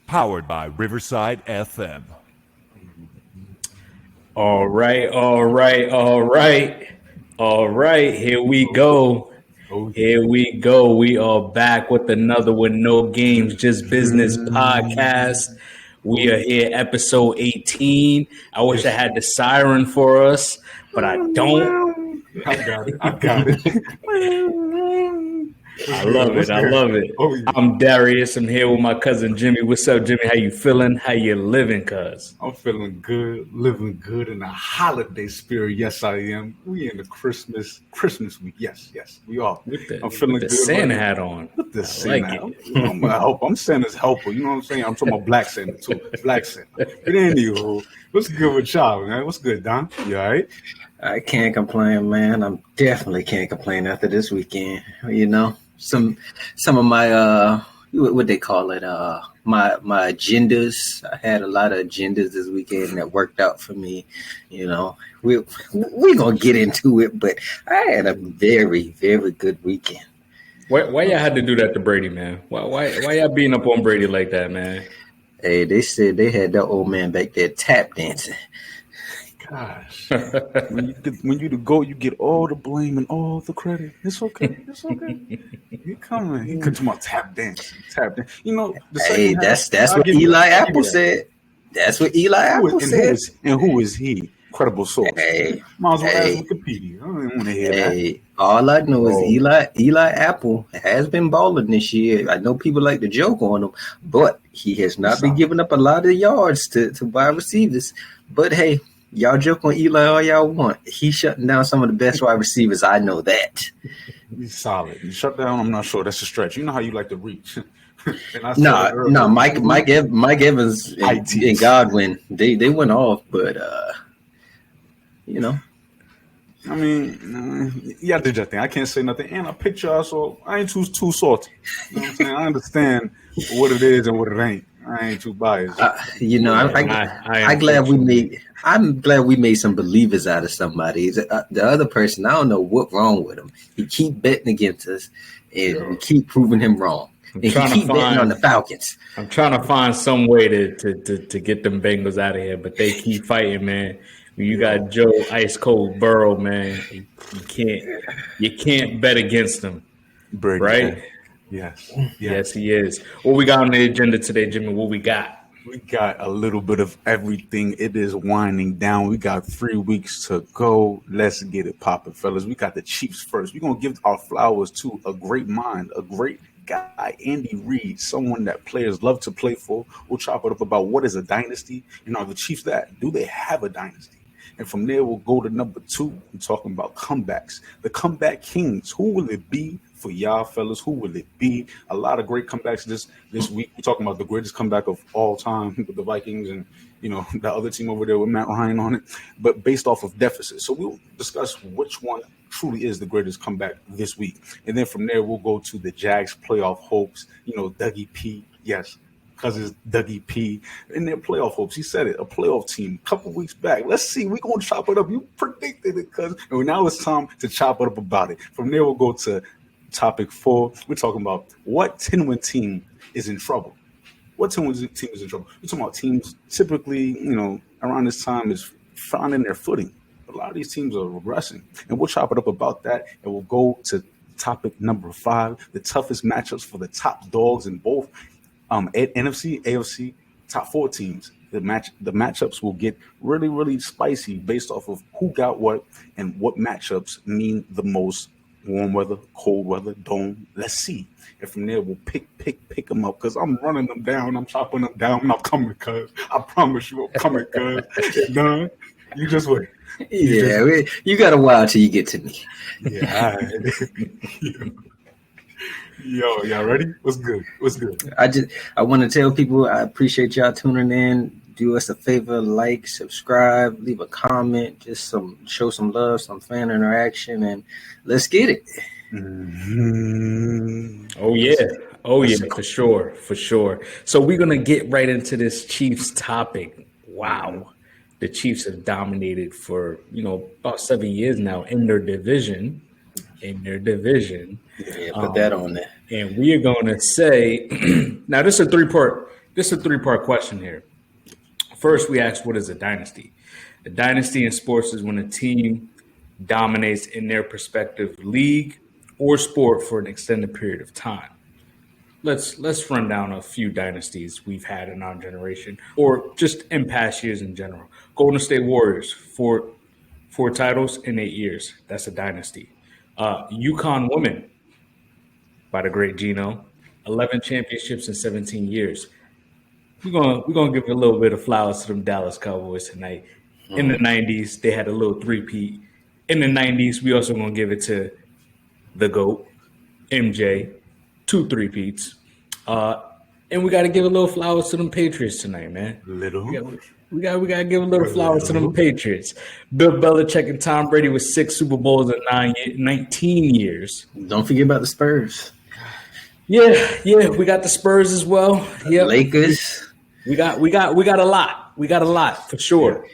Powered by Riverside FM. All right. Here we go. We are back with another with No Games, Just Business podcast. We are here, episode 18. I wish I had the siren for us, but I don't. I got it. I love it. Oh, yeah. I'm Darius. I'm here with my cousin Jimmy. What's up, Jimmy? How you feeling? How you living, cuz? I'm feeling good, living good in the holiday spirit. Yes, I am. We in the Christmas week. Yes, we are. I'm feeling with the good. Santa hat on. With the Santa hat. I'm Santa's helper. You know what I'm saying? I'm talking about Black Santa too. Black Santa. But anywho, what's good with y'all, man? What's good, Don? You all right? I can't complain, man. I'm definitely can't complain after this weekend. You know, some of my what they call it, my agendas. I had a lot of agendas this weekend that worked out for me. You know, we're gonna get into it, but I had a very, very good weekend. Why y'all had to do that to Brady, man? Why y'all beating up on Brady like that, man? Hey, they said they had that old man back there tap dancing. Gosh, when you the GOAT, you get all the blame and all the credit. It's okay. He coming. He could my tap dance. You know. Hey, that's what Eli Apple said. That's what Eli Apple said. Who is he? Credible source. Hey, might as well ask Wikipedia. I don't even want to hear that. All I know is Eli Apple has been balling this year. I know people like to joke on him, but he has not been giving up a lot of yards to wide receivers. But hey, y'all joke on Eli all y'all want. He's shutting down some of the best wide receivers. I know that. He's solid. He shut down. I'm not sure. That's a stretch. You know how you like to reach. No. Mike Evans and Godwin, they went off, but you know. I mean, yeah, I did your thing. I can't say nothing. And I picked y'all, so I ain't too salty. You know what I'm saying? I understand what it is and what it ain't. I ain't too biased. I'm glad we made some believers out of somebody. The other person, I don't know what's wrong with him. He keep betting against us, and we keep proving him wrong. And he keep betting on the Falcons. I'm trying to find some way to get them Bengals out of here, but they keep fighting, man. When you got Joe Ice Cold Burrow, man, you can't bet against them, right? Yes, he is. What we got on the agenda today, Jimmy? What we got? We got a little bit of everything. It is winding down. We got 3 weeks to go. Let's get it popping, fellas. We got the Chiefs first. We're going to give our flowers to a great mind, a great guy, ANDYREID, someone that players love to play for. We'll chop it up about what is a dynasty. And are the Chiefs that? Do they have a dynasty? And from there, we'll go to number 2. We're talking about comebacks. The comeback kings. Who will it be for y'all, fellas? Who will it be? A lot of great comebacks this week. We're talking about the greatest comeback of all time with the Vikings and, you know, the other team over there with Matt Ryan on it, but based off of deficit. So we'll discuss which one truly is the greatest comeback this week. And then from there, we'll go to the Jags playoff hopes. You know, Dougie P. Yes. Because it's Dougie P. in their playoff hopes. He said it, a playoff team a couple weeks back. Let's see. We're going to chop it up. You predicted it, cuz. And now it's time to chop it up about it. From there, we'll go to topic 4. We're talking about what 10-win team is in trouble. What 10-win team is in trouble? We're talking about teams typically, you know, around this time is finding their footing. A lot of these teams are regressing. And we'll chop it up about that. And we'll go to topic number 5, the toughest matchups for the top dogs in both NFC, AFC, top 4 teams. The matchups will get really, really spicy based off of who got what and what matchups mean the most. Warm weather, cold weather, dome. Let's see. And from there, we'll pick them up because I'm running them down. I'm chopping them down. I'm coming, cuz. I promise you, I'm coming, cuz. Done. You just wait. You got a while till you get to me. Yeah. All right. Yo, y'all ready? What's good? I want to tell people I appreciate y'all tuning in. Do us a favor, like, subscribe, leave a comment, just show some love, some fan interaction, and let's get it. Mm-hmm. Oh yeah, for sure. So we're gonna get right into this Chiefs topic. Wow, the Chiefs have dominated for about 7 years now in their division. Yeah, put that on there. And we are going to say now this is a this is a three-part question here. First, we asked, what is a dynasty? A dynasty in sports is when a team dominates in their respective league or sport for an extended period of time. Let's run down a few dynasties we've had in our generation, or just in past years in general. Golden State Warriors, four titles in 8 years. That's a dynasty. UConn women, by the great Gino, 11 championships in 17 years. We're gonna give a little bit of flowers to them Dallas Cowboys tonight. In the 90s, they had a little three-peat. In the 90s, we also gonna give it to the GOAT, MJ, 2 three-peats. And we got to give a little flowers to them Patriots tonight, man. We got to give a little flowers to them Patriots. Bill Belichick and Tom Brady with 6 Super Bowls in 19 years. Don't forget about the Spurs. Yeah, we got the Spurs as well. Yeah, Lakers. We got a lot. We got a lot for sure.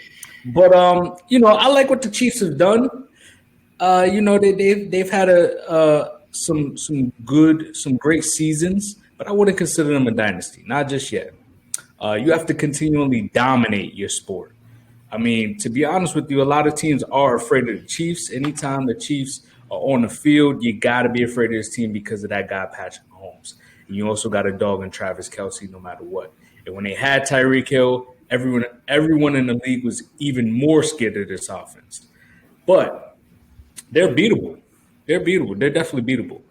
But I like what the Chiefs have done. They've had some great seasons, but I wouldn't consider them a dynasty, not just yet. You have to continually dominate your sport. I mean, to be honest with you, a lot of teams are afraid of the Chiefs. Anytime the Chiefs are on the field, you got to be afraid of this team because of that guy, Patrick Mahomes. And you also got a dog in Travis Kelce no matter what. And when they had Tyreek Hill, everyone in the league was even more scared of this offense. But they're beatable. They're definitely beatable.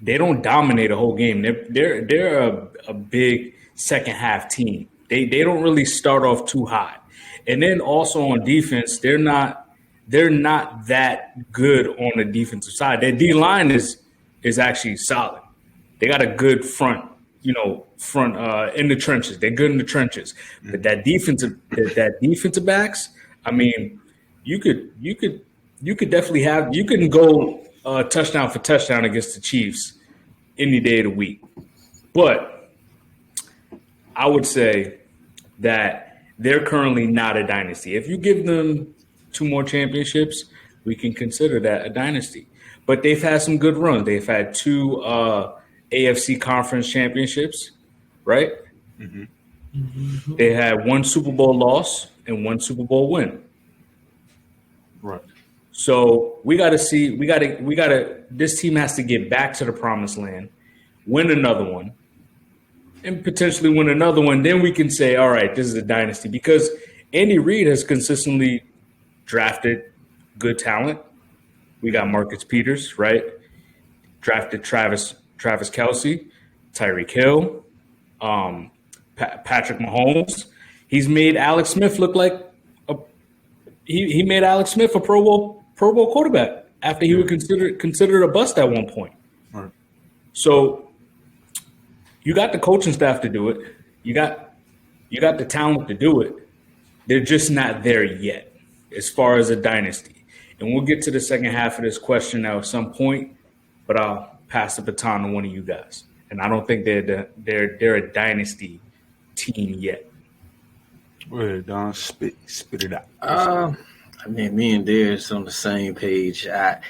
They don't dominate a whole game. They're a big second half team. They don't really start off too hot. And then also on defense, they're not that good on the defensive side. Their D line is actually solid. They got a good front in the trenches. They're good in the trenches. But that defensive backs, I mean, you could definitely you can go touchdown for touchdown against the Chiefs any day of the week. But I would say that they're currently not a dynasty. If you give them 2 more championships, we can consider that a dynasty. But they've had some good runs. They've had 2 AFC conference championships, right? Mm-hmm. They had 1 Super Bowl loss and 1 Super Bowl win. Right. So we got to see. This team has to get back to the promised land, win another one, and potentially win another one. Then we can say, all right, this is a dynasty because Andy Reid has consistently drafted good talent. We got Marcus Peters, right? Drafted Travis Kelce, Tyreek Hill, Patrick Mahomes. He's made Alex Smith look like he made Alex Smith a Pro Bowl quarterback after he was considered a bust at one point. Right. So you got the coaching staff to do it. You got the talent to do it. They're just not there yet as far as a dynasty. And we'll get to the second half of this question now at some point, but I'll pass the baton to one of you guys. And I don't think they're a dynasty team yet. Go ahead, Don. Spit it out. I mean, me and Darius on the same page. I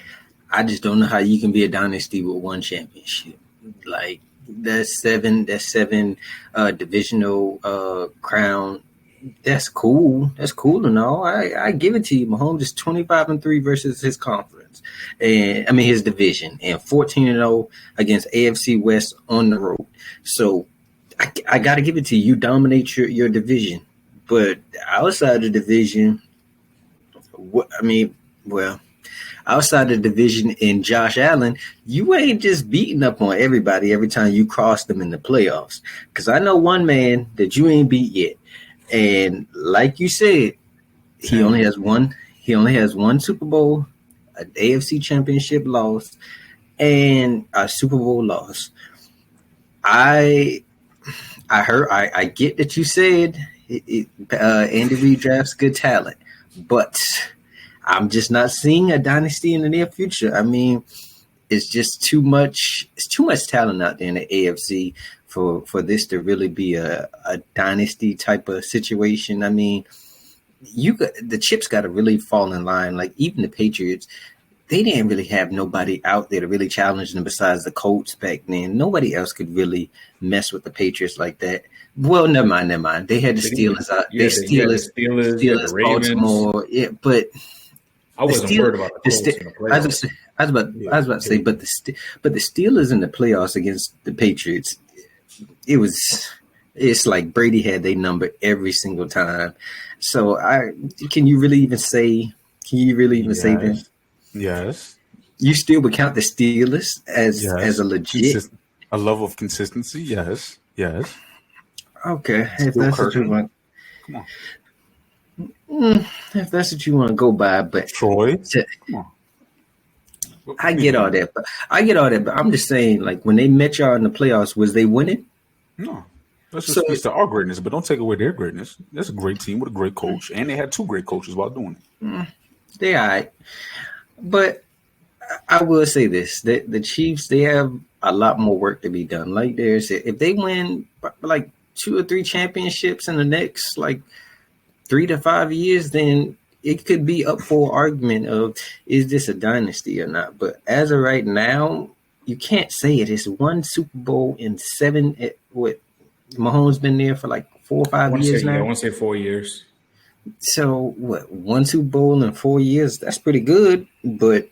just don't know how you can be a dynasty with 1 championship. Like that's seven divisional crown. That's cool. That's cool and all. I give it to you. Mahomes is 25-3 versus his conference, and I mean his division, and 14-0 against AFC West on the road. So I got to give it to you. You dominate your division, but outside the division, outside the division in Josh Allen, you ain't just beating up on everybody every time you cross them in the playoffs. Because I know one man that you ain't beat yet. And like you said, he only has one Super Bowl, an AFC championship loss, and a Super Bowl loss. I get that you said Andy Reid drafts good talent, but I'm just not seeing a dynasty in the near future. I mean, it's just too much. It's too much talent out there in the AFC for this to really be a dynasty type of situation. I mean, the chips got to really fall in line. Like even the Patriots, they didn't really have nobody out there to really challenge them besides the Colts back then. Nobody else could really mess with the Patriots like that. Well, never mind. They had the Steelers out. You had the Steelers, you had the Ravens. Baltimore. Yeah, but I wasn't worried about the Colts in the playoffs. I was about to say, but the Steelers in the playoffs against the Patriots, it's like Brady had their number every single time. So can you really even say that? Yes. You still would count the Steelers as a legit a level of consistency? Yes. Okay, if that's what you want. Come on. If that's what you want to go by, but Troy, come on. I get all that, but I'm just saying, like, when they met y'all in the playoffs, was they winning? No. Let's just speak to our greatness, but don't take away their greatness. That's a great team with a great coach, and they had two great coaches while doing it. They all right. But I will say this, that the Chiefs, they have a lot more work to be done. Like they said, if they win like 2 or 3 championships in the next like 3 to 5 years, then it could be up for argument of, is this a dynasty or not? But as of right now, you can't say it. It's 1 Super Bowl in 7. Mahomes been there for like 4 or 5 years now. Yeah, I want to say 4 years. So 1 Super Bowl in 4 years? That's pretty good, but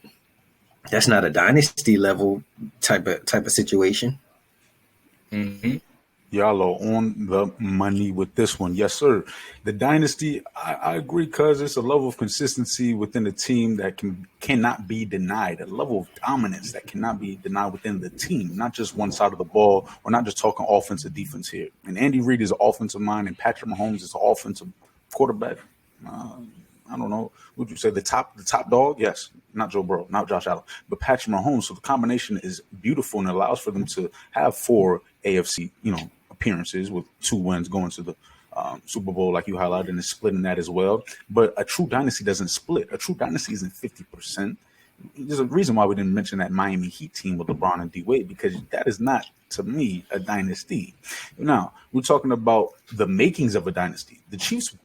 that's not a dynasty level type of situation. Mm-hmm. Y'all are on the money with this one. Yes, sir. The dynasty, I agree, because it's a level of consistency within the team that cannot be denied, a level of dominance that cannot be denied within the team, not just one side of the ball. We're not just talking offense or defense here. And Andy Reid is an offensive mind, and Patrick Mahomes is an offensive quarterback. I don't know. Would you say the top dog? Yes. Not Joe Burrow, not Josh Allen, but Patrick Mahomes. So the combination is beautiful and allows for them to have 4 AFC, appearances with 2 wins going to the Super Bowl, like you highlighted, and splitting that as well. But a true dynasty doesn't split. A true dynasty isn't 50%. There's a reason why we didn't mention that Miami Heat team with LeBron and D Wade, because that is not, to me, a dynasty. Now, we're talking about the makings of a dynasty. The Chiefs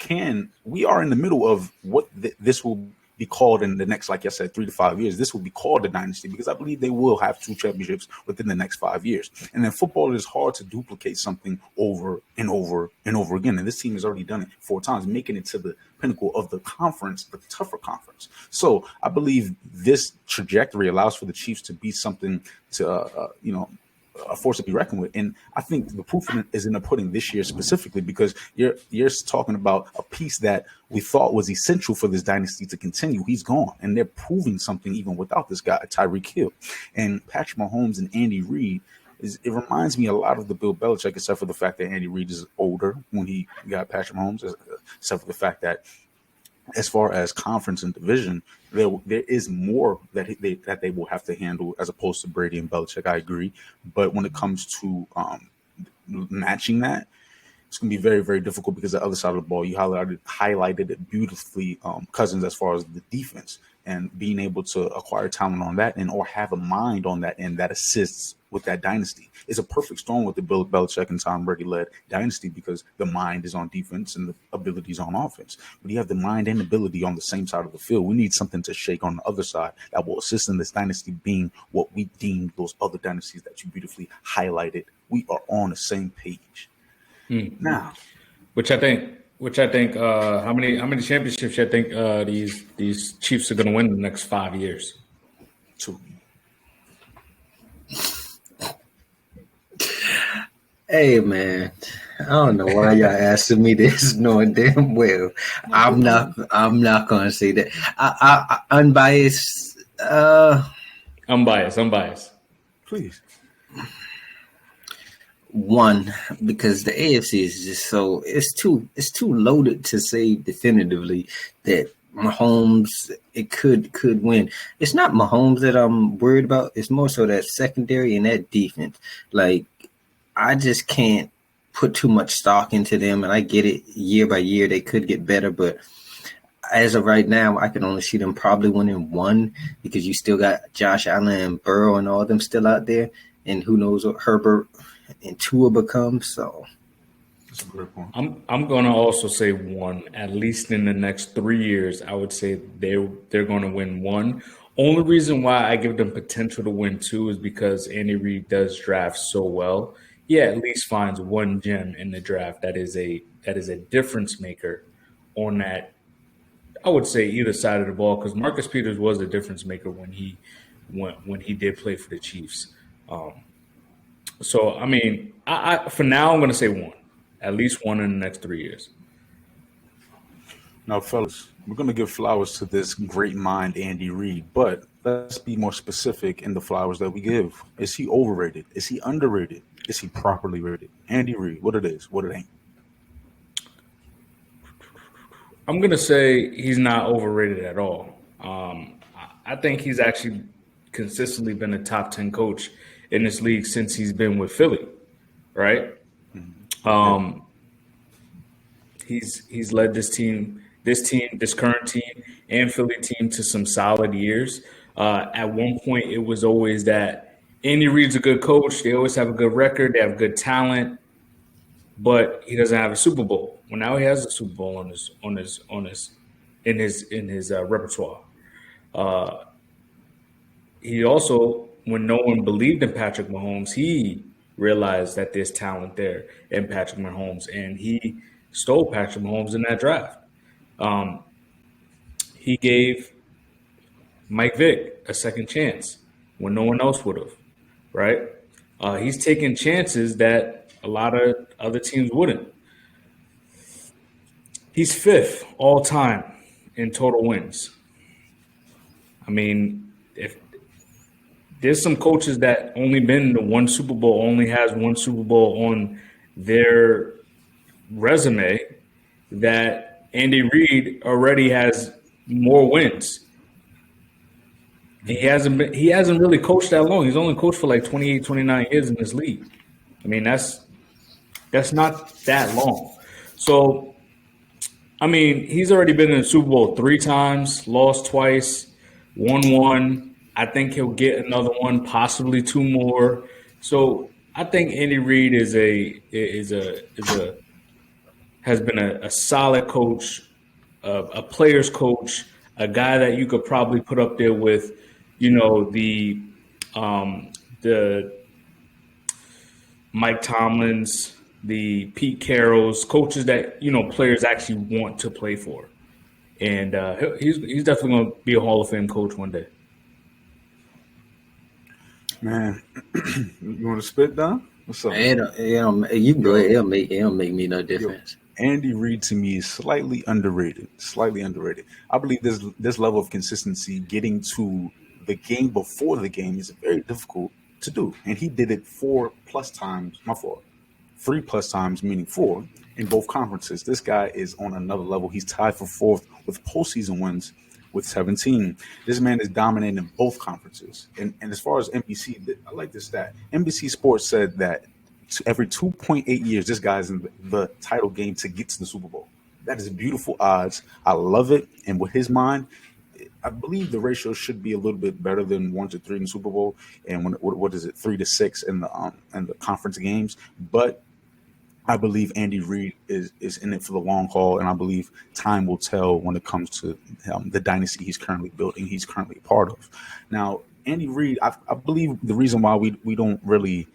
we are in the middle of what this will be called in the next, like I said, 3 to 5 years. This will be called a dynasty because I believe they will have 2 championships within the next 5 years. And then football, it is hard to duplicate something over and over and over again. And this team has already done it 4 times, making it to the pinnacle of the conference, the tougher conference. So I believe this trajectory allows for the Chiefs to be something to, a force to be reckoned with. And I think the proof is in the pudding this year specifically, because you're talking about a piece that we thought was essential for this dynasty to continue. He's gone, and they're proving something even without this guy, Tyreek Hill. And Patrick Mahomes and Andy Reid, it reminds me a lot of the Bill Belichick, except for the fact that Andy Reid is older when he got Patrick Mahomes, except for the fact that as far as conference and division, there is more that they will have to handle as opposed to Brady and Belichick. I agree, but when it comes to matching that, it's going to be very, very difficult because the other side of the ball, you highlighted it beautifully, Cousins, as far as the defense and being able to acquire talent on that end or have a mind on that end that assists with that dynasty. It's a perfect storm with the Bill Belichick and Tom Brady led dynasty because the mind is on defense and the abilities on offense. But you have the mind and ability on the same side of the field. We need something to shake on the other side that will assist in this dynasty being what we deem those other dynasties that you beautifully highlighted. We are on the same page. Now, which I think, how many championships you think these Chiefs are going to win in the next 5 years? 2. Hey man, I don't know why y'all asking me this, knowing damn well I'm not gonna say that. I unbiased. Unbiased. Please. 1, because the AFC is just it's too loaded to say definitively that Mahomes it could win. It's not Mahomes that I'm worried about. It's more so that secondary and that defense. Like, I just can't put too much stock into them, and I get it. Year by year, they could get better, but as of right now, I can only see them probably winning 1 because you still got Josh Allen and Burrow and all them still out there, and who knows what Herbert and Tua become. So that's a great point. I'm going to also say 1, at least in the next 3 years. I would say they're going to win 1 Only reason why I give them potential to win too is because Andy Reid does draft so well. He at least finds one gem in the draft that is a difference maker on that. I would say either side of the ball because Marcus Peters was a difference maker when he did play for the Chiefs. So I mean, I for now I'm going to say one, at least one in the next 3 years. Now, fellas, we're going to give flowers to this great mind, Andy Reid, but let's be more specific in the flowers that we give. Is he overrated? Is he underrated? Is he properly rated? Andy Reid, what it is, what it ain't. I'm going to say he's not overrated at all. I think he's actually consistently been a top 10 coach in this league since he's been with Philly, right? He's led this current team, and Philly team to some solid years. At one point, it was always that Andy Reid's a good coach. They always have a good record. They have good talent, but he doesn't have a Super Bowl. Well, now he has a Super Bowl in his repertoire. He also, when no one believed in Patrick Mahomes, he realized that there's talent there in Patrick Mahomes, and he stole Patrick Mahomes in that draft. He gave Mike Vick a second chance when no one else would have, right? He's taking chances that a lot of other teams wouldn't. He's fifth all time in total wins. I mean, if there's some coaches that only been to one Super Bowl, only has one Super Bowl on their resume, that Andy Reid already has more wins. He hasn't really coached that long. He's only coached for like 28, 29 years in this league. I mean, that's not that long. So, I mean, he's already been in the Super Bowl 3 times, lost twice, won one. I think he'll get another one, possibly 2 more. So I think Andy Reid has been a solid coach, a player's coach, a guy that you could probably put up there with, the Mike Tomlins, the Pete Carrolls, coaches that players actually want to play for, and he's definitely going to be a Hall of Fame coach one day. Man, you want to spit down? What's up? You can go ahead. It'll make me no difference. Andy Reid to me is slightly underrated. I believe this level of consistency, getting to the game before the game, is very difficult to do, and he did it 4+ times. My fault. 3+ times, meaning 4 in both conferences. This guy is on another level. He's tied for 4th with postseason wins with 17. This man is dominating in both conferences. And as far as NBC, I like this stat. NBC Sports said that every 2.8 years, this guy's in the title game to get to the Super Bowl. That is beautiful odds. I love it. And with his mind, I believe the ratio should be a little bit better than 1-3 in the Super Bowl, and what is it, 3-6 in the conference games. But I believe Andy Reid is in it for the long haul, and I believe time will tell when it comes to the dynasty he's currently building, he's currently a part of. Now, Andy Reid, I believe the reason why we don't really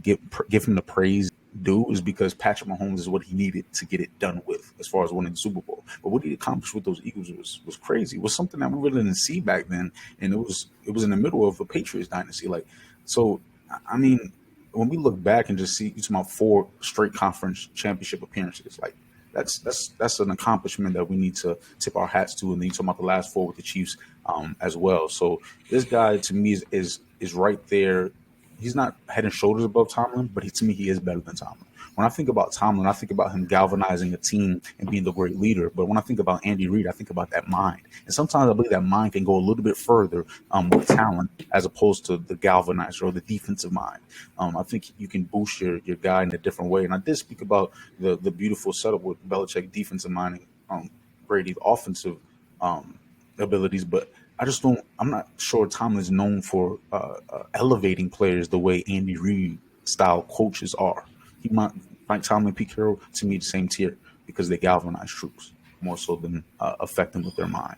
give him the praise due is because Patrick Mahomes is what he needed to get it done with as far as winning the Super Bowl. But what he accomplished with those Eagles was crazy. It was something that we really didn't see back then, and it was in the middle of a Patriots dynasty. So I mean, when we look back and just see you're talking about 4 straight conference championship appearances, that's an accomplishment that we need to tip our hats to. And then you talking about the last 4 with the Chiefs as well. So this guy to me is right there. He's not head and shoulders above Tomlin, but to me, he is better than Tomlin. When I think about Tomlin, I think about him galvanizing a team and being the great leader. But when I think about Andy Reid, I think about that mind. And sometimes I believe that mind can go a little bit further with talent as opposed to the galvanizer or the defensive mind. I think you can boost your guy in a different way. And I did speak about the beautiful setup with Belichick defensive mind and Brady's offensive abilities, but I'm not sure Tomlin is known for elevating players the way Andy Reid style coaches are. He might find Tomlin and Pete Carroll to me the same tier because they galvanize troops more so than affect them with their mind.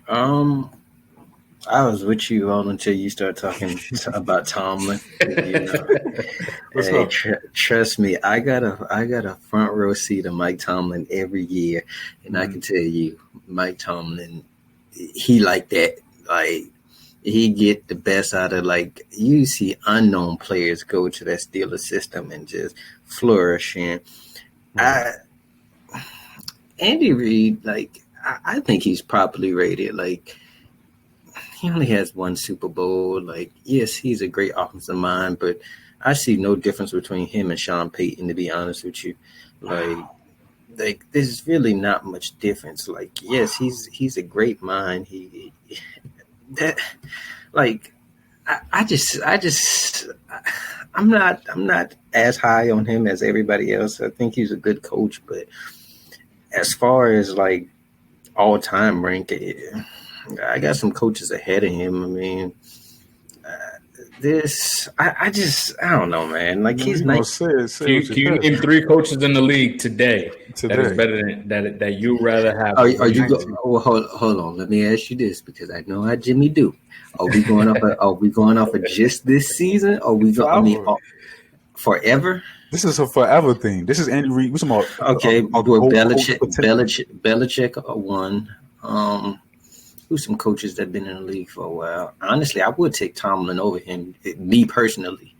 Um, I was with you all until you start talking about Tomlin. You know, What's hey, up? trust me, I got a front row seat of Mike Tomlin every year, and I can tell you, Mike Tomlin, he like that. Like he get the best out of like you see unknown players go to that Steelers system and just flourish. And I Andy Reid, like I think he's properly rated. Like he only has one Super Bowl. Like yes, he's a great offensive mind, but I see no difference between him and Sean Payton. To be honest with you, like there's really not much difference. Like yes, he's a great mind. He that like I just I'm not as high on him as everybody else. I think he's a good coach, but as far as like all time rank, I got some coaches ahead of him. I mean, I don't know, man. Like You he's know, nice. say it. Say Can you name 3 coaches in the league today that is Today. better than that you rather have? Are you go? 19. Oh, hold on. Let me ask you this because I know how Jimmy do. Are we going off? Are we going off of just this season? Or we go? I mean, forever. This is a forever thing. This is Andy Reid. We're talking about Okay, a well, gold Belichick, coach potential. Belichick won. Who's some coaches that been in the league for a while? Honestly, I would take Tomlin over him. Me personally.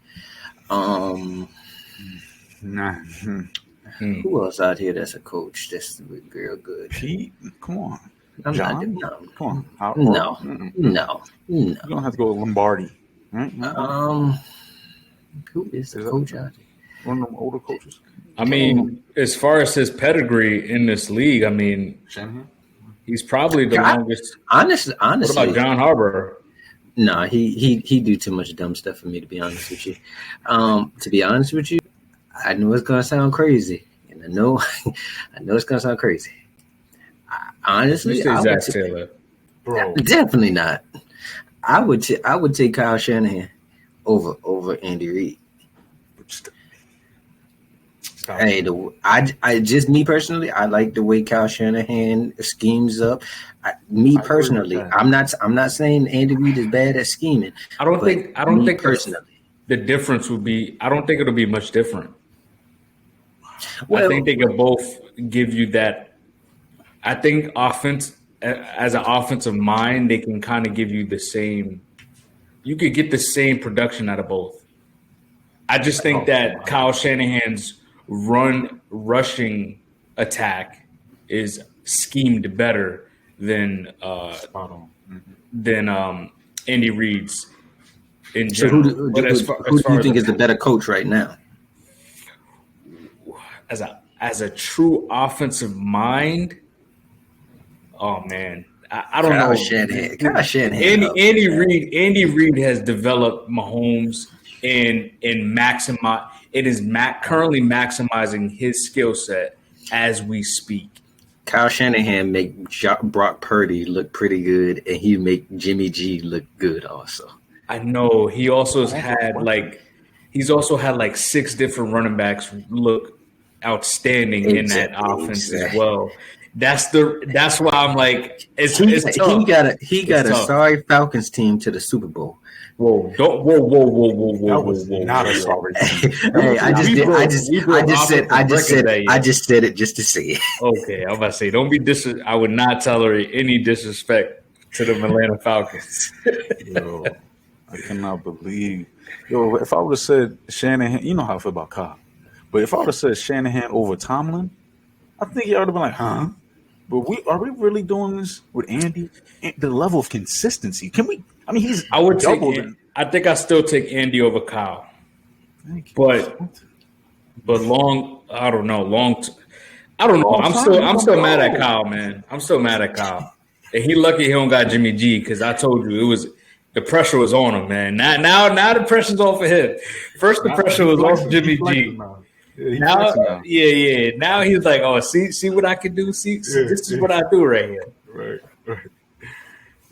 Nah. Who else out here that's a coach that's real good? Pete, come on. I'm John, not. come on. No. You don't have to go to Lombardi. Right? Who is the Is that- coach out here? One of them older coaches. I mean, as far as his pedigree in this league, I mean, Shanahan. he's probably the longest. Honestly, What about John Harbaugh? no, he do too much dumb stuff for me. To be honest with you, I know it's gonna sound crazy, and I know it's gonna sound crazy. Honestly, Mr. I Zach would Taylor. Bro. definitely not. I would take Kyle Shanahan over Andy Reid. Stop. Hey, I just me personally, I like the way Kyle Shanahan schemes up. Me personally, that. I'm not saying Andy Reid is bad at scheming. I don't think personally. the difference would be. I don't think it'll be much different. Well, I think they could both give you that. I think as an offensive mind, they can kind of give you the same. You could get the same production out of both. I just think that Kyle Shanahan's rushing attack is schemed better than Spot on. Andy Reid's in so general. who But do as you far think as is the better coach right now? as a true offensive mind? Oh man, I don't know. Kyle Shanahan. Andy Reid has developed Mahomes and maximize. It is currently maximizing his skill set as we speak. Kyle Shanahan make Brock Purdy look pretty good, and he make Jimmy G look good also. I know he also had he's also had like 6 different running backs look outstanding in that offense as well. That's why I'm like it's tough. He got a sorry Falcons team to the Super Bowl. Whoa! That was not a sorry team. Hey, I just said it just to say it. Okay, I'm about to say, don't be I would not tolerate any disrespect to the Atlanta Falcons. Yo, I cannot believe. Yo, if I would have said Shanahan, you know how I feel about Kyle, but if I would have said Shanahan over Tomlin, I think y'all would have been like, huh? But are we really doing this with Andy? The level of consistency. Can we? I mean, he's. I would take. doubled. I think I still take Andy over Kyle. But long. I don't know. I don't know. I'm still mad at Kyle, man. I'm still mad at Kyle. And he lucky he don't got Jimmy G because I told you the pressure was on him, man. Now the pressure's off of him. First the pressure was off Jimmy G. Now he's like, oh, see what I can do. See, this is what I do right here. Right.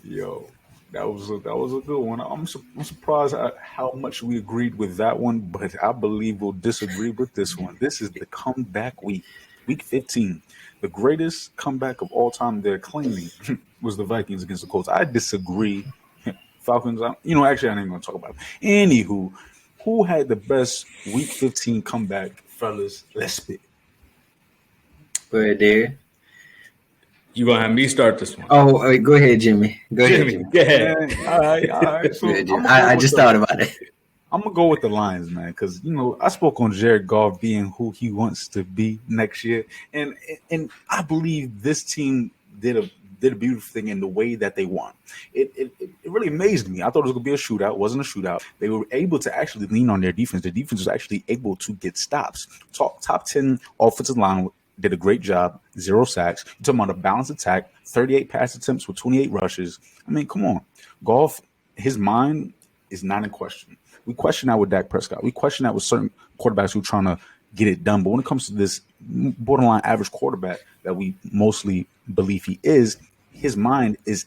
Yo, that was a good one. I'm surprised at how much we agreed with that one, but I believe we'll disagree with this one. This is the comeback week. Week 15, the greatest comeback of all time they're claiming was the Vikings against the Colts. I disagree. Falcons, actually, I ain't going to talk about it. Anywho, who had the best Week 15 comeback, fellas? Let's spit. Go ahead, Derek. You gonna have me start this one? Oh, go ahead, Jimmy. Go ahead, Jimmy. Jimmy. Go ahead. All right. So I just thought about it. I'm gonna go with the Lions, man, because I spoke on Jared Goff being who he wants to be next year, and I believe this team did a beautiful thing in the way that they won. It really amazed me. I thought it was gonna be a shootout. It wasn't a shootout. They were able to actually lean on their defense. The defense was actually able to get stops. Top 10 offensive line did a great job. 0 sacks. You're talking about a balanced attack. 38 pass attempts with 28 rushes. I mean, come on. Goff, his mind is not in question. We question that with Dak Prescott. We question that with certain quarterbacks who are trying to get it done. But when it comes to this borderline average quarterback that we mostly believe he is, his mind is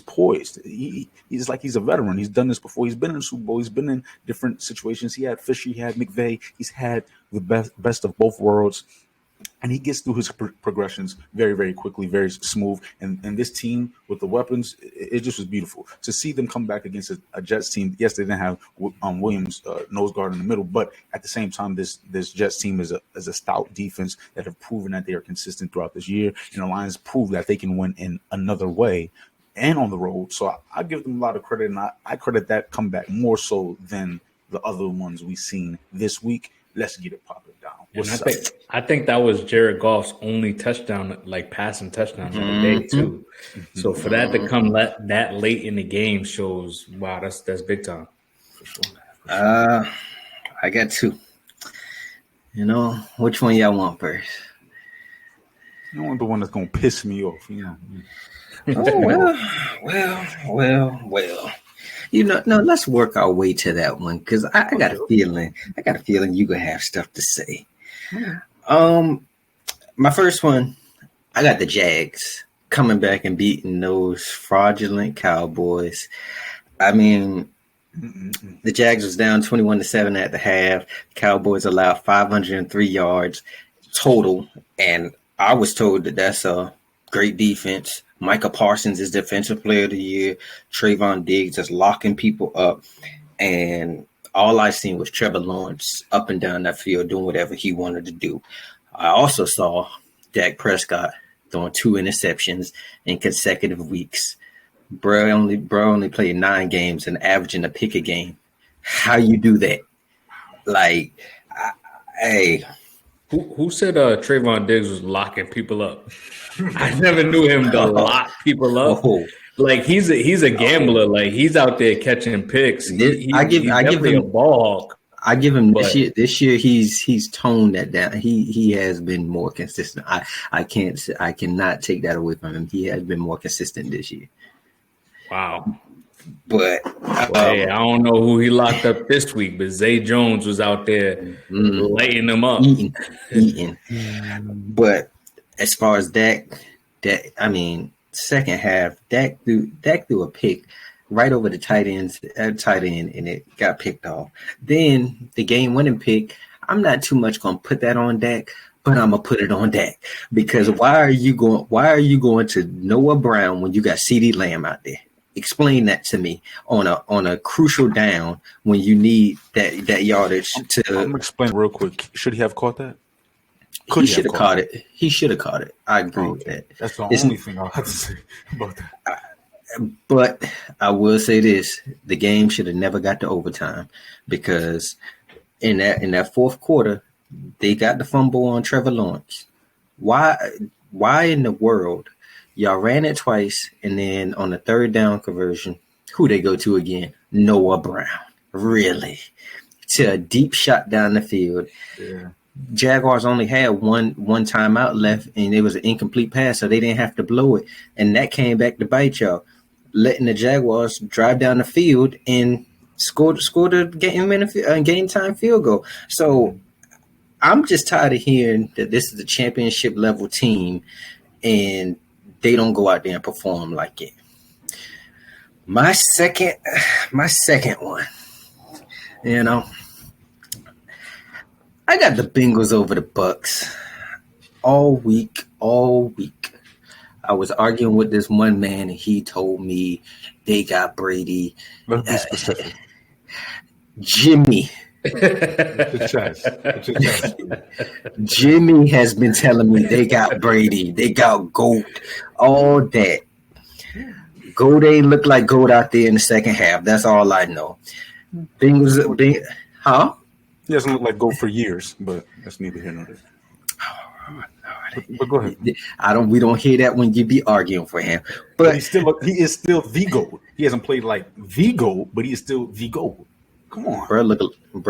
poised. He's like he's a veteran. He's done this before. He's been in the Super Bowl. He's been in different situations. He had Fisher. He had McVay. He's had the best of both worlds. And he gets through his progressions very, very quickly, very smooth. And this team with the weapons, it just was beautiful to see them come back against a Jets team. Yes, they didn't have Williams nose guard in the middle, but at the same time, this Jets team is a stout defense that have proven that they are consistent throughout this year. And the Lions prove that they can win in another way and on the road. So I give them a lot of credit, and I credit that comeback more so than the other ones we've seen this week. Let's get it popping down. I think that was Jared Goff's only touchdown, like passing touchdown of the day too. So for that to come that late in the game shows, wow, that's big time. For sure. I got 2. Which one y'all want first? I want the one that's gonna piss me off. Oh, well. No, let's work our way to that one because I got a feeling you're gonna have stuff to say. My first one, I got the Jags coming back and beating those fraudulent Cowboys. I mean, the Jags was down 21-7 at the half. Cowboys allowed 503 yards total, and I was told that that's a great defense. Micah Parsons is Defensive Player of the Year. Trayvon Diggs is locking people up. And all I seen was Trevor Lawrence up and down that field doing whatever he wanted to do. I also saw Dak Prescott throwing 2 interceptions in consecutive weeks. Bro only played 9 games and averaging a pick a game. How you do that? Like, hey. Who said Trayvon Diggs was locking people up? I never knew him to lock people up. Like he's a gambler. Like he's out there catching picks. I give him a ball hawk. I give him this year. He's toned that down. He has been more consistent. I cannot take that away from him. He has been more consistent this year. Wow. But hey, I don't know who he locked up this week, but Zay Jones was out there laying them up, eating. But as far as Dak, I mean, second half, Dak threw a pick right over the tight end, and it got picked off. Then the game-winning pick, I'm not too much gonna put that on Dak, but I'm gonna put it on Dak because why are you going to Noah Brown when you got CeeDee Lamb out there? Explain that to me on a crucial down when you need that yardage to. I'm gonna explain real quick. Should he have caught that? He should have caught it. He should have caught it. I agree with that. That's the only thing I'll have to say about that. But I will say this: the game should have never got to overtime because in that fourth quarter, they got the fumble on Trevor Lawrence. Why in the world? Y'all ran it twice, and then on the third down conversion, who they go to again? Noah Brown. Really? To a deep shot down the field. Yeah. Jaguars only had one timeout left, and it was an incomplete pass, so they didn't have to blow it. And that came back to bite y'all, letting the Jaguars drive down the field and score the game time field goal. So I'm just tired of hearing that this is a championship level team, and they don't go out there and perform like it. My second one, I got the Bengals over the Bucks. all week. I was arguing with this one man, and he told me they got Brady. Let's be specific. Jimmy. It's your chest. Jimmy has been telling me they got Brady, they got GOAT, all that. GOAT ain't look like GOAT out there in the second half. That's all I know. Huh? He hasn't looked like GOAT for years, but that's neither here nor there. But go ahead. We don't hear that when you be arguing for him. But he is still the GOAT. He hasn't played like the GOAT, but he is still the GOAT. Come on. Bro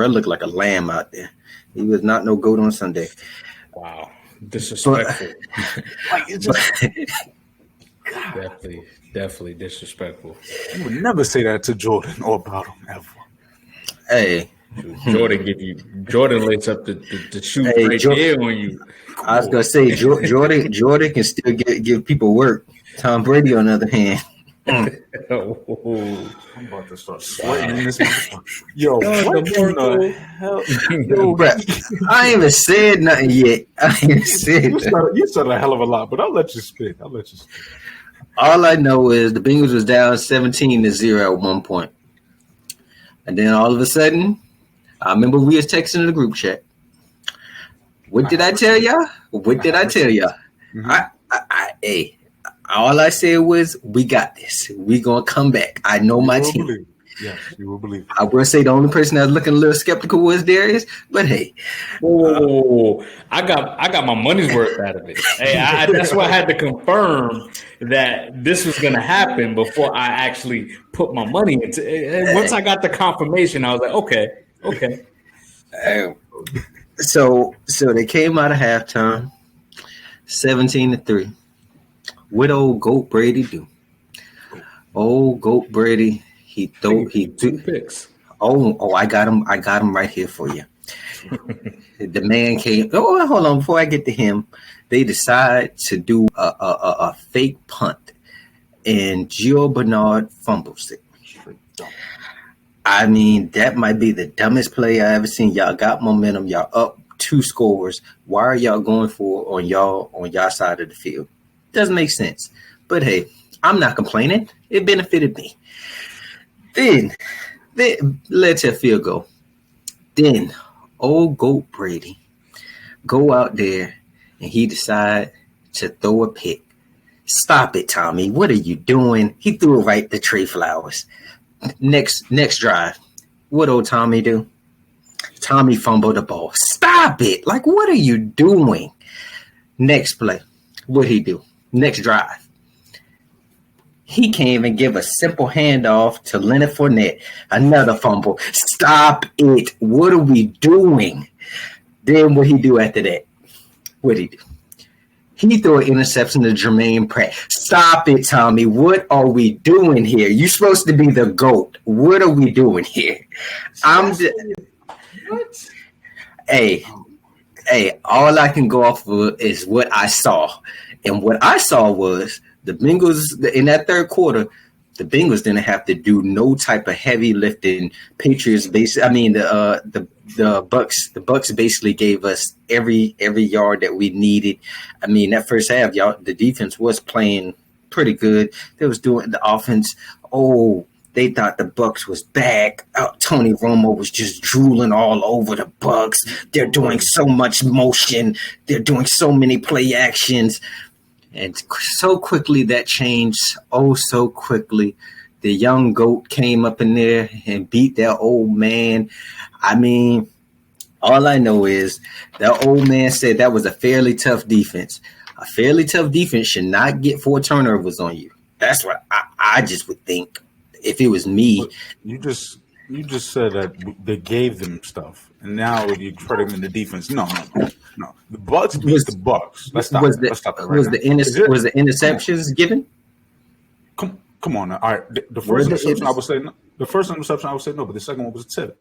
look like a lamb out there. He was not no GOAT on Sunday. Wow. Disrespectful. Definitely disrespectful. You would never say that to Jordan or about him ever. Hey. Jordan lays up the shoe right there on you. I was gonna say Jordan can still give people work. Tom Brady, on the other hand. I'm about to start sweating in this. Yo, what the hell? Yo, I ain't even said nothing yet. I ain't even said you said a hell of a lot, but I'll let you spit. All I know is the Bengals was down 17-0 at one point. And then all of a sudden, I remember we was texting in the group chat. What did I tell y'all? Mm-hmm. Hey, all I said was, we got this. We gonna come back. I know my team. Yes, you will believe. I will say the only person that was looking a little skeptical was Darius, but hey. Whoa. I got my money's worth out of it. Hey, that's why I had to confirm that this was going to happen before I actually put my money into it. Once I got the confirmation, I was like, okay. So they came out of halftime, 17-3. What old GOAT Brady do? Old GOAT Brady. He threw 2 picks. Oh, I got him right here for you. The man came. Oh, hold on. Before I get to him, they decide to do a fake punt, and Gio Bernard fumbles it. I mean, that might be the dumbest play I ever seen. Y'all got momentum. Y'all up 2 scores. Why are y'all going for it on y'all side of the field? Doesn't make sense. But hey, I'm not complaining. It benefited me. Then let's have field goal. Then old GOAT Brady go out there and he decide to throw a pick. Stop it, Tommy. What are you doing? He threw it right to Trey Flowers. Next drive. What old Tommy do? Tommy fumbled the ball. Stop it. Like, what are you doing? Next play. What'd he do? Next drive. He can't even give a simple handoff to Leonard Fournette. Another fumble. Stop it. What are we doing? Then what he do after that? What'd he do? He threw an interception to Jermaine Pratt. Stop it, Tommy. What are we doing here? You're supposed to be the GOAT. What are we doing here? What? Hey, all I can go off of is what I saw. And what I saw was the Bengals in that third quarter, the Bengals didn't have to do no type of heavy lifting. Patriots the Bucks basically gave us every yard that we needed. I mean, that first half, the defense was playing pretty good. They was doing the offense. Oh, they thought the Bucks was back. Tony Romo was just drooling all over the Bucks. They're doing so much motion. They're doing so many play actions. And so quickly that changed. Oh, so quickly. The young GOAT came up in there and beat that old man. I mean, all I know is that old man said that was a fairly tough defense. A fairly tough defense should not get 4 turnovers on you. That's what I just would think if it was me. You just said that they gave them stuff, and now you credit them in the defense. No. The Bucks beat the Bucks. Let's stop that right now. Was the interceptions given? Come on now. All right. The first interception I would say no. The first interception I would say no, but the second one was a tip.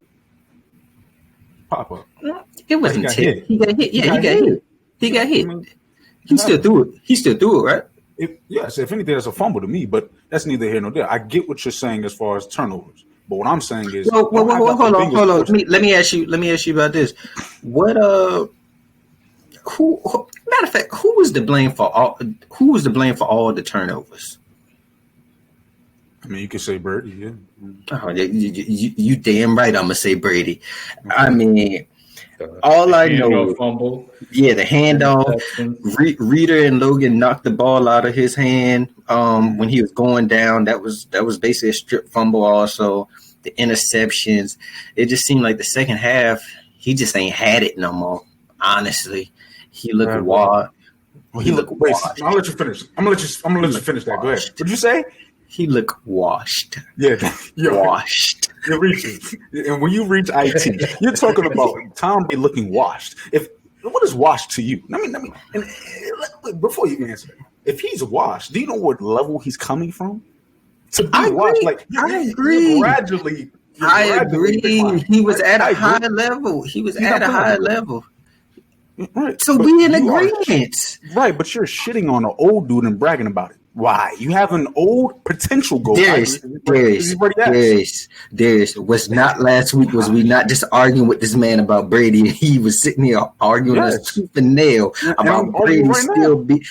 Pop up. It wasn't tip. He got hit. Yeah, he got hit. He still threw it, right? Yes, if anything, that's a fumble to me, but that's neither here nor there. I get what you're saying as far as turnovers, but what I'm saying is, hold on. Let me ask you about this. What Matter of fact, who was to blame for all? Who was to blame for all the turnovers? I mean, you could say Brady, yeah. Oh, you damn right. I'm gonna say Brady. I mean, all I know, fumble. Yeah, the handoff. Reader and Logan knocked the ball out of his hand when he was going down. That was basically a strip fumble. Also, the interceptions. It just seemed like the second half he just ain't had it no more. Honestly, he looked wild. Well, he looked. Wait, I'll let you finish. I'm gonna let you finish that. Go ahead. What'd you say? He looked washed. Yeah, washed. You're reaching, and when you reach IT, you're talking about Tom Brady looking washed. What is washed to you? I mean, and before you answer, if he's washed, do you know what level he's coming from? To be washed, like I agree. I agree. He was at a high level. He was at a high level. Right. So we in agreement. Right, but you're shitting on an old dude and bragging about it. Why? You have an old potential goal. Darius. Was not last week. Was we not just arguing with this man about Brady? And he was sitting here arguing us tooth and nail about Brady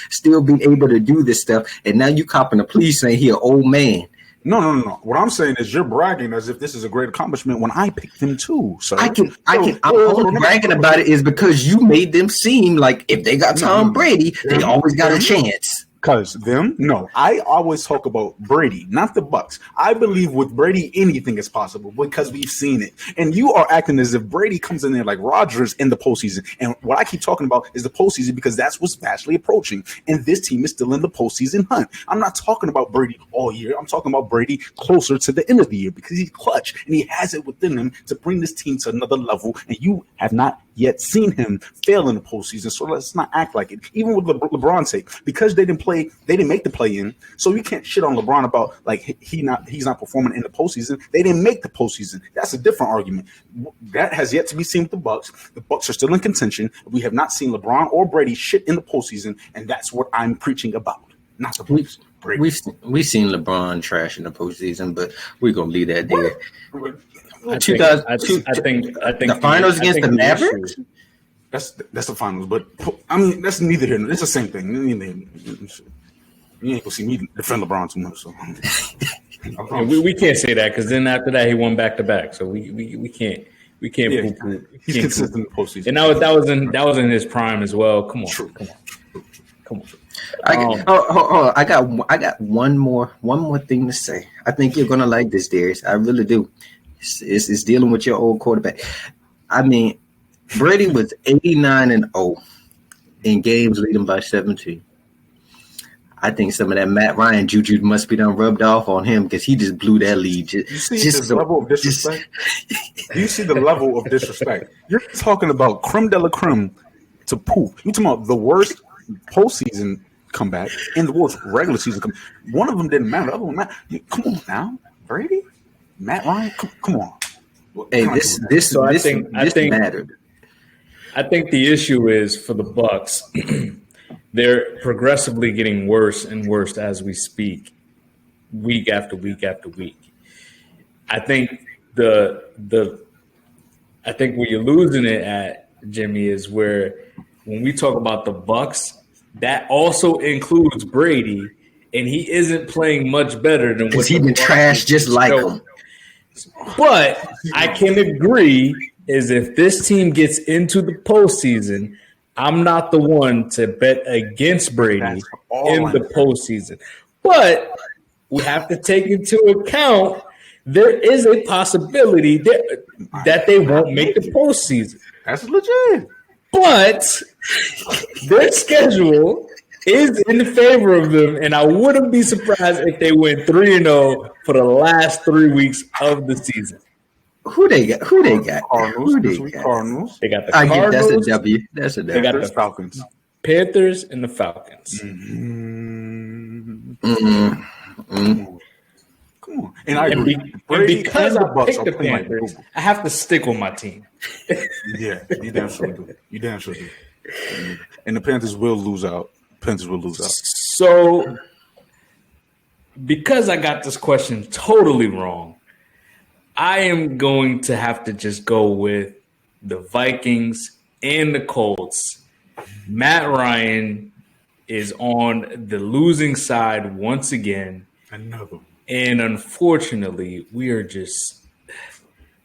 still being able to do this stuff. And now you copping the police saying he an old man. No. What I'm saying is you're bragging as if this is a great accomplishment when I picked them too. So I'm only bragging about it is because you made them seem like if they got Tom Brady, they always got a chance. I always talk about Brady, not the Bucks. I believe with Brady anything is possible because we've seen it. And you are acting as if Brady comes in there like Rodgers in the postseason. And what I keep talking about is the postseason because that's what's fastly approaching. And this team is still in the postseason hunt. I'm not talking about Brady all year. I'm talking about Brady closer to the end of the year because he's clutch and he has it within him to bring this team to another level. And you have not yet seen him fail in the postseason. So let's not act like it. Even with LeBron's sake, because they didn't make the play-in, so you can't shit on LeBron about like he's not performing in the postseason. They didn't make the postseason. That's a different argument. That has yet to be seen with the Bucks. The Bucks are still in contention. We have not seen LeBron or Brady shit in the postseason, and that's what I'm preaching about. Not the Bucks. We've seen LeBron trash in the postseason, but we're gonna leave that there. I think the finals against the Mavericks. That's the finals, but I mean that's neither here. It's the same thing. You ain't gonna see me defend LeBron too much. So we can't say that because then after that he won back to back. So we can't. He's consistent in the postseason, and that was in his prime as well. Come on. I got one more thing to say. I think you're gonna like this, Darius. I really do. It's dealing with your old quarterback. I mean, Brady was 89-0 in games leading by 17. I think some of that Matt Ryan juju must be done rubbed off on him because he just blew that lead. You see the level of disrespect? Do you see the level of disrespect? You're talking about creme de la creme to poop. You're talking about the worst postseason comeback and the worst regular season comeback. One of them didn't matter. The other one mattered. Come on now, Brady? Matt Ryan? Come on. Hey, this mattered. I think the issue is for the Bucks, they're progressively getting worse and worse as we speak, week after week after week. I think where you're losing it at, Jimmy, is where when we talk about the Bucks, that also includes Brady, and he isn't playing much better than what he's been trashed just like him. But I can agree is if this team gets into the postseason, I'm not the one to bet against Brady in the postseason. But we have to take into account there is a possibility that they won't make the postseason. That's legit. But their schedule is in favor of them, and I wouldn't be surprised if they went 3-0 for the last 3 weeks of the season. Who they got? Cardinals. They got the Cardinals. That's a W. They got the Falcons. Panthers and the Falcons. Come on. And I agree. And because I picked the Panthers, I have to stick with my team. Yeah, you damn sure do. And the Panthers will lose out. So, because I got this question totally wrong, I am going to have to just go with the Vikings and the Colts Matt Ryan is on the losing side once again. Another. And unfortunately, we're just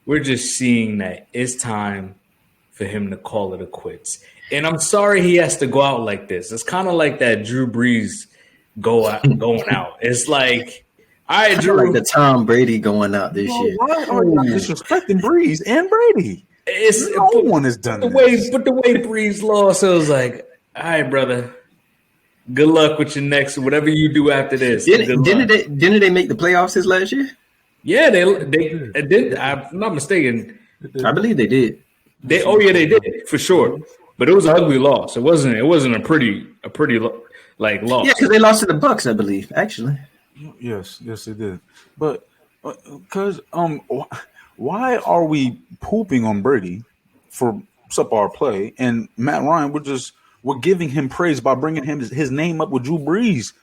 seeing that it's time for him to call it a quits. And I'm sorry he has to go out like this. It's kind of like that Drew Brees going out. It's like, all right, Drew. Like the Tom Brady going out this year. Why are you disrespecting Brees and Brady? No one has done this. But the way Brees lost, it was like, all right, brother. Good luck with your next, whatever you do after this. Didn't they make the playoffs this last year? Yeah, they did. I'm not mistaken. I believe they did. They did for sure. But it was an ugly loss. It wasn't a pretty like loss. Yeah, because they lost to the Bucks, I believe. Actually, yes, they did. But because why are we pooping on Brady for subpar play, and Matt Ryan? We're giving him praise by bringing his name up with Drew Brees.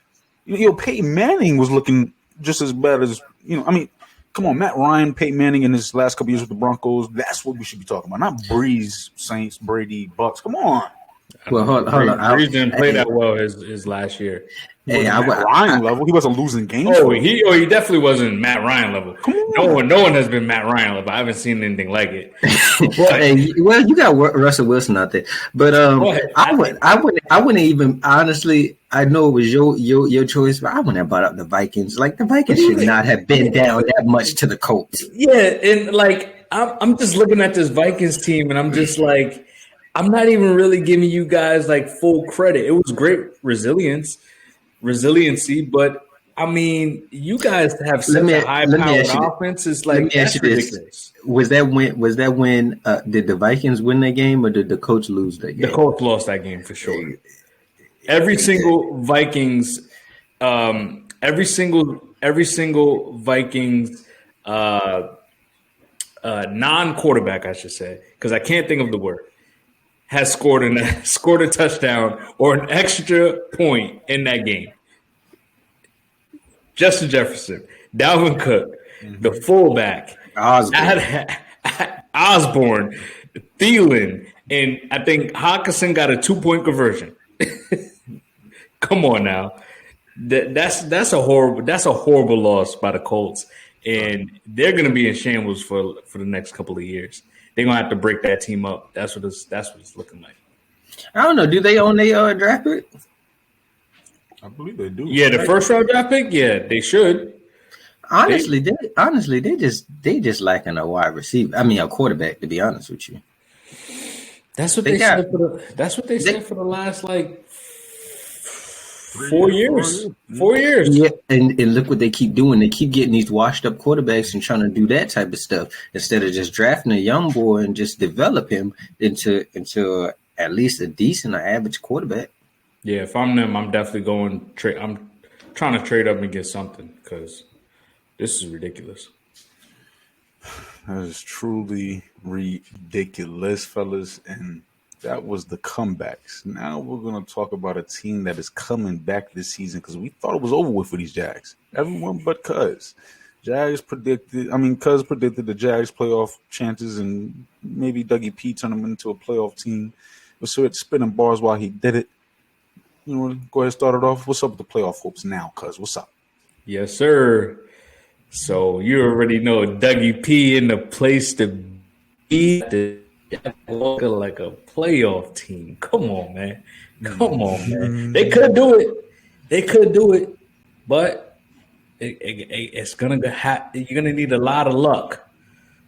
Peyton Manning was looking just as bad as I mean, come on, Matt Ryan, Peyton Manning in his last couple years with the Broncos. That's what we should be talking about, not Brees, Saints, Brady, Bucks. Come on. Well, hold on. Brees didn't play that well his last year. Hey, Ryan level. He wasn't losing games. He definitely wasn't Matt Ryan level. No one has been Matt Ryan level. I haven't seen anything like it. Well, you got Russell Wilson out there, but I wouldn't even honestly. I know it was your choice, but I wouldn't have brought up the Vikings. Like the Vikings should not have been down that much to the Colts. Yeah, and like I'm just looking at this Vikings team, and I'm just like, I'm not even really giving you guys like full credit. It was great resiliency, but I mean, you guys have such a high-powered offense. It's like that's ridiculous. Was that when did the Vikings win that game, or did the Colts lose that game? The Colts lost that game for sure. Every single Vikings, non-quarterback, I should say, because I can't think of the word, has scored a touchdown or an extra point in that game. Justin Jefferson, Dalvin Cook, the fullback, Osborne, Thielen, and I think Hawkinson got a 2-point conversion. Come on now, that's a horrible loss by the Colts, and they're going to be in shambles for the next couple of years. They're gonna have to break that team up. That's what it's looking like. I don't know. Do they own their draft pick? I believe they do. Yeah, the first round draft pick. Yeah, they should. Honestly, they just lacking a wide receiver. I mean, a quarterback. To be honest with you, that's what they said for the last like 4 years. 4 years. Yeah, and look what they keep doing. They keep getting these washed up quarterbacks and trying to do that type of stuff instead of just drafting a young boy and just develop him into at least a decent or average quarterback. Yeah, if I'm them, I'm definitely going trade. I'm trying to trade up and get something because this is ridiculous. That is truly ridiculous, fellas, and that was the comebacks. Now we're going to talk about a team that is coming back this season because we thought it was over with for these Jags. Everyone but Cuz. Cuz predicted the Jags playoff chances and maybe Dougie P turned them into a playoff team. So it's spinning bars while he did it. You know, go ahead and start it off. What's up with the playoff hopes now, Cuz? What's up? Yes, sir. So you already know Dougie P in the place to be. Looking like a playoff team. Come on, man. They could do it, but it's gonna happen. You're gonna need a lot of luck.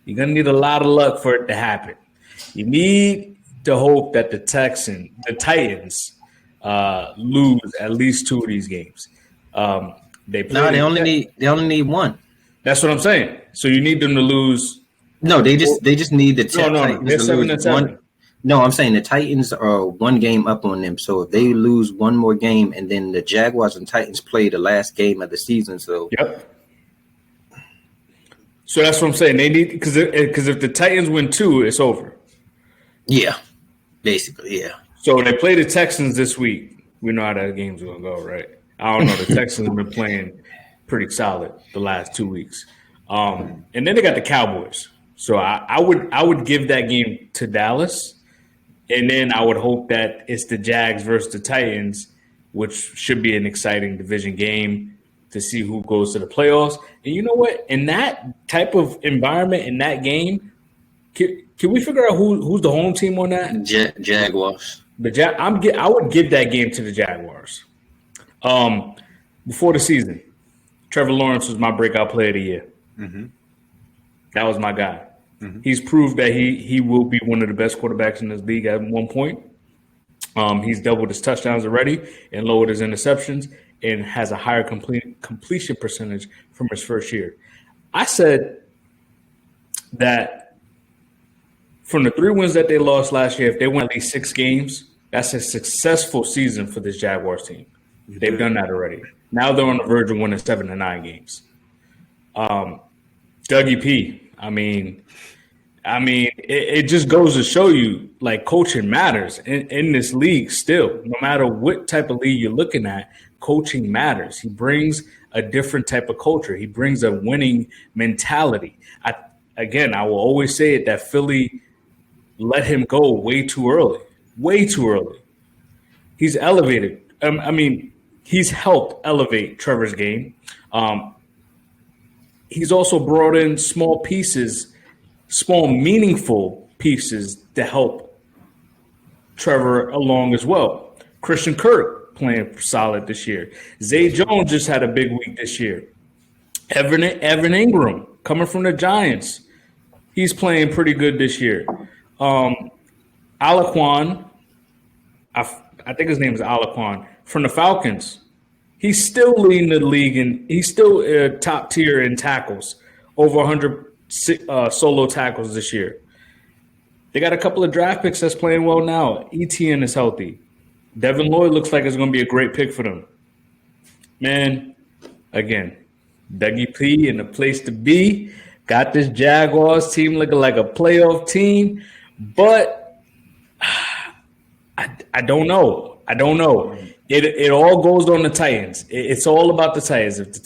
You're gonna need a lot of luck for it to happen. You need to hope that the Titans lose at least 2 of these games. They only need one. That's what I'm saying. So you need them to lose. No, they just need the Titans they're to lose 1. No, I'm saying the Titans are 1 game up on them. So if they lose 1 more game, and then the Jaguars and Titans play the last game of the season. So yep. So that's what I'm saying. They need because if the Titans win 2, it's over. Yeah, basically, yeah. So they play the Texans this week. We know how that game's gonna go, right? I don't know. The Texans have been playing pretty solid the last 2 weeks, and then they got the Cowboys. So I would give that game to Dallas, And then I would hope that it's the Jags versus the Titans, which should be an exciting division game to see who goes to the playoffs. And you know what? In that type of environment, in that game, can we figure out who's the home team on that? Jaguars. I would give that game to the Jaguars. Before the season, Trevor Lawrence was my breakout player of the year. Mm-hmm. That was my guy. Mm-hmm. He's proved that he will be one of the best quarterbacks in this league at one point. He's doubled his touchdowns already and lowered his interceptions and has a higher completion percentage from his first year. I said that from the 3 wins that they lost last year, if they win at least 6 games, that's a successful season for this Jaguars team. They've done that already. Now they're on the verge of winning 7 to 9 games. Dougie P. I mean, it just goes to show you, like, coaching matters in this league still. No matter what type of league you're looking at, coaching matters. He brings a different type of culture. He brings a winning mentality. I will always say it, that Philly let him go way too early. Way too early. He's elevated. He's helped elevate Trevor's game. He's also brought in small meaningful pieces to help Trevor along as well. Christian Kirk playing solid this year. Zay Jones just had a big week this year. Evan Ingram coming from the Giants. He's playing pretty good this year. Alaquan, I think his name is Alaquan, from the Falcons. He's still leading the league, and he's still top tier in tackles, over 100 solo tackles this year. They got a couple of draft picks that's playing well now. E18 is healthy. Devin Lloyd looks like it's going to be a great pick for them. Man, again, Dougie P in the place to be. Got this Jaguars team looking like a playoff team, but I don't know. It all goes on the Titans. It's all about the Titans. If the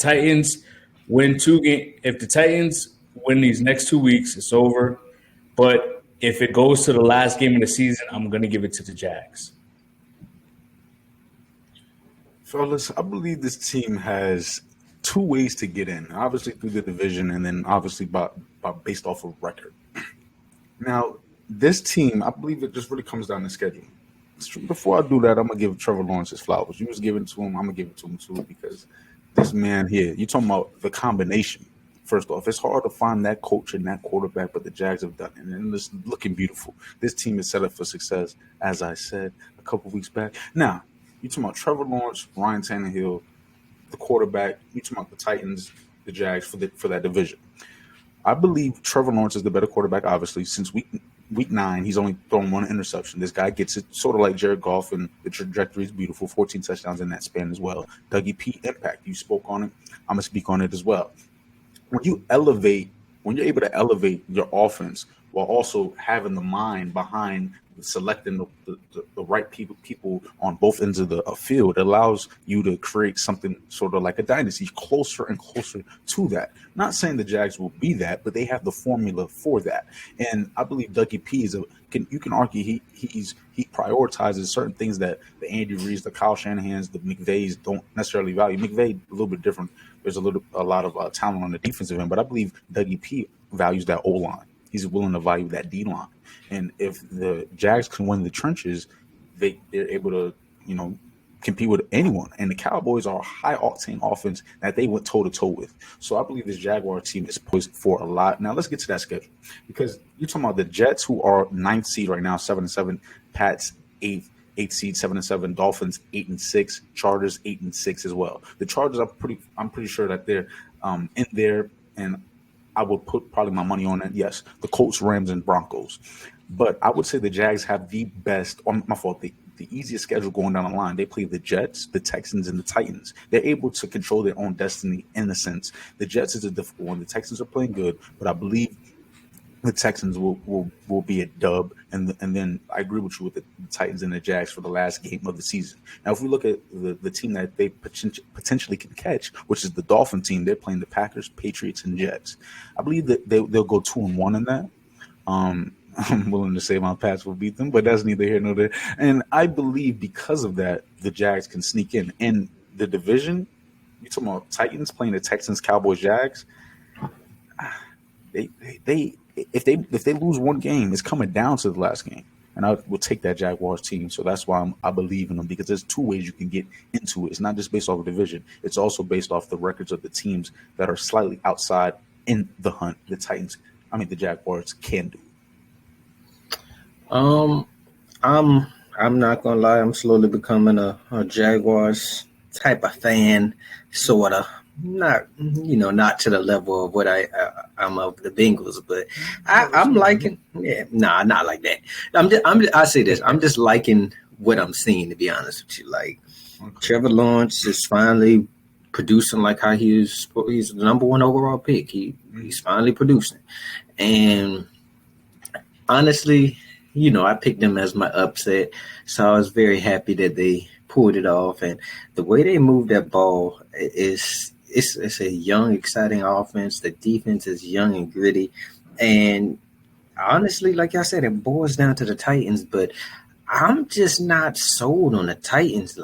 Titans win these next 2 weeks, it's over. But if it goes to the last game of the season, I'm going to give it to the Jags. Fellas, I believe this team has 2 ways to get in. Obviously through the division, and then obviously based off of record. Now, this team, I believe it just really comes down to schedule. Before I do that, I'm going to give Trevor Lawrence his flowers. You was giving it to him, I'm going to give it to him too, because this man here, you're talking about the combination. First off, it's hard to find that coach and that quarterback, but the Jags have done it, and it's looking beautiful. This team is set up for success, as I said a couple weeks back. Now, you're talking about Trevor Lawrence, Ryan Tannehill, the quarterback. You're talking about the Titans, the Jags for that division. I believe Trevor Lawrence is the better quarterback, obviously. Since week 9, he's only thrown 1 interception. This guy gets it sort of like Jared Goff, and the trajectory is beautiful. 14 touchdowns in that span as well. Dougie P, impact. You spoke on it. I'm going to speak on it as well. When you're able to elevate your offense while also having the mind behind selecting the right people on both ends of the field, it allows you to create something sort of like a dynasty, closer and closer to that. Not saying the Jags will be that, but they have the formula for that. And I believe Dougie P you can argue he prioritizes certain things that the Andy Reids, the Kyle Shanahans, the McVays don't necessarily value. McVay a little bit different. There's a lot of talent on the defensive end, but I believe Dougie P values that O-line. He's willing to value that D-line. And if the Jags can win the trenches, they're able to, compete with anyone. And the Cowboys are a high-octane offense that they went toe-to-toe with. So I believe this Jaguar team is poised for a lot. Now, let's get to that schedule. Because you're talking about the Jets, who are 9th seed right now, 7-7. Pats, 8th seed, 7-7. Dolphins, 8-6. Chargers, 8-6 as well. The Chargers, I'm pretty sure that they're in there, and I would put probably my money on it. Yes, the Colts, Rams, and Broncos. But I would say the Jags have the best, the easiest schedule going down the line. They play the Jets, the Texans, and the Titans. They're able to control their own destiny in a sense. The Jets is a difficult one. The Texans are playing good, but I believe the Texans will be a dub. And then I agree with you with the Titans and the Jags for the last game of the season. Now, if we look at the team that they potentially can catch, which is the Dolphin team, they're playing the Packers, Patriots, and Jets. I believe that they'll go 2-1 in that. I'm willing to say my Pats will beat them, but that's neither here nor there. And I believe because of that, the Jags can sneak in. And the division, you talking about Titans playing the Texans, Cowboys, Jags. They if they lose one game, it's coming down to the last game, and I will take that Jaguars team. So that's why I believe in them, because there's two ways you can get into it. It's not just based off of division; it's also based off the records of the teams that are slightly outside in the hunt. The Jaguars can do. I'm not gonna lie. I'm slowly becoming a Jaguars type of fan, sorta. Not to the level of what I'm of the Bengals, but I'm liking. Yeah, not like that. I say this. I'm just liking what I'm seeing. To be honest with you, like Trevor Lawrence is finally producing like how he's the number one overall pick. He's finally producing, and honestly, I picked them as my upset, so I was very happy that they pulled it off. And the way they moved that ball is it's a young, exciting offense. The defense is young and gritty. And honestly, like I said, it boils down to the Titans, but I'm just not sold on the Titans.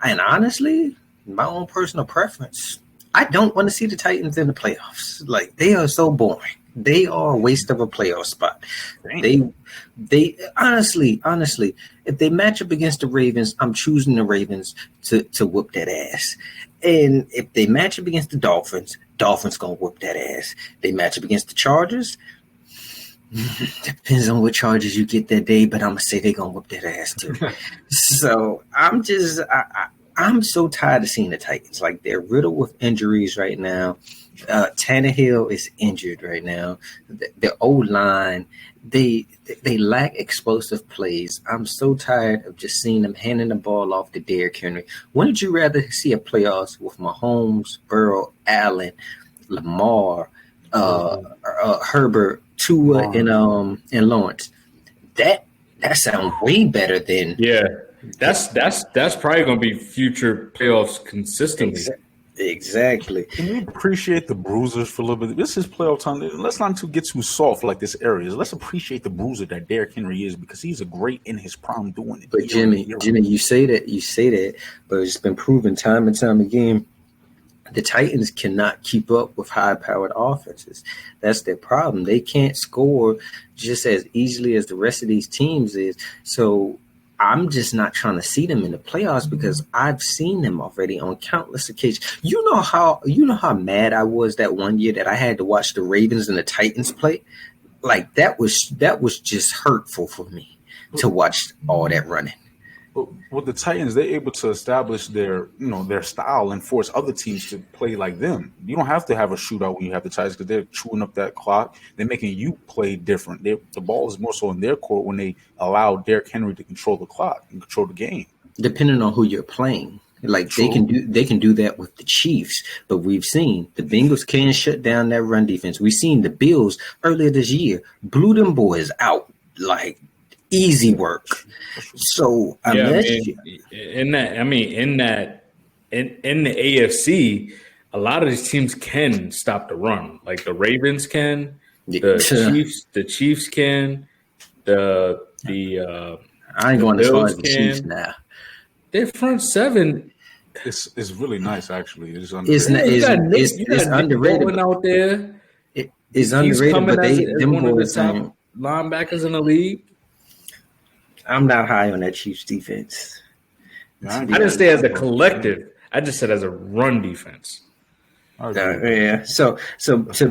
And honestly, my own personal preference, I don't want to see the Titans in the playoffs. Like, they are so boring. They are a waste of a playoff spot. They honestly, if they match up against the Ravens, I'm choosing the Ravens to whoop that ass. And if they match up against the Dolphins gonna whoop that ass. They match up against the Chargers. Depends on what Chargers you get that day, but I'm gonna say they're gonna whoop that ass too. So I'm so tired of seeing the Titans. Like, they're riddled with injuries right now. Tannehill is injured right now. The O-line, they lack explosive plays. I'm so tired of just seeing them handing the ball off to Derrick Henry. Wouldn't you rather see a playoffs with Mahomes, Burrow, Allen, Lamar, Herbert, Tua, and Lawrence? That sounds way better than That's probably going to be future playoffs consistently. Exactly. Can we appreciate the bruisers for a little bit? This is playoff time. Let's not get too soft like this area. Let's appreciate the bruiser that Derrick Henry is, because he's a great in his prime doing it. But Jimmy, you say that, but it's been proven time and time again. The Titans cannot keep up with high-powered offenses. That's their problem. They can't score just as easily as the rest of these teams is. So I'm just not trying to see them in the playoffs, because I've seen them already on countless occasions. You know how mad I was that one year that I had to watch the Ravens and the Titans play? Like, that was just hurtful for me to watch all that running. But with the Titans, they're able to establish their style and force other teams to play like them. You don't have to have a shootout when you have the Titans, because they're chewing up that clock. They're making you play different. The ball is more so in their court when they allow Derrick Henry to control the clock and control the game. Depending on who you're playing. Like, True. they can do that with the Chiefs, but we've seen the Bengals can shut down that run defense. We've seen the Bills earlier this year blew them boys out like easy work. So in the AFC, a lot of these teams can stop the run. Like, the Ravens can, the Chiefs can, I ain't going as far as the Chiefs now. Their front seven is really nice, actually. It's underrated. It's underrated out there. It's underrated, but they one of the top linebackers in the league. I'm not high on that Chiefs defense. I didn't say as a collective. I just said as a run defense. Yeah. So for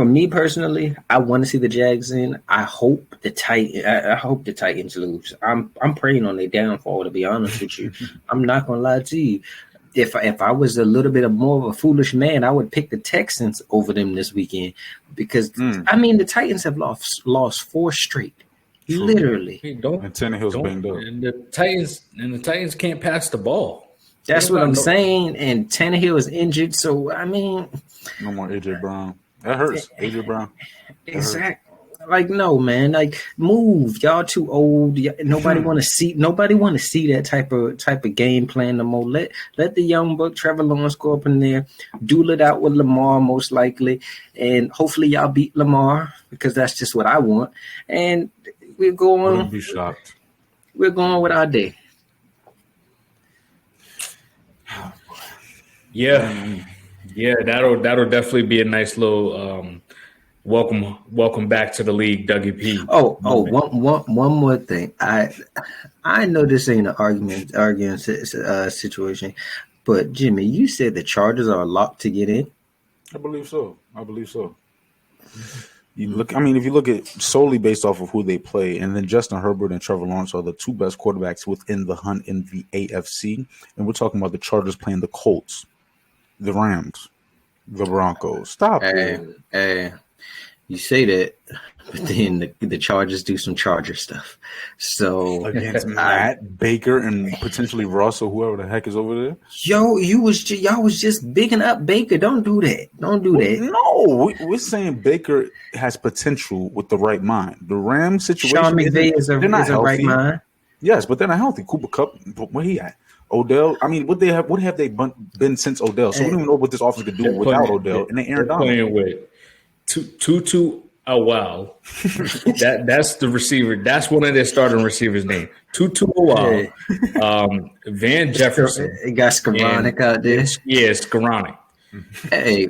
me personally, I want to see the Jags in. I hope the Titans lose. I'm praying on their downfall, to be honest with you. I'm not gonna lie to you. If I was a little bit more of a foolish man, I would pick the Texans over them this weekend, because the Titans have lost 4 straight. True. Literally. And Tannehill's banged up. And the Titans can't pass the ball. That's what I'm saying. And Tannehill is injured, so no more AJ Brown. That hurts. AJ Brown. Exactly. Like, no, man. Like, move. Y'all too old. Nobody want to see. Nobody want to see that type of game plan no more. Let the young buck Trevor Lawrence go up in there, duel it out with Lamar most likely, and hopefully y'all beat Lamar because that's just what I want. And we're going. Wouldn't be shocked. We're going with our day. Yeah, that'll definitely be a nice little welcome back to the league, Dougie P. One more thing. I know this ain't an arguing situation, but Jimmy, you said the Chargers are locked to get in. I believe so. If you look at solely based off of who they play, and then Justin Herbert and Trevor Lawrence are the two best quarterbacks within the hunt in the AFC, and we're talking about the Chargers playing the Colts, the Rams, the Broncos. Stop it. Hey, you say that, but then the Chargers do some Charger stuff. So against Matt Baker and potentially Russ or whoever the heck is over there. Y'all was just bigging up Baker. Don't do that. No, we're saying Baker has potential with the right mind. The Rams situation. Sean McVay is a right mind. Yes, but they're not healthy. Cooper Kupp, where he at? Odell. I mean, what have they been since Odell? So we don't even know what this offense could do without Odell. And they Aaron Donald playing with Tutu. Oh wow, that's the receiver. That's one of their starting receivers' name. Tutu Awal, Van Jefferson. It got Skoranek out there. Yeah, Skoranek. Hey,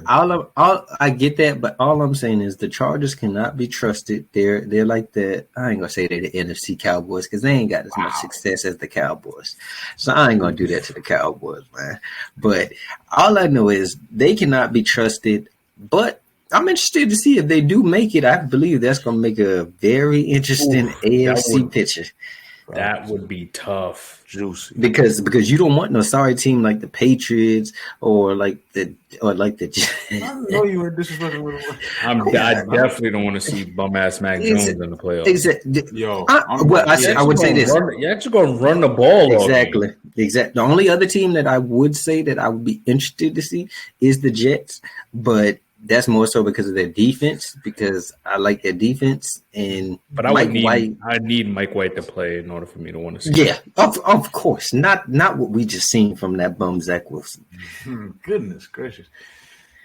all I get that, but all I'm saying is the Chargers cannot be trusted. They're like I ain't gonna say they're the NFC Cowboys because they ain't got as much success as the Cowboys. So I ain't gonna do that to the Cowboys, man. But all I know is they cannot be trusted. But I'm interested to see if they do make it. I believe that's gonna make a very interesting AFC picture. That would be tough, juicy. Because you don't want no sorry team like the Patriots or like the. I know you were disrespectful. I definitely don't want to see bum ass Mac Jones in the playoffs. Exactly. I would say this. You're actually going to run the ball. Exactly. The only other team that I would say that I would be interested to see is the Jets, but that's more so because of their defense, because I like their defense. But I need Mike White to play in order for me to want to see. Yeah, of course. Not what we just seen from that bum Zach Wilson. Goodness gracious.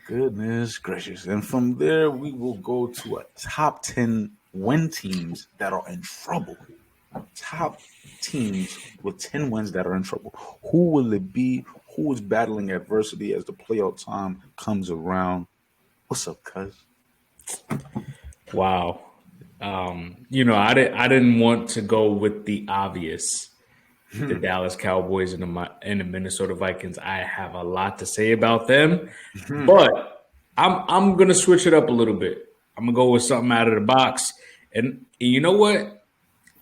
And from there, we will go to a top 10 win teams that are in trouble. Top teams with 10 wins that are in trouble. Who will it be? Who is battling adversity as the playoff time comes around? What's up, cuz? Wow. I didn't want to go with the obvious, the Dallas Cowboys and the Minnesota Vikings. I have a lot to say about them, but I'm gonna switch it up a little bit. I'm gonna go with something out of the box, and you know what?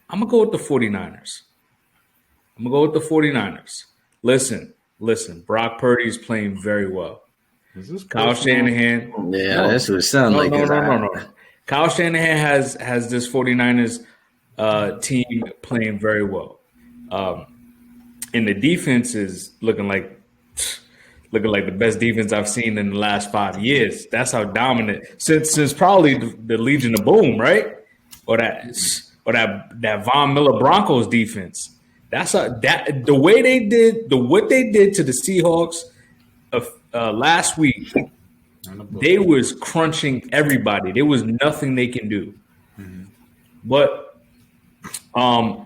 I'm gonna go with the 49ers. Listen. Brock Purdy is playing very well. Is this Kyle Shanahan? Yeah, that's what it sounds like. No. Kyle Shanahan has this 49ers team playing very well. And the defense is looking like the best defense I've seen in the last 5 years. That's how dominant since probably the Legion of Boom, right? Or that Von Miller Broncos defense. What they did to the Seahawks last week. They was crunching everybody. There was nothing they can do. But I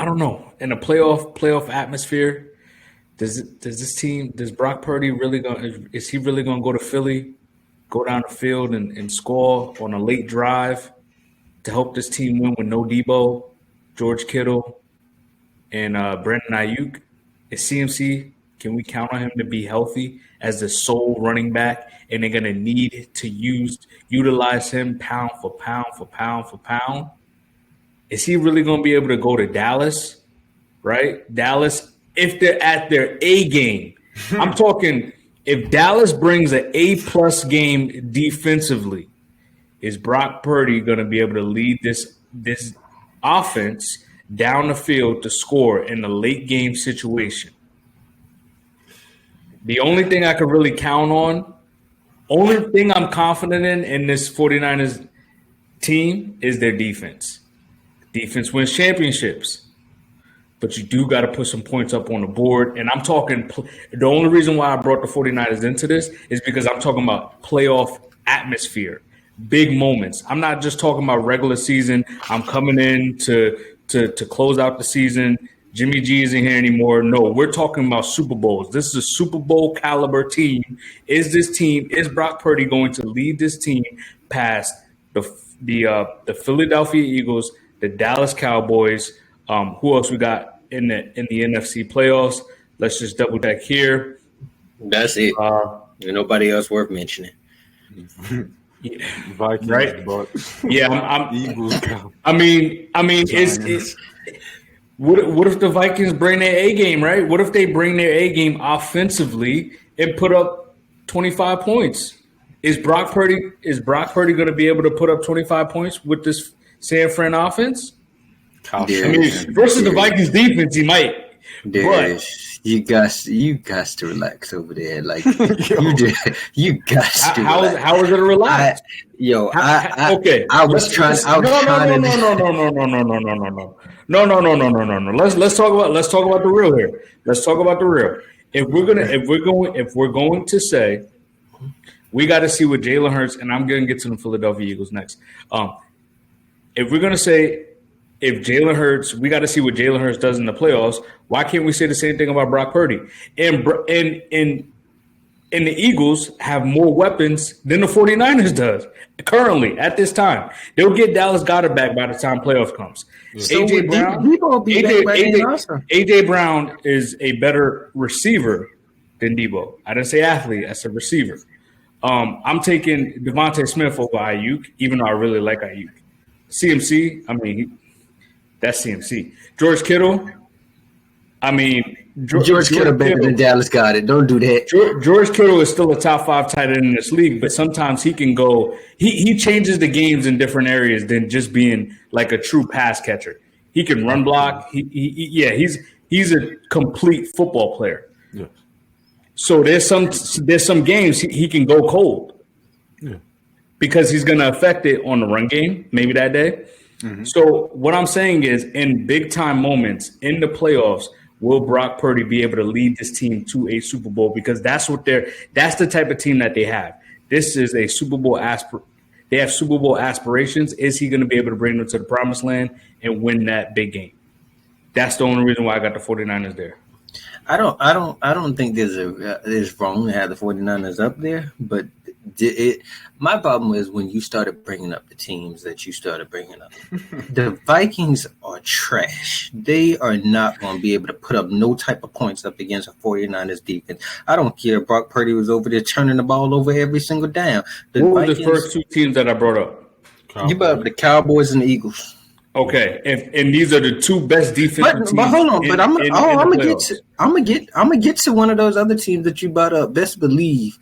don't know. In a playoff atmosphere, does Brock Purdy is he really gonna go to Philly, go down the field and score on a late drive to help this team win with no Debo, George Kittle, and Brandon Ayuk? Is CMC? Can we count on him to be healthy as the sole running back? And they're gonna need to utilize him pound for pound. Is he really gonna be able to go to Dallas? Right? Dallas, if they're at their A game. I'm talking if Dallas brings an A+ game defensively, is Brock Purdy gonna be able to lead this offense down the field to score in the late game situation? The only thing I could really count on Only thing I'm confident in this 49ers team is their defense. Defense wins championships. But you do got to put some points up on the board. And I'm talking the only reason why I brought the 49ers into this is because I'm talking about playoff atmosphere, big moments. I'm not just talking about regular season. I'm coming in to close out the season. Jimmy G isn't here anymore. No, we're talking about Super Bowls. This is a Super Bowl caliber team. Is Brock Purdy going to lead this team past the Philadelphia Eagles, the Dallas Cowboys? Who else we got in the NFC playoffs? Let's just double check here. That's it. Nobody else worth mentioning. Yeah. Vikings, right? But Yeah, I'm Eagles. I mean, it's what if the Vikings bring their A game, right? What if they bring their A game offensively and put up 25 points? Is Brock Purdy going to be able to put up 25 points with this San Fran offense? Versus the Vikings defense, he might. You got to relax over there. Like you got to. How is it to relax? Okay. I was trying. No. Let's talk about the real here. Let's talk about the real. If we're going to say we got to see what Jalen Hurts, and I'm going to get to the Philadelphia Eagles next. If we're going to say if Jalen Hurts, we got to see what Jalen Hurts does in the playoffs. Why can't we say the same thing about Brock Purdy? And the Eagles have more weapons than the 49ers does currently at this time. They'll get Dallas Goedert back by the time playoffs comes. So AJ Brown is a better receiver than Debo. I didn't say athlete, I said receiver. I'm taking Devontae Smith over Ayuk, even though I really like Ayuk. CMC, I mean, that's CMC. George Kittle, I mean, George Kittle better than Dallas Goedert. Don't do that. George Kittle is still a top 5 tight end in this league, but sometimes he can go. He changes the games in different areas than just being like a true pass catcher. He can run block. He's a complete football player. Yeah. So there's some games he can go cold. Yeah. Because he's going to affect it on the run game, maybe that day. Mm-hmm. So what I'm saying is, in big-time moments in the playoffs, will Brock Purdy be able to lead this team to a Super Bowl? Because that's the type of team that they have. This is a Super Bowl they have Super Bowl aspirations. Is he going to be able to bring them to the promised land and win that big game? That's the only reason why I got the 49ers there. I don't think there's wrong to have the 49ers up there, but my problem is when you started bringing up the teams that you started bringing up. The Vikings are trash. They are not going to be able to put up no type of points up against a 49ers defense. I don't care. Brock Purdy was over there turning the ball over every single down. What were the first 2 teams that I brought up? You brought up the Cowboys and the Eagles. Okay, and these are the 2 best defensive teams. But hold on, I'm gonna get to one of those other teams that you brought up. Best believe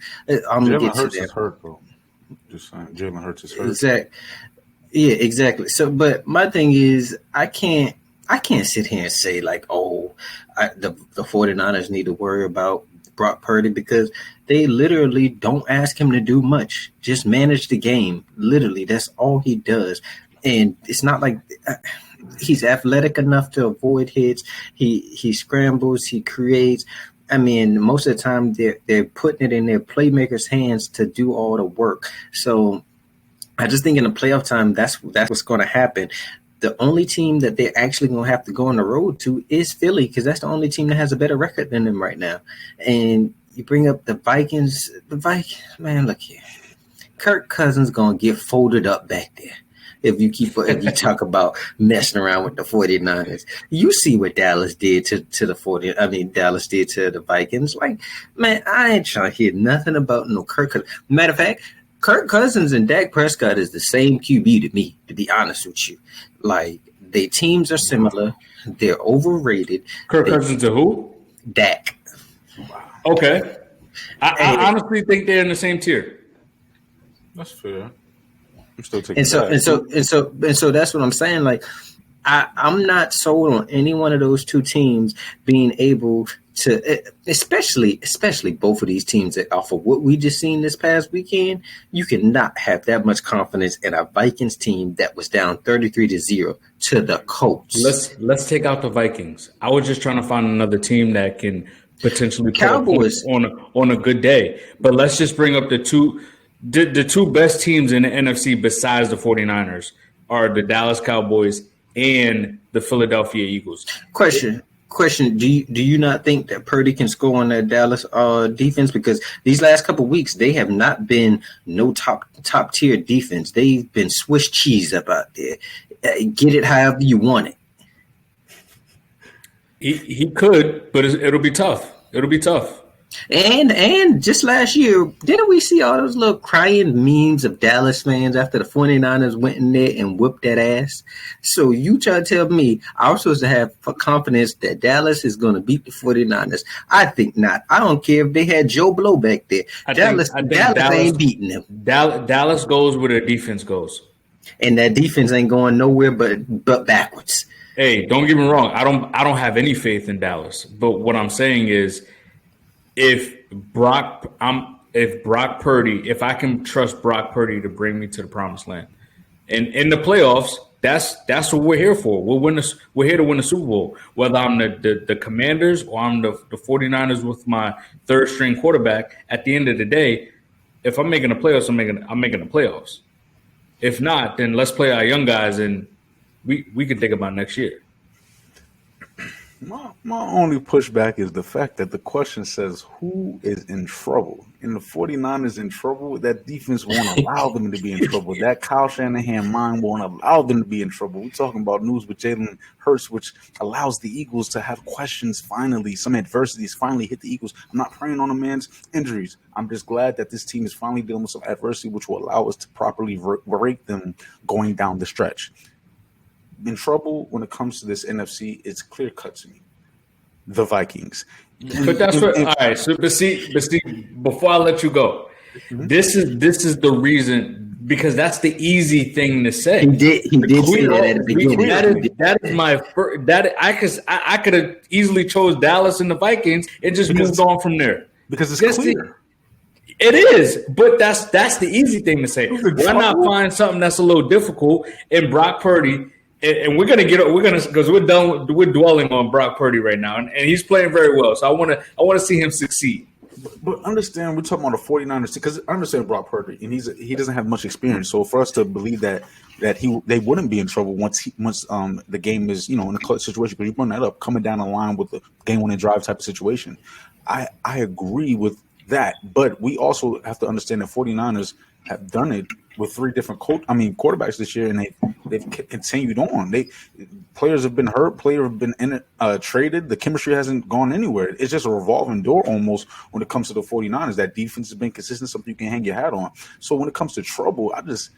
I'm gonna get to them. Hurt, though. Just saying, Jalen Hurts is hurt. Exactly. Yeah, exactly. So, but my thing is, I can't sit here and say like, the 49ers need to worry about Brock Purdy because they literally don't ask him to do much. Just manage the game. Literally, that's all he does. And it's not like he's athletic enough to avoid hits. He scrambles. He creates. I mean, most of the time they're putting it in their playmakers' hands to do all the work. So I just think in the playoff time, that's what's going to happen. The only team that they're actually going to have to go on the road to is Philly because that's the only team that has a better record than them right now. And you bring up the Vikings. Man, look here. Kirk Cousins going to get folded up back there. If you talk about messing around with the 49ers, you see what Dallas did to the Vikings. Like, man, I ain't trying to hear nothing about no Kirk Cousins. Matter of fact, Kirk Cousins and Dak Prescott is the same QB to me, to be honest with you. Like, their teams are similar. They're overrated. Kirk Cousins to who? Dak. Okay. I honestly think they're in the same tier. That's fair. I'm still taking and so that's what I'm saying. Like, I'm not sold on any one of those 2 teams being able to especially both of these teams that off of what we just seen this past weekend, you cannot have that much confidence in a Vikings team that was down 33-0 to the Colts. Let's take out the Vikings. I was just trying to find another team that can potentially put Cowboys on a good day. But let's just bring up the two best teams in the NFC besides the 49ers are the Dallas Cowboys and the Philadelphia Eagles. Question. Do you not think that Purdy can score on that Dallas defense? Because these last couple of weeks they have not been no top tier defense. They've been Swiss cheese up out there. Get it however you want it. He could, but it'll be tough. It'll be tough. And just last year, didn't we see all those little crying memes of Dallas fans after the 49ers went in there and whooped that ass? So you try to tell me I was supposed to have confidence that Dallas is going to beat the 49ers. I think not. I don't care if they had Joe Blow back there. Dallas ain't beating them. Dallas goes where their defense goes. And that defense ain't going nowhere but backwards. Hey, don't get me wrong. I don't have any faith in Dallas. But what I'm saying is if I can trust Brock Purdy to bring me to the promised land, and in the playoffs, that's what we're here for. We're here to win the Super Bowl. Whether I'm the Commanders or I'm the 49ers with my third string quarterback, at the end of the day, if I'm making the playoffs, I'm making the playoffs. If not, then let's play our young guys and we can think about next year. My only pushback is the fact that the question says who is in trouble. And the 49ers in trouble, that defense won't allow them to be in trouble. That Kyle Shanahan mind won't allow them to be in trouble. We're talking about news with Jalen Hurts, which allows the Eagles to have questions finally. Some adversities finally hit the Eagles. I'm not preying on a man's injuries. I'm just glad that this team is finally dealing with some adversity, which will allow us to properly rate them going down the stretch. In trouble when it comes to this NFC, it's clear cut to me. The Vikings. But that's what. All right. So, but see, before I let you go, this is the reason, because that's the easy thing to say. He did say that at the beginning. That is my first. I could have easily chose Dallas and the Vikings and just moved on from there Because it's clear. It is, but that's the easy thing to say. Why not find something that's a little difficult in Brock Purdy? And we're gonna because we're done. We're dwelling on Brock Purdy right now, and he's playing very well. So I want to see him succeed. But understand, we're talking about the 49ers because I understand Brock Purdy, and he doesn't have much experience. So for us to believe that they wouldn't be in trouble once the game is in a clutch situation, because you bring that up coming down the line with the game-winning drive type of situation. I agree with that, but we also have to understand that 49ers have done it with three different quarterbacks this year, and they've continued on. Players have been hurt, players have been traded. The chemistry hasn't gone anywhere. It's just a revolving door almost when it comes to the 49ers. That defense has been consistent, something you can hang your hat on. So when it comes to trouble, I just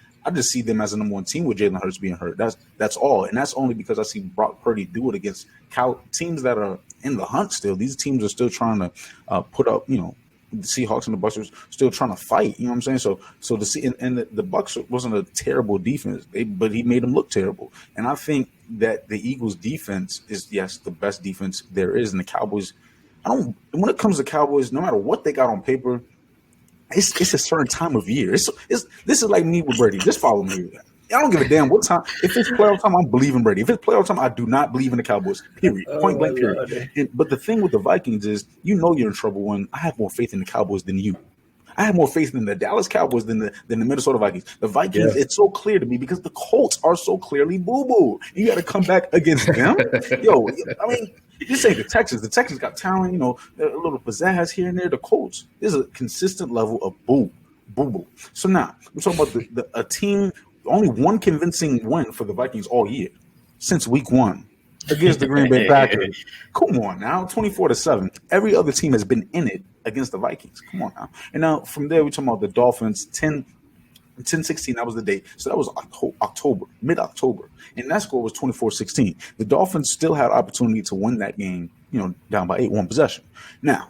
see them as a number one team with Jalen Hurts being hurt. That's all, and that's only because I see Brock Purdy do it against teams that are in the hunt still. These teams are still trying to put up, the Seahawks and the Bucs are still trying to fight. You know what I'm saying? So the Bucs wasn't a terrible defense, but he made them look terrible. And I think that the Eagles' defense is, yes, the best defense there is. And the Cowboys, when it comes to Cowboys, no matter what they got on paper, it's a certain time of year. This is like me with Brady. Just follow me. I don't give a damn what time. If it's playoff time, I'm believing Brady. If it's playoff time, I do not believe in the Cowboys. Period. Point blank. Period. But the thing with the Vikings is, you're in trouble when I have more faith in the Cowboys than you. I have more faith in the Dallas Cowboys than the Minnesota Vikings. The Vikings, It's so clear to me because the Colts are so clearly boo-boo. You got to come back against them. This ain't the Texans. The Texans got talent, a little pizzazz here and there. The Colts is a consistent level of boo-boo. So now we're talking about a team. Only one convincing win for the Vikings all year since week 1 against the Green Bay Packers. Come on now, 24-7. Every other team has been in it against the Vikings. Come on now. And now from there, we're talking about the Dolphins, 10-16, that was the date. So that was October, mid-October. And that score was 24-16. The Dolphins still had opportunity to win that game, down by 8, one possession. Now,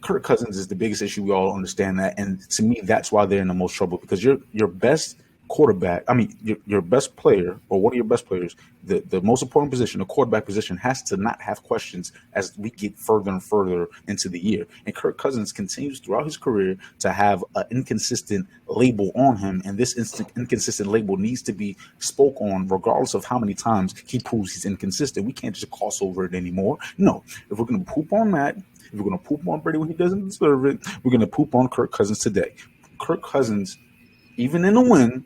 Kirk Cousins is the biggest issue. We all understand that. And to me, that's why they're in the most trouble, because your best quarterback, I mean, your best player or one of your best players, the most important position, the quarterback position, has to not have questions as we get further and further into the year. And Kirk Cousins continues throughout his career to have an inconsistent label on him, and this inconsistent label needs to be spoke on regardless of how many times he proves he's inconsistent. We can't just gloss over it anymore. No, if we're going to poop on that, if we're going to poop on Brady when he doesn't deserve it, we're going to poop on Kirk Cousins today. Kirk Cousins, even in a win,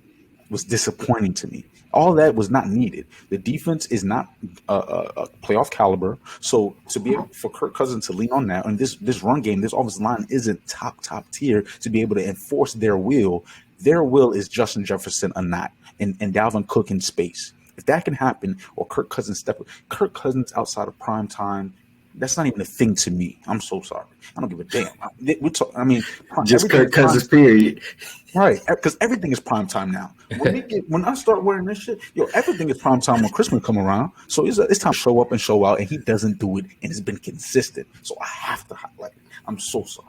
was disappointing to me. All that was not needed. The defense is not a playoff caliber. So to be able for Kirk Cousins to lean on that, and this run game, this offensive line isn't top tier to be able to enforce their will. Their will is Justin Jefferson or not, and Dalvin Cook in space. If that can happen, or Kirk Cousins outside of prime time, that's not even a thing to me. I'm so sorry. I don't give a damn. Just Kirk Cousins, period. Right, because everything is prime time now. When I start wearing this shit, everything is prime time when Christmas come around. So it's time to show up and show out, and he doesn't do it, and it's been consistent. So I have to highlight it. I'm so sorry.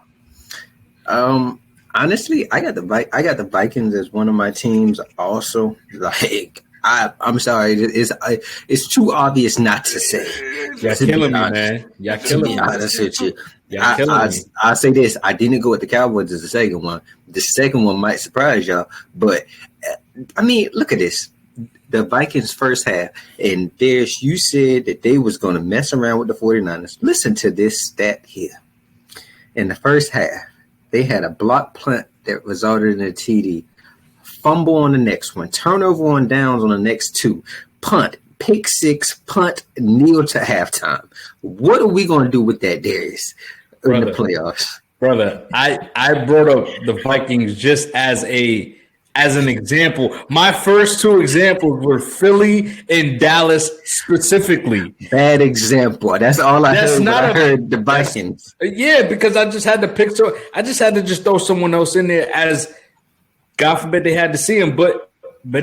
Honestly, I got the Vikings as one of my teams. Also, like I'm sorry, it's too obvious not to say. You're killing me, man. You're killing me. Honest with you. I'll say this: I didn't go with the Cowboys as the second one. The second one might surprise y'all, but I mean, look at this. The Vikings first half, and you said that they was going to mess around with the 49ers. Listen to this stat here. In the first half, they had a block punt that resulted in a TD, fumble on the next one, turnover on downs on the next two, punt, pick six, punt, kneel to halftime. What are we going to do with that, Darius, in the playoffs? Brother, I brought up the Vikings just as an example. My first two examples were Philly and Dallas specifically. Bad example. That's all I heard when I heard the Vikings. Yeah, because I just had to pick. So I just had to just throw someone else in there as, God forbid, they had to see him. But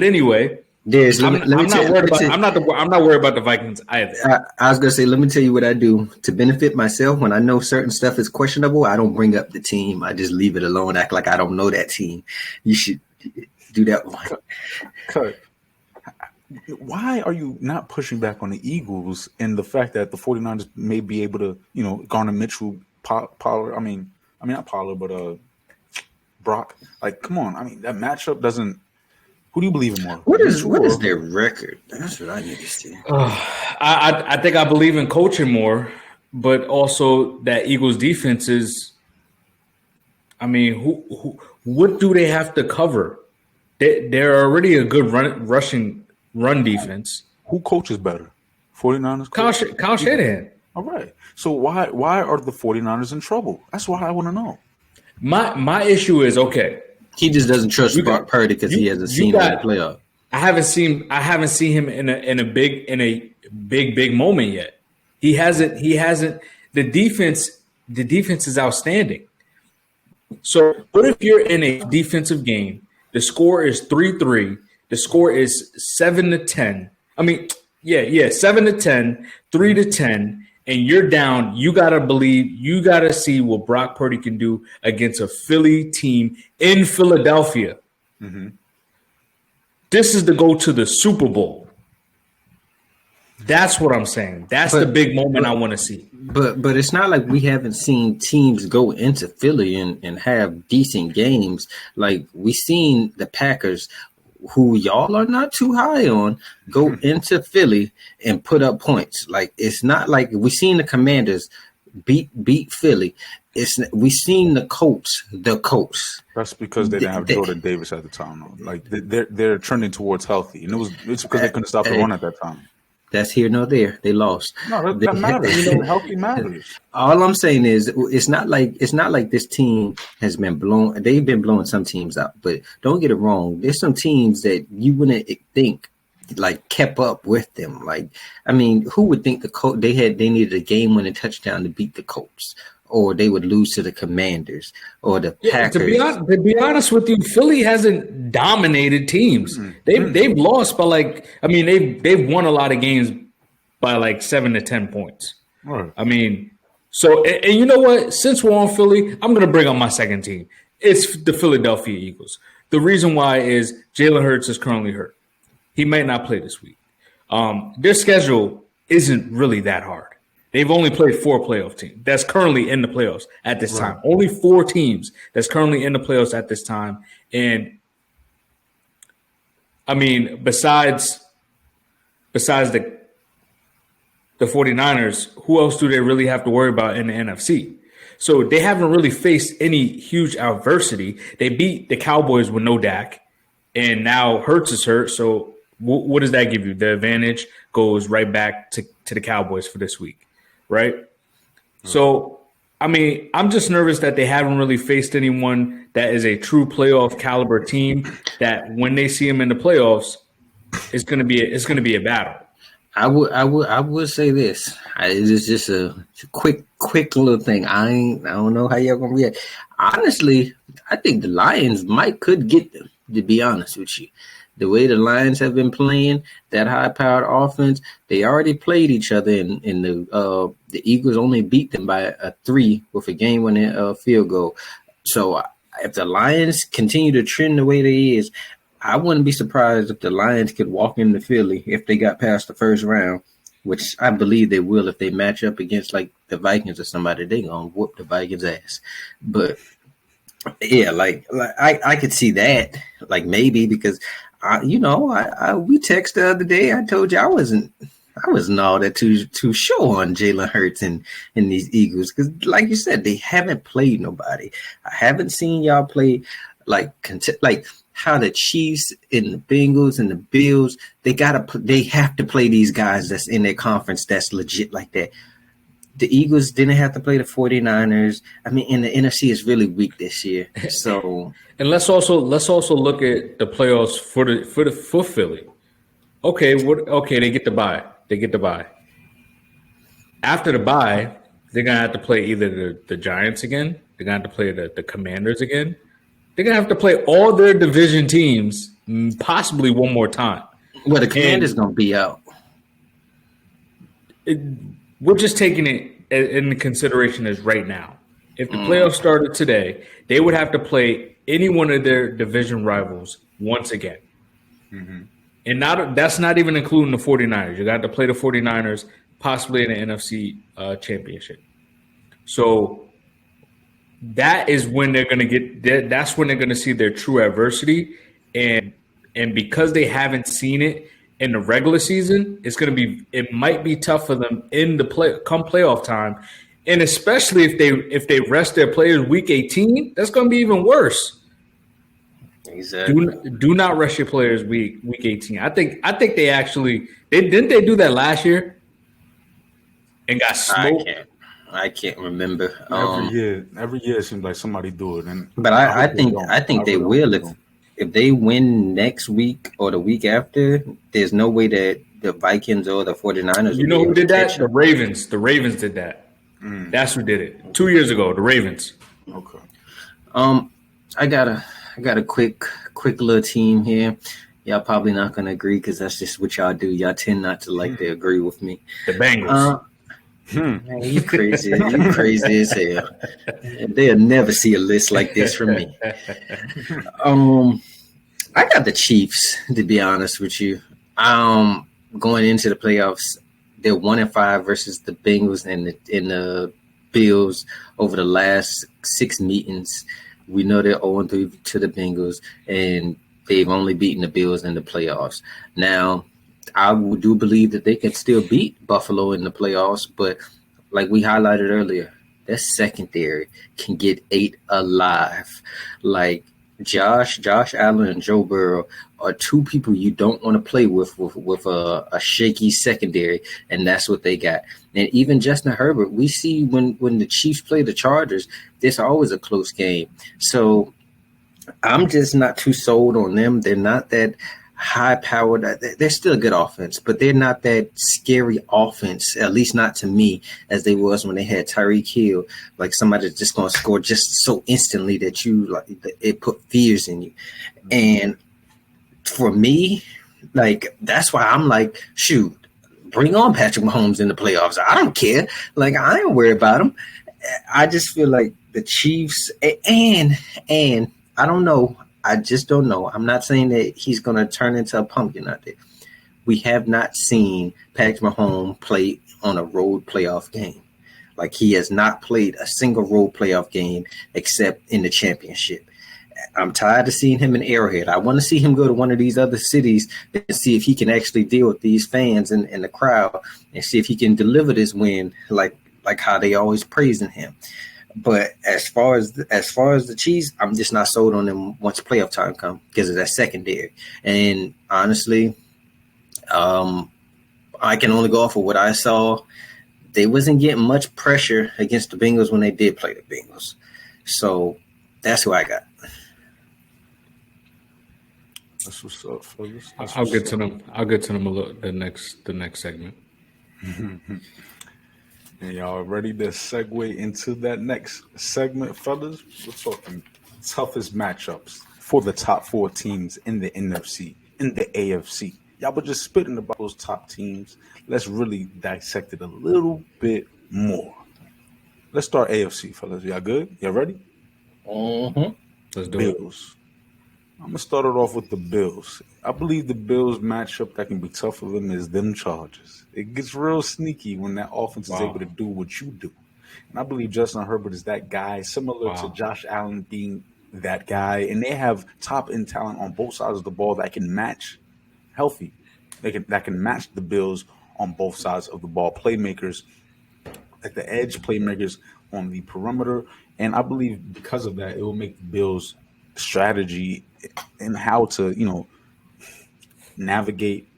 anyway, I'm not worried about the Vikings either. I was gonna say, let me tell you what I do to benefit myself. When I know certain stuff is questionable, I don't bring up the team. I just leave it alone. Act like I don't know that team. You should do that one. Kurt, why are you not pushing back on the Eagles and the fact that the 49ers may be able to, Garner Mitchell, Pollard? I mean, not Pollard, but Brock. Like, come on. I mean, that matchup doesn't. Who do you believe in more? What is their record? That's what I need to see. I think I believe in coaching more, but also that Eagles defense is. I mean, what do they have to cover? They're already a good run defense. Who coaches better? 49ers? Kyle Shanahan. All right. So why are the 49ers in trouble? That's what I want to know. My issue is, okay, he just doesn't trust Brock Purdy because he hasn't seen him in the playoff. I haven't seen him in a big moment yet. He hasn't. The defense is outstanding. So what if you're in a defensive game? The score is 3-3. The score is 7-10. I mean, 7-10, 3-10, and you're down. You gotta see what Brock Purdy can do against a Philly team in Philadelphia. Mm-hmm. This is to go to the Super Bowl. That's what I'm saying. That's the big moment I want to see. But it's not like we haven't seen teams go into Philly and have decent games. Like we seen the Packers, who y'all are not too high on, go into Philly and put up points. Like it's not like we seen the Commanders beat Philly. We seen the Colts. That's because they didn't have Jordan Davis at the time. Though. Like they're trending towards healthy, and it's because they couldn't stop the run at that time. That's here nor there. They lost. No, that matters. Healthy matters. All I'm saying is it's not like this team has been blown. They've been blowing some teams out, but don't get it wrong. There's some teams that you wouldn't think like kept up with them. Like, I mean, who would think the Colts they needed a game-winning touchdown to beat the Colts, or they would lose to the Commanders or the Packers? To be honest with you, Philly hasn't dominated teams. They've lost by they've won a lot of games by like 7 to 10 points. Right. I mean, so and you know what? Since we're on Philly, I'm gonna bring up my second team. It's the Philadelphia Eagles. The reason why is Jalen Hurts is currently hurt. He might not play this week. Their schedule isn't really that hard. They've only played 4 playoff teams that's currently in the playoffs at this time. Only 4 teams that's currently in the playoffs at this time. And I mean, besides the 49ers, who else do they really have to worry about in the NFC? So they haven't really faced any huge adversity. They beat the Cowboys with no Dak, and now Hurts is hurt. So what does that give you? The advantage goes right back to the Cowboys for this week, right? So, I mean, I'm just nervous that they haven't really faced anyone that is a true playoff caliber team that when they see them in the playoffs, it's going to be a battle. I would say this. It is just a quick little thing. I don't know how y'all gonna react. Honestly, I think the Lions could get them. To be honest with you, the way the Lions have been playing, that high-powered offense, they already played each other, in the Eagles only beat them by a 3 with a game-winning field goal. So if the Lions continue to trend the way they is, I wouldn't be surprised if the Lions could walk into Philly if they got past the first round, which I believe they will if they match up against like the Vikings or somebody. They gonna whoop the Vikings' ass. But yeah, like I could see that, like maybe because we texted the other day. I told you I wasn't all that too sure on Jalen Hurts and these Eagles because, like you said, they haven't played nobody. I haven't seen y'all play like how the Chiefs and the Bengals and the Bills, they have to play these guys that's in their conference that's legit like that. The Eagles didn't have to play the 49ers. I mean, and the NFC is really weak this year. So and let's also look at the playoffs for Philly. Okay, they get the bye. After the bye, they're gonna have to play either the Giants again, they're gonna have to play the Commanders again. They're going to have to play all their division teams possibly one more time. Well, the Commanders going to be out. We're just taking it into consideration as right now. If the playoffs started today, they would have to play any one of their division rivals once again. Mm-hmm. And that's not even including the 49ers. You got to play the 49ers possibly in the NFC championship. So that is when they're going to get. That's when they're going to see their true adversity, and because they haven't seen it in the regular season, it might be tough for them in the playoff time, and especially if they rest their players week 18, that's going to be even worse. Exactly. Do not rush your players week 18. I think they do that last year and got smoked. I can't remember. Every year it seems like somebody do it, but I think they will if they win next week or the week after. There's no way that the Vikings or the 49ers. You know who did that? The Ravens. The Ravens did that. That's who did it 2 years ago. The Ravens. Okay. I got a quick little team here. Y'all probably not gonna agree because that's just what y'all do. Y'all tend not to like to agree with me. The Bengals. Man, you crazy. You crazy as hell. They'll never see a list like this from me. I got the Chiefs, to be honest with you. Going into the playoffs, they're 1-5 versus the Bengals and the Bills over the last 6 meetings. We know they're 0-3 to the Bengals, and they've only beaten the Bills in the playoffs. Now, I do believe that they can still beat Buffalo in the playoffs, but like we highlighted earlier, their secondary can get 8 alive. Like Josh Allen and Joe Burrow are 2 people you don't want to play with a shaky secondary, and that's what they got. And even Justin Herbert, we see when the Chiefs play the Chargers, there's always a close game. So I'm just not too sold on them. They're not that high-powered. They're still a good offense, but they're not that scary offense, at least not to me, as they was when they had Tyreek Hill, like somebody that's just going to score just so instantly that it put fears in you. And for me, like, that's why I'm like, shoot, bring on Patrick Mahomes in the playoffs. I don't care. Like, I ain't worried about him. I just feel like the Chiefs and I don't know. I just don't know. I'm not saying that he's going to turn into a pumpkin out there. We have not seen Patrick Mahomes play on a road playoff game. Like, he has not played a single road playoff game except in the championship. I'm tired of seeing him in Arrowhead. I want to see him go to one of these other cities and see if he can actually deal with these fans and the crowd and see if he can deliver this win like how they always praising him. But as far as the Chiefs, I'm just not sold on them once playoff time comes because of that secondary. And honestly, I can only go off of what I saw. They wasn't getting much pressure against the Bengals when they did play the Bengals. So that's who I got. That's what's up, fellas. I'll get to them. I'll get to them a little the next segment. And y'all ready to segue into that next segment, fellas? We're talking toughest matchups for the top 4 teams in the NFC, in the AFC. Y'all were just spitting about those top teams. Let's really dissect it a little bit more. Let's start AFC, fellas. Y'all good? Y'all ready? Mm-hmm. Let's do it. Bills. I'm going to start it off with the Bills. I believe the Bills matchup that can be tough for them is them Chargers. It gets real sneaky when that offense is able to do what you do. And I believe Justin Herbert is that guy, similar to Josh Allen being that guy. And they have top-end talent on both sides of the ball that can match healthy. That can match the Bills on both sides of the ball. Playmakers at the edge, playmakers on the perimeter. And I believe because of that, it will make the Bills' strategy and how to, navigate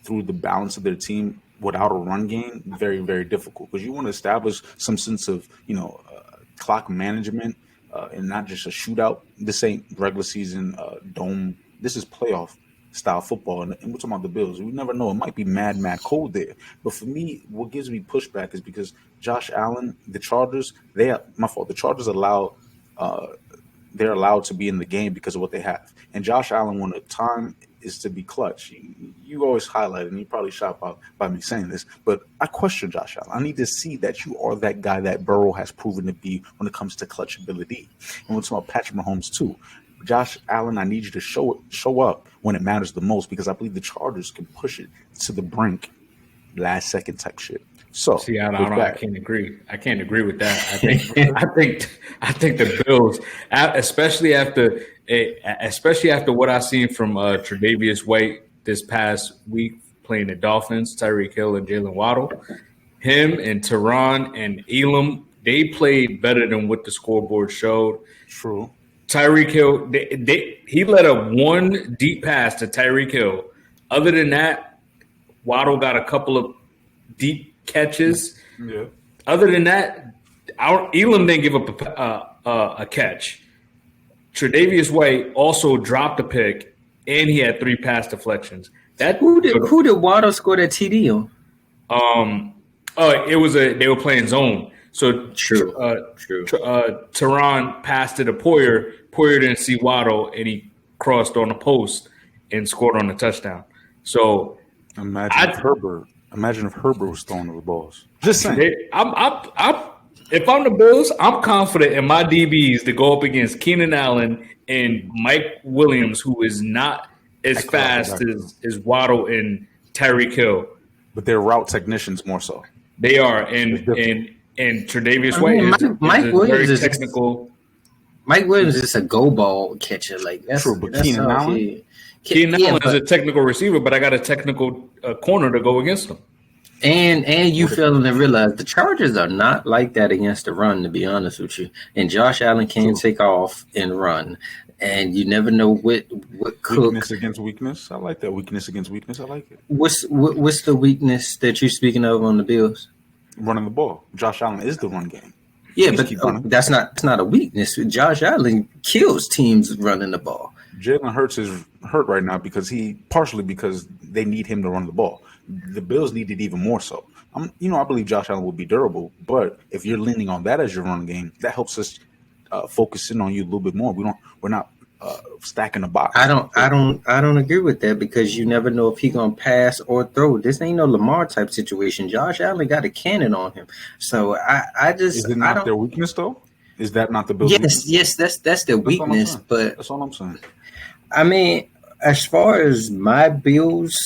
through the balance of their team without a run game very, very difficult. Because you want to establish some sense of, clock management and not just a shootout. This ain't regular season dome. This is playoff style football. And we're talking about the Bills. We never know. It might be mad cold there. But for me, what gives me pushback is because Josh Allen, the Chargers, the Chargers they're allowed to be in the game because of what they have. And Josh Allen, when the time is to be clutch, you always highlight it, and you probably shocked by me saying this, but I question Josh Allen. I need to see that you are that guy that Burrow has proven to be when it comes to clutch ability. And we're talking about Patrick Mahomes too. Josh Allen, I need you to show up when it matters the most because I believe the Chargers can push it to the brink, last second type shit. So see, I can't agree. I can't agree with that. I think the Bills, especially after what I've seen from Tre'Davious White this past week playing the Dolphins, Tyreek Hill and Jalen Waddle, him and Teron and Elam, they played better than what the scoreboard showed. True. Tyreek Hill, he let a one deep pass to Tyreek Hill. Other than that, Waddle got a couple of deep catches. Yeah. Other than that, Elam didn't give up a catch. Tre'Davious White also dropped a pick, and he had 3 pass deflections. Who did Waddle score that TD on? They were playing zone. So True. Teron passed it to Poyer. Poyer didn't see Waddle, and he crossed on the post and scored on the touchdown. So Imagine if Herbert was throwing the balls. Just saying. If I'm the Bills, I'm confident in my DBs to go up against Keenan Allen and Mike Williams, who is not as fast as Waddle and Tyreek Hill. But they're route technicians more so. They are, and Tre'Davious White Mike Williams very technical. Mike Williams is a go ball catcher. Like that's true, but that's Keenan Allen. Keenan Allen is a technical receiver, but I got a technical corner to go against him. And you failing to realize the Chargers are not like that against the run, to be honest with you. And Josh Allen can take off and run. And you never know what Cook. Weakness against weakness. I like that. Weakness against weakness. I like it. What's the weakness that you're speaking of on the Bills? Running the ball. Josh Allen is the run game. Yeah, but that's not a weakness. Josh Allen kills teams running the ball. Jalen Hurts is hurt right now because they need him to run the ball. The Bills need it even more so. I believe Josh Allen will be durable, but if you're leaning on that as your run game, that helps us focus in on you a little bit more. We're not stacking the box. I don't agree with that because you never know if he's gonna pass or throw. This ain't no Lamar type situation. Josh Allen got a cannon on him, so I just is it not their weakness though? Is that not the Bills? Yes, that's their weakness. But that's all I'm saying. I mean, as far as my Bills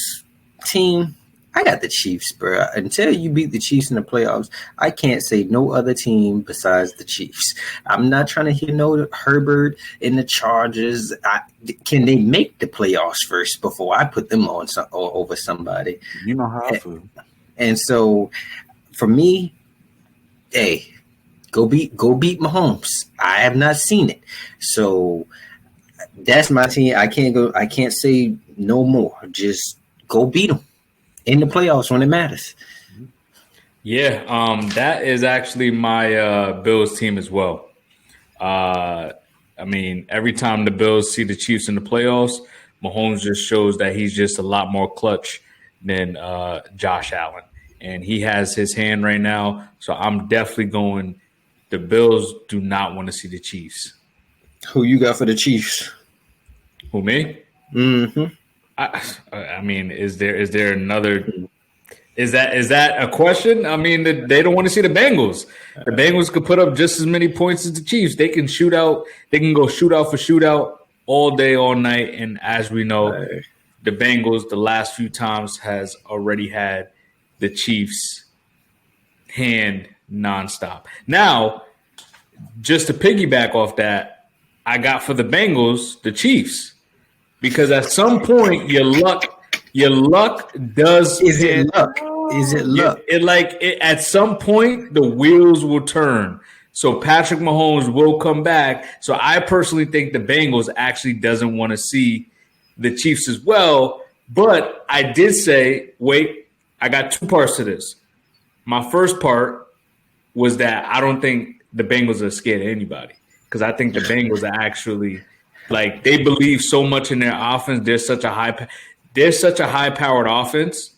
team, I got the Chiefs, bro. Until you beat the Chiefs in the playoffs, I can't say no other team besides the Chiefs. I'm not trying to hear no Herbert in the Chargers. Can they make the playoffs first before I put them on over somebody? You know how I feel. And so, for me, hey, go beat Mahomes. I have not seen it, so that's my team. I can't say no more. Just go beat them in the playoffs when it matters. Yeah, that is actually my Bills team as well. I mean, every time the Bills see the Chiefs in the playoffs, Mahomes just shows that he's just a lot more clutch than Josh Allen. And he has his hand right now. So I'm definitely going. The Bills do not want to see the Chiefs. Who you got for the Chiefs? Who, me? Mm-hmm. I mean, is there another? Is that a question? I mean, they don't want to see the Bengals. The Bengals could put up just as many points as the Chiefs. They can shoot out. They can go shootout for shootout all day, all night. And as we know, the Bengals the last few times has already had the Chiefs hand nonstop. Now, just to piggyback off that, I got for the Bengals the Chiefs because at some point your luck does. Is it luck? Is it luck? At some point the wheels will turn. So Patrick Mahomes will come back. So I personally think the Bengals actually doesn't want to see the Chiefs as well. But I did say, wait, I got two parts to this. My first part was that I don't think the Bengals are scared of anybody because I think the Bengals are actually they believe so much in their offense. They're such a high-powered offense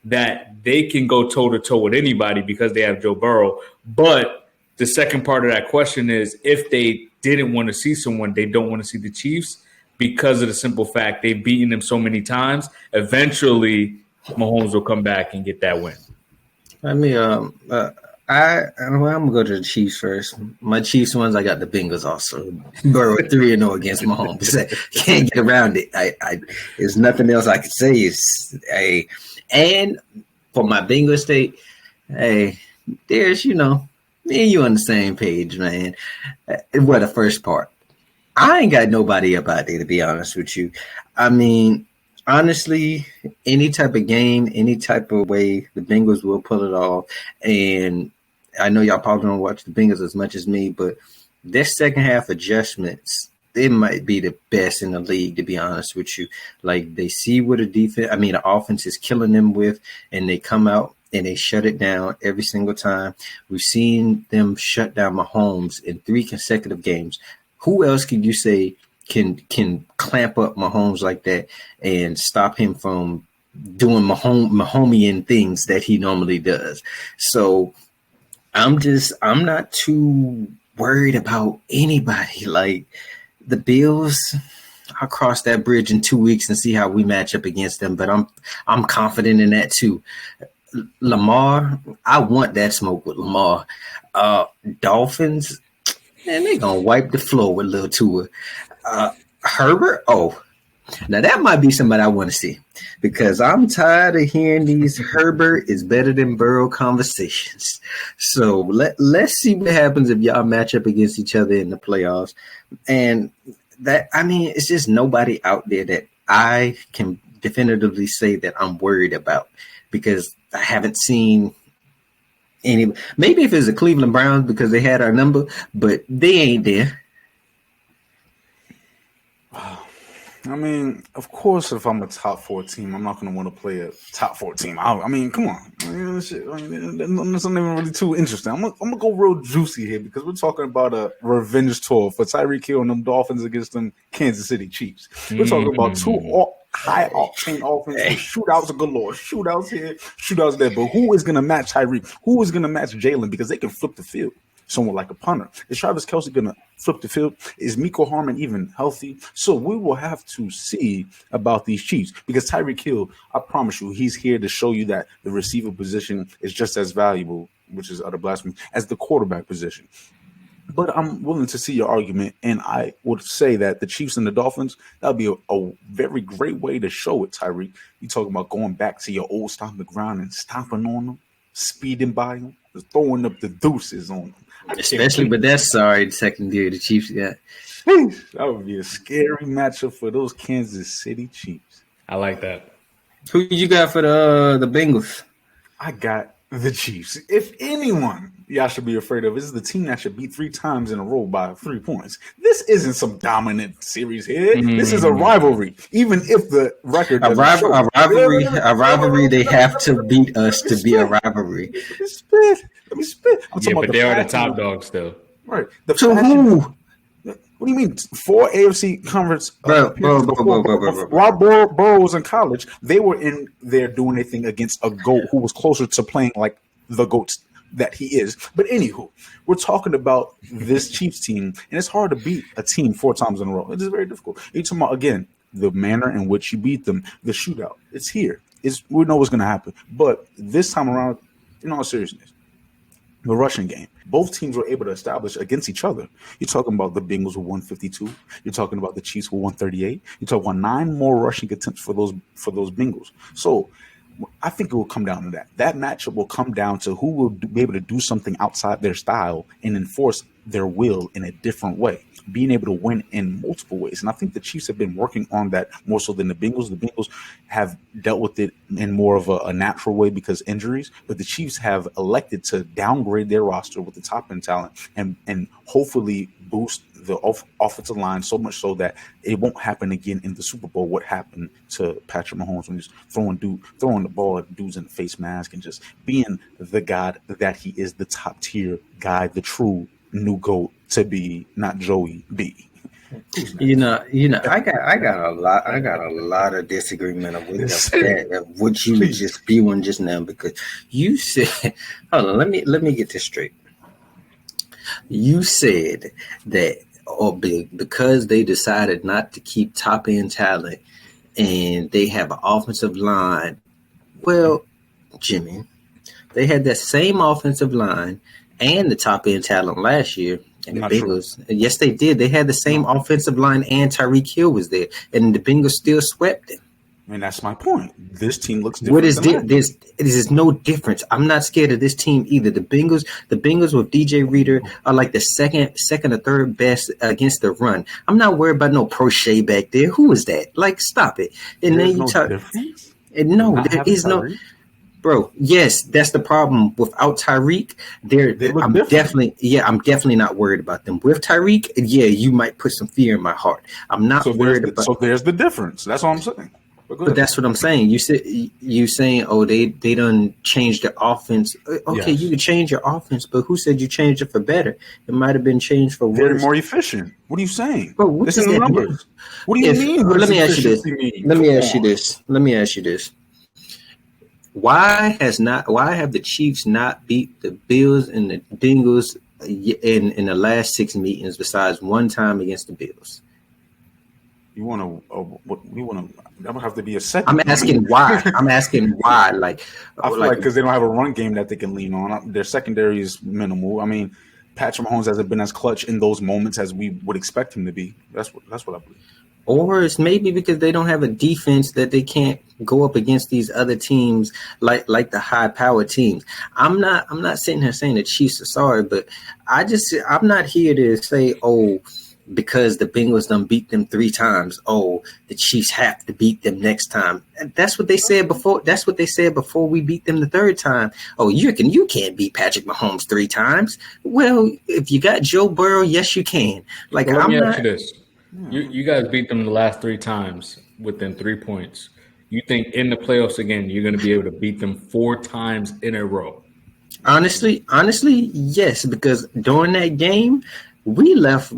that they can go toe-to-toe with anybody because they have Joe Burrow. But the second part of that question is if they didn't want to see someone, they don't want to see the Chiefs because of the simple fact they've beaten them so many times. Eventually, Mahomes will come back and get that win. I mean, I'm gonna go to the Chiefs first. My Chiefs ones, I got the Bengals also. Burrow 3-0 against Mahomes. Can't get around it. There's nothing else I can say. And for my Bengals state, hey, there's me and you on the same page, man. What the first part? I ain't got nobody up out there, to be honest with you. I mean, honestly, any type of game, any type of way, the Bengals will pull it off. And I know y'all probably don't watch the Bengals as much as me, but their second half adjustments, they might be the best in the league, to be honest with you. They see what the offense is killing them with, and they come out and they shut it down every single time. We've seen them shut down Mahomes in 3 consecutive games. Who else can you say can clamp up Mahomes like that and stop him from doing Mahomian things that he normally does? So I'm not too worried about anybody. The Bills, I'll cross that bridge in 2 weeks and see how we match up against them. But I'm confident in that too. Lamar, I want that smoke with Lamar. Dolphins, man, they gonna wipe the floor with Lil Tua. Herbert, now that might be somebody I want to see because I'm tired of hearing these Herbert is better than Burrow conversations. So let's see what happens if y'all match up against each other in the playoffs. And it's just nobody out there that I can definitively say that I'm worried about because I haven't seen any. Maybe if it's the Cleveland Browns because they had our number, but they ain't there. I mean, of course, if I'm a top 4 team, I'm not going to want to play a top 4 team. I mean, come on. That's not even really too interesting. I'm gonna go real juicy here because we're talking about a revenge tour for Tyreek Hill and them Dolphins against them Kansas City Chiefs. We're talking about 2 high-octane offenses, shootouts galore, shootouts here, shootouts there. But who is going to match Tyreek? Who is going to match Jalen? Because they can flip the field. Someone like a punter. Is Travis Kelce going to flip the field? Is Mecole Hardman even healthy? So we will have to see about these Chiefs because Tyreek Hill, I promise you, he's here to show you that the receiver position is just as valuable, which is utter blasphemy, as the quarterback position. But I'm willing to see your argument, and I would say that the Chiefs and the Dolphins, that would be a very great way to show it, Tyreek. You talking about going back to your old stomping ground and stomping on them, speeding by them, just throwing up the deuces on them. Especially, but that's sorry, the secondary the Chiefs got. That would be a scary matchup for those Kansas City Chiefs. I like that. Who you got for the Bengals? I got the Chiefs. If anyone y'all should be afraid of, is the team that should beat 3 times in a row by 3 points. This isn't some dominant series here. This is a rivalry. Even if the record a rivalry, they have to beat us to be a rivalry. Let me spit. I'm Yeah, talking but about they are the top dog still. Right. To who? What do you mean? 4 AFC conference. Bro. While Burrow was in college, they were in there doing their thing against a GOAT who was closer to playing like the GOAT that he is. But anywho, we're talking about this Chiefs team, and it's hard to beat a team 4 times in a row. It is very difficult. You're talking about, again, the manner in which you beat them, the shootout. It's here. We know what's going to happen. But this time around, in all seriousness, the rushing game. Both teams were able to establish against each other. You're talking about the Bengals with 152. You're talking about the Chiefs with 138. You're talking about 9 more rushing attempts for those Bengals. So I think it will come down to that. That matchup will come down to who will be able to do something outside their style and enforce their will in a different way, being able to win in multiple ways. And I think the Chiefs have been working on that more so than the Bengals. The Bengals have dealt with it in more of a natural way because injuries, but the Chiefs have elected to downgrade their roster with the top end talent and hopefully boost the offensive line so much so that it won't happen again in the Super Bowl. What happened to Patrick Mahomes when he's throwing the ball at dudes in the face mask and just being the god that he is, the top tier guy, the true new GOAT to be, not Joey B. You know, I got a lot of disagreement with that, of what you were just spewing just now, because you said, hold on, let me get this straight. You said that because they decided not to keep top end talent and they have an offensive line. Well, Jimmy, they had that same offensive line and the top end talent last year. And the Bengals, yes, they did. They had the same offensive line, and Tyreek Hill was there, and the Bengals still swept them. And that's my point. This team looks different. What is there's no difference. I'm not scared of this team either. The Bengals with DJ Reader are like the second or third best against the run. I'm not worried about no Prochet back there. Who is that? Like, stop it. And There's then you talk. No, there is no. Bro, yes, that's the problem. Without Tyreek, I'm definitely not worried about them. With Tyreek, yeah, you might put some fear in my heart. I'm not worried about. So there's the difference. That's all I'm saying. But that's what I'm saying. You saying, oh, they done changed the offense. Okay, yes. You can change your offense, but who said you changed it for better? It might have been changed for worse. Very more efficient. What are you saying? Bro, what Listen to the numbers. What do you mean? Let me ask you this. Why have the Chiefs not beat the Bills and the Bengals in the last 6 meetings besides one time against the Bills? You want to? That would have to be a second. I'm asking why. Like, I feel like because they don't have a run game that they can lean on. Their secondary is minimal. I mean, Patrick Mahomes hasn't been as clutch in those moments as we would expect him to be. That's what I believe. Or it's maybe because they don't have a defense that they can't go up against these other teams like the high power teams. I'm not sitting here saying the Chiefs are sorry, but I'm not here to say, oh, because the Bengals done beat them 3 times, oh, the Chiefs have to beat them next time. That's what they said before. That's what they said before we beat them the 3rd time. Oh, you can't beat Patrick Mahomes 3 times. Well, if you got Joe Burrow, yes, you can. Like, well, let me ask you this. You guys beat them the last 3 times within 3 points. You think in the playoffs again, you're going to be able to beat them 4 times in a row? Honestly, yes, because during that game, we left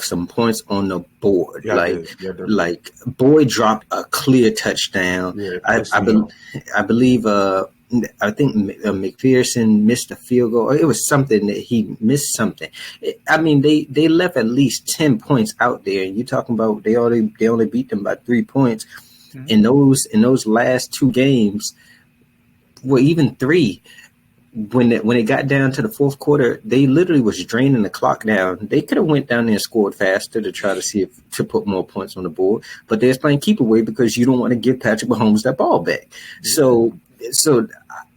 some points on the board. Like Boyd dropped a clear touchdown. Yeah, I believe I think McPherson missed a field goal. It was something that he missed something. I mean, they left at least 10 points out there. And you're talking about they only beat them by 3 points. Mm-hmm. In those last 2 games, well, even 3. when it got down to the fourth quarter, they literally was draining the clock down. They could have went down there and scored faster to try to see if to put more points on the board, but they're playing keep away because you don't want to give Patrick Mahomes that ball back. So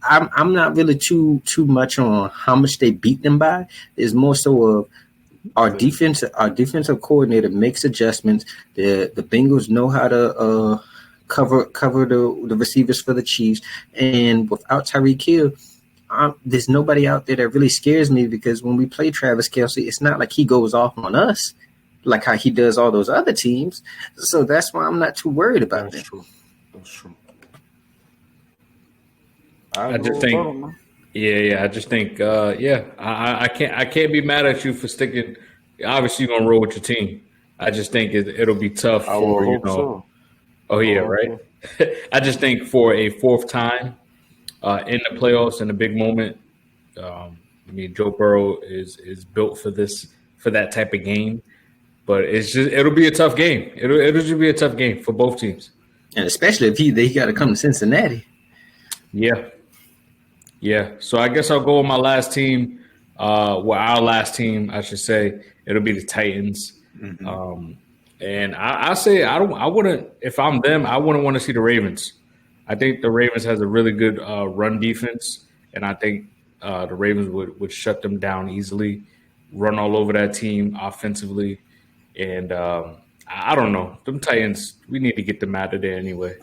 I'm not really too much on how much they beat them by. It's more so of our defensive coordinator makes adjustments. The Bengals know how to cover the receivers for the Chiefs, and without Tyreek Hill, there's nobody out there that really scares me, because when we play Travis Kelce, it's not like he goes off on us like how he does all those other teams. So that's why I'm not too worried about that. That's true. I just think, I just think, I can't be mad at you for sticking. Obviously, you're gonna roll with your team. I just think it'll be tough for So. Oh yeah, right. I just think for a fourth time in the playoffs in a big moment, Joe Burrow is built for that type of game. But it'll be a tough game. It'll just be a tough game for both teams, and especially if he got to come to Cincinnati. Yeah. So I guess I'll go with my last team. Our last team, I should say. It'll be the Titans. Mm-hmm. And I say I wouldn't, if I'm them, I wouldn't want to see the Ravens. I think the Ravens has a really good run defense, and I think the Ravens would shut them down easily, run all over that team offensively. And I don't know. Them Titans, we need to get them out of there anyway.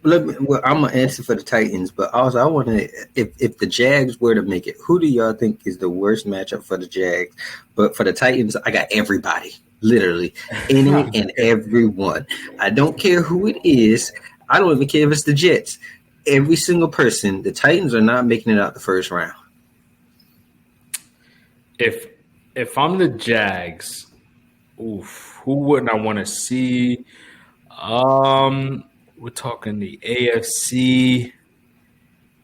Well, I'm gonna answer for the Titans, but also I want to. If the Jags were to make it, who do y'all think is the worst matchup for the Jags? But for the Titans, I got everybody, literally any and every one. I don't care who it is. I don't even care if it's the Jets. Every single person. The Titans are not making it out the first round. If I'm the Jags, who wouldn't I want to see? We're talking the AFC.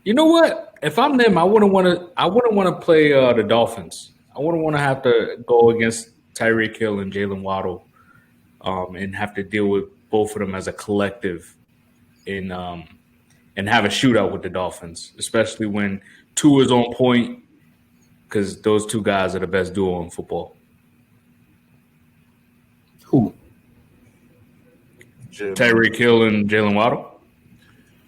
You know what? If I'm them, I wouldn't want to play the Dolphins. I wouldn't want to have to go against Tyreek Hill and Jalen Waddle, and have to deal with both of them as a collective, and have a shootout with the Dolphins, especially when Tua is on point, because those two guys are the best duo in football. Who? Tyreek Hill and Jalen Waddle.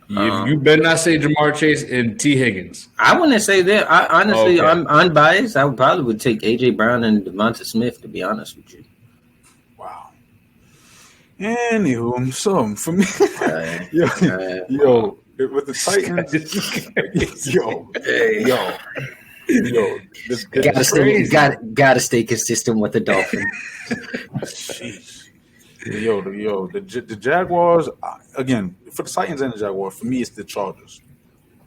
You better not say Jamar Chase and T. Higgins. I wouldn't say that. Honestly, okay. I'm unbiased. I probably would take A.J. Brown and Devonta Smith, to be honest with you. Wow. Anywho, so for me, with the Titans, gotta stay consistent with the Dolphins. Jeez. The Jaguars, again, for the Titans and the Jaguars, for me, it's the Chargers.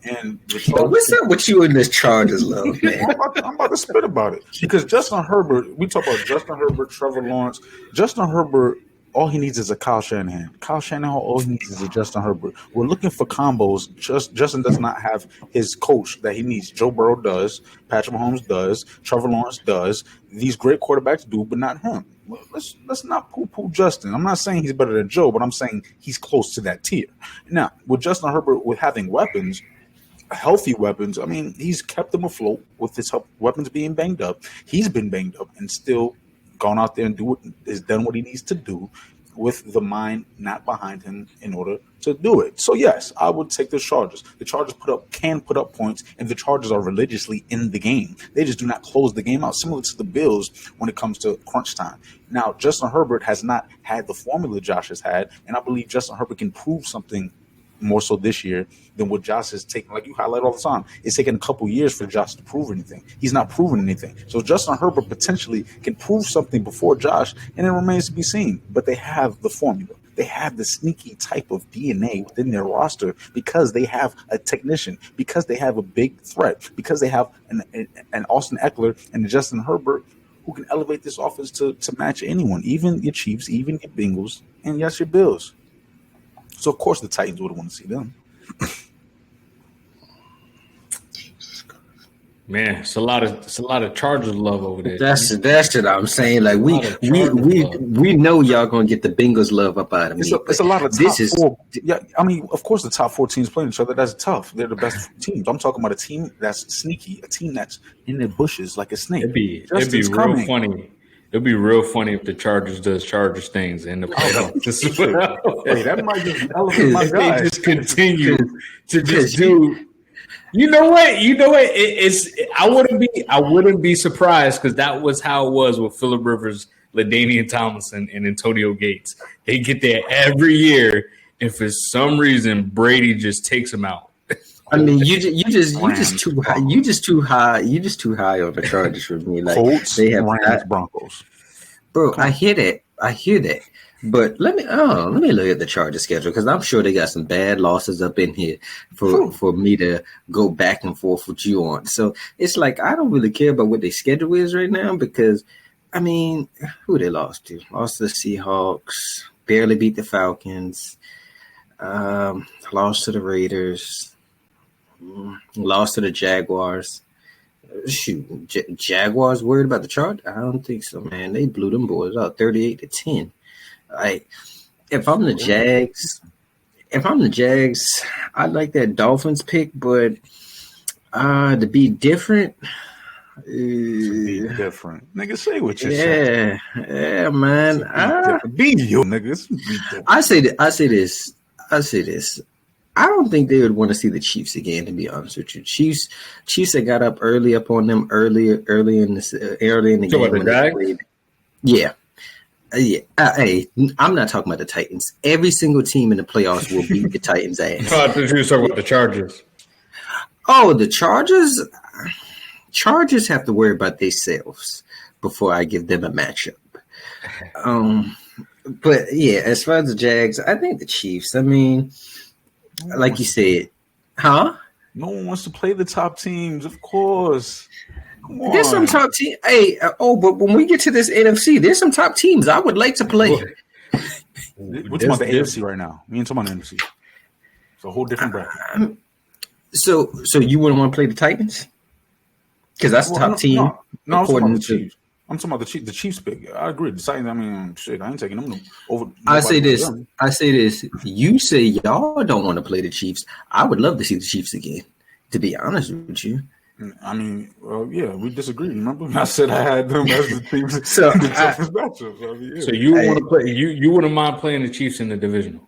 And the Chargers, what's up with you in this Chargers love, man? I'm about to spit about it. Because Justin Herbert, we talk about Justin Herbert, Trevor Lawrence. Justin Herbert, all he needs is a Kyle Shanahan. Kyle Shanahan, all he needs is a Justin Herbert. We're looking for combos. Justin does not have his coach that he needs. Joe Burrow does. Patrick Mahomes does. Trevor Lawrence does. These great quarterbacks do, but not him. Let's not poo-poo Justin. I'm not saying he's better than Joe, but I'm saying he's close to that tier. Now, with Justin Herbert, with having weapons, healthy weapons, I mean, he's kept them afloat with his weapons being banged up. He's been banged up and still gone out there and done what he needs to do with the mind not behind him in order to do it. So yes, I would take the Chargers. The Chargers can put up points, and the Chargers are religiously in the game. They just do not close the game out, similar to the Bills when it comes to crunch time. Now, Justin Herbert has not had the formula Josh has had, and I believe Justin Herbert can prove something more so this year than what Josh has taken. Like you highlight all the time, it's taken a couple years for Josh to prove anything. He's not proven anything. So Justin Herbert potentially can prove something before Josh, and it remains to be seen. But they have the formula. They have the sneaky type of DNA within their roster because they have a technician, because they have a big threat, because they have an Austin Eckler and a Justin Herbert who can elevate this offense to match anyone, even your Chiefs, even your Bengals, and yes, your Bills. So, of course, the Titans would want to see them. Man, it's a lot of Chargers love over there. That's what I'm saying. Like we know y'all gonna get the Bengals love up out of me. It's a lot of this top is four. Yeah, I mean, of course, the top four teams playing each other. That's tough. They're the best teams. I'm talking about a team that's sneaky, a team that's in their bushes like a snake. It'd be Justin's real coming. funny. It'd be real funny if the Chargers does Chargers things in the playoffs as well. Hey, that might just elevate my If they guys. just continue to just do. You know what? It's I wouldn't be surprised because that was how it was with Phillip Rivers, LaDainian Tomlinson, and Antonio Gates. They get there every year, and for some reason Brady just takes them out. I mean, you just too high. You just too high on the Chargers for me. Like Colts, they have Rams, Broncos. Bro, I hear that. But let me look at the Chargers schedule because I'm sure they got some bad losses up in here for me to go back and forth with you on. So it's like I don't really care about what their schedule is right now because I mean, who they lost to? Lost to the Seahawks, barely beat the Falcons, lost to the Raiders, lost to the Jaguars. Shoot, Jaguars worried about the chart? I don't think so, man. They blew them boys out 38-10. Like, if I'm the Jags, I like that Dolphins pick, but to be different, different. Nigga, say what you say. Yeah, man. Be you, niggas. I say this. I don't think they would want to see the Chiefs again, to be honest with you. Chiefs that got up on them early in the game. The Jags? Yeah. Hey, I'm not talking about the Titans. Every single team in the playoffs will beat the Titans' ass. I thought you were talking about the Chargers. Oh, the Chargers? Chargers have to worry about themselves before I give them a matchup. But yeah, as far as the Jags, I think the Chiefs. I mean, like you said, huh? No one wants to play the top teams, of course. There's some top teams. Hey, but when we get to this NFC, there's some top teams I would like to play. We're talking about the AFC right now. Me and talking about the NFC. It's a whole different bracket. So you wouldn't want to play the Titans? Because that's the top team. No, I'm talking about the Chiefs. I'm talking about the Chiefs pick. I agree. The Titans, I mean, shit, I ain't taking them over. I say this. You say y'all don't want to play the Chiefs. I would love to see the Chiefs again, to be honest with you. I mean, yeah, we disagree. Remember, I said I had them as the team. So So you want to play? You wouldn't mind playing the Chiefs in the divisional?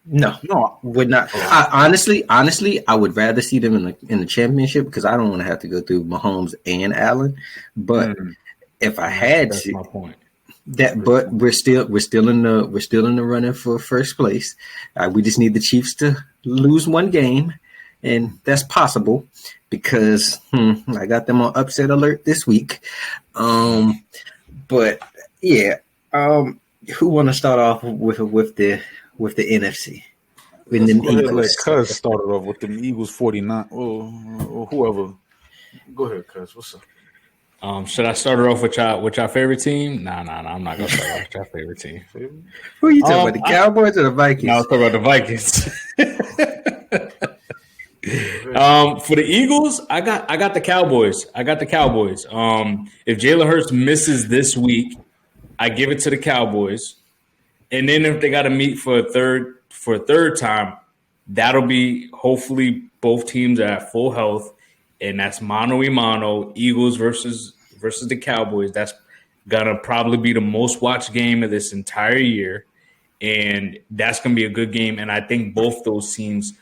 No, would not. Honestly, I would rather see them in the championship because I don't want to have to go through Mahomes and Allen. But if I had that's to, my point. But we're still in the running for first place. We just need the Chiefs to lose one game. And that's possible because I got them on upset alert this week. But yeah, who want to start off with the NFC? With them Eagles. Let Cuz started off with them Eagles 49 or whoever. Go ahead, Cuz. What's up? Should I start it off with your favorite team? Nah. I'm not gonna start off with your favorite team. Who are you talking about? The Cowboys or the Vikings? No, I was talking about the Vikings. For the Eagles, I got the Cowboys. If Jalen Hurts misses this week, I give it to the Cowboys. And then if they got to meet for a third time, that'll be hopefully both teams are at full health, and that's mano a mano, Eagles versus the Cowboys. That's gonna probably be the most watched game of this entire year, and that's gonna be a good game. And I think both those teams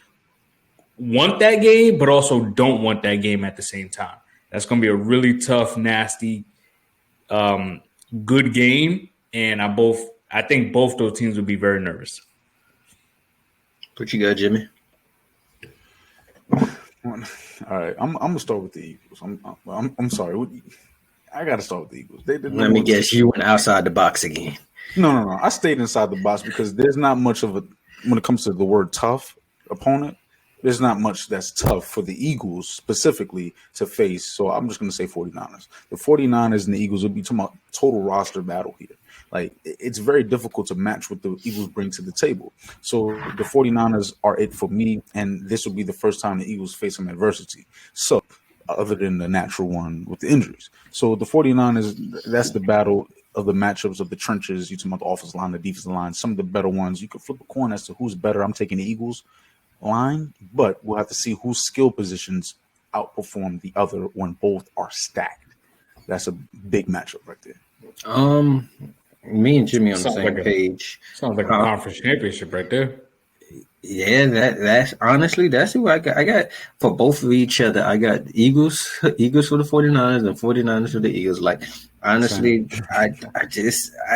want that game, but also don't want that game at the same time. That's going to be a really tough, nasty, good game, and I think both those teams will be very nervous. What you got, Jimmy? All right, I'm gonna start with the Eagles. I'm sorry, I got to start with the Eagles. Let me guess, you went outside the box again. No. I stayed inside the box because there's not much of a when it comes to the word tough opponent. There's not much that's tough for the Eagles specifically to face. So I'm just going to say 49ers. The 49ers and the Eagles will be talking about total roster battle here. Like, it's very difficult to match what the Eagles bring to the table. So the 49ers are it for me, and this will be the first time the Eagles face some adversity. So other than the natural one with the injuries. So the 49ers, that's the battle of the matchups of the trenches. You talk about the offensive line, the defensive line, some of the better ones. You could flip a coin as to who's better. I'm taking the Eagles line, but we'll have to see whose skill positions outperform the other when both are stacked. That's a big matchup right there. Me and Jimmy on the Sounds same like a- page. Sounds like a conference championship right there. Yeah, that's honestly that's who I got. I got for both of each other. I got Eagles for the 49ers and 49ers for the Eagles. Like honestly,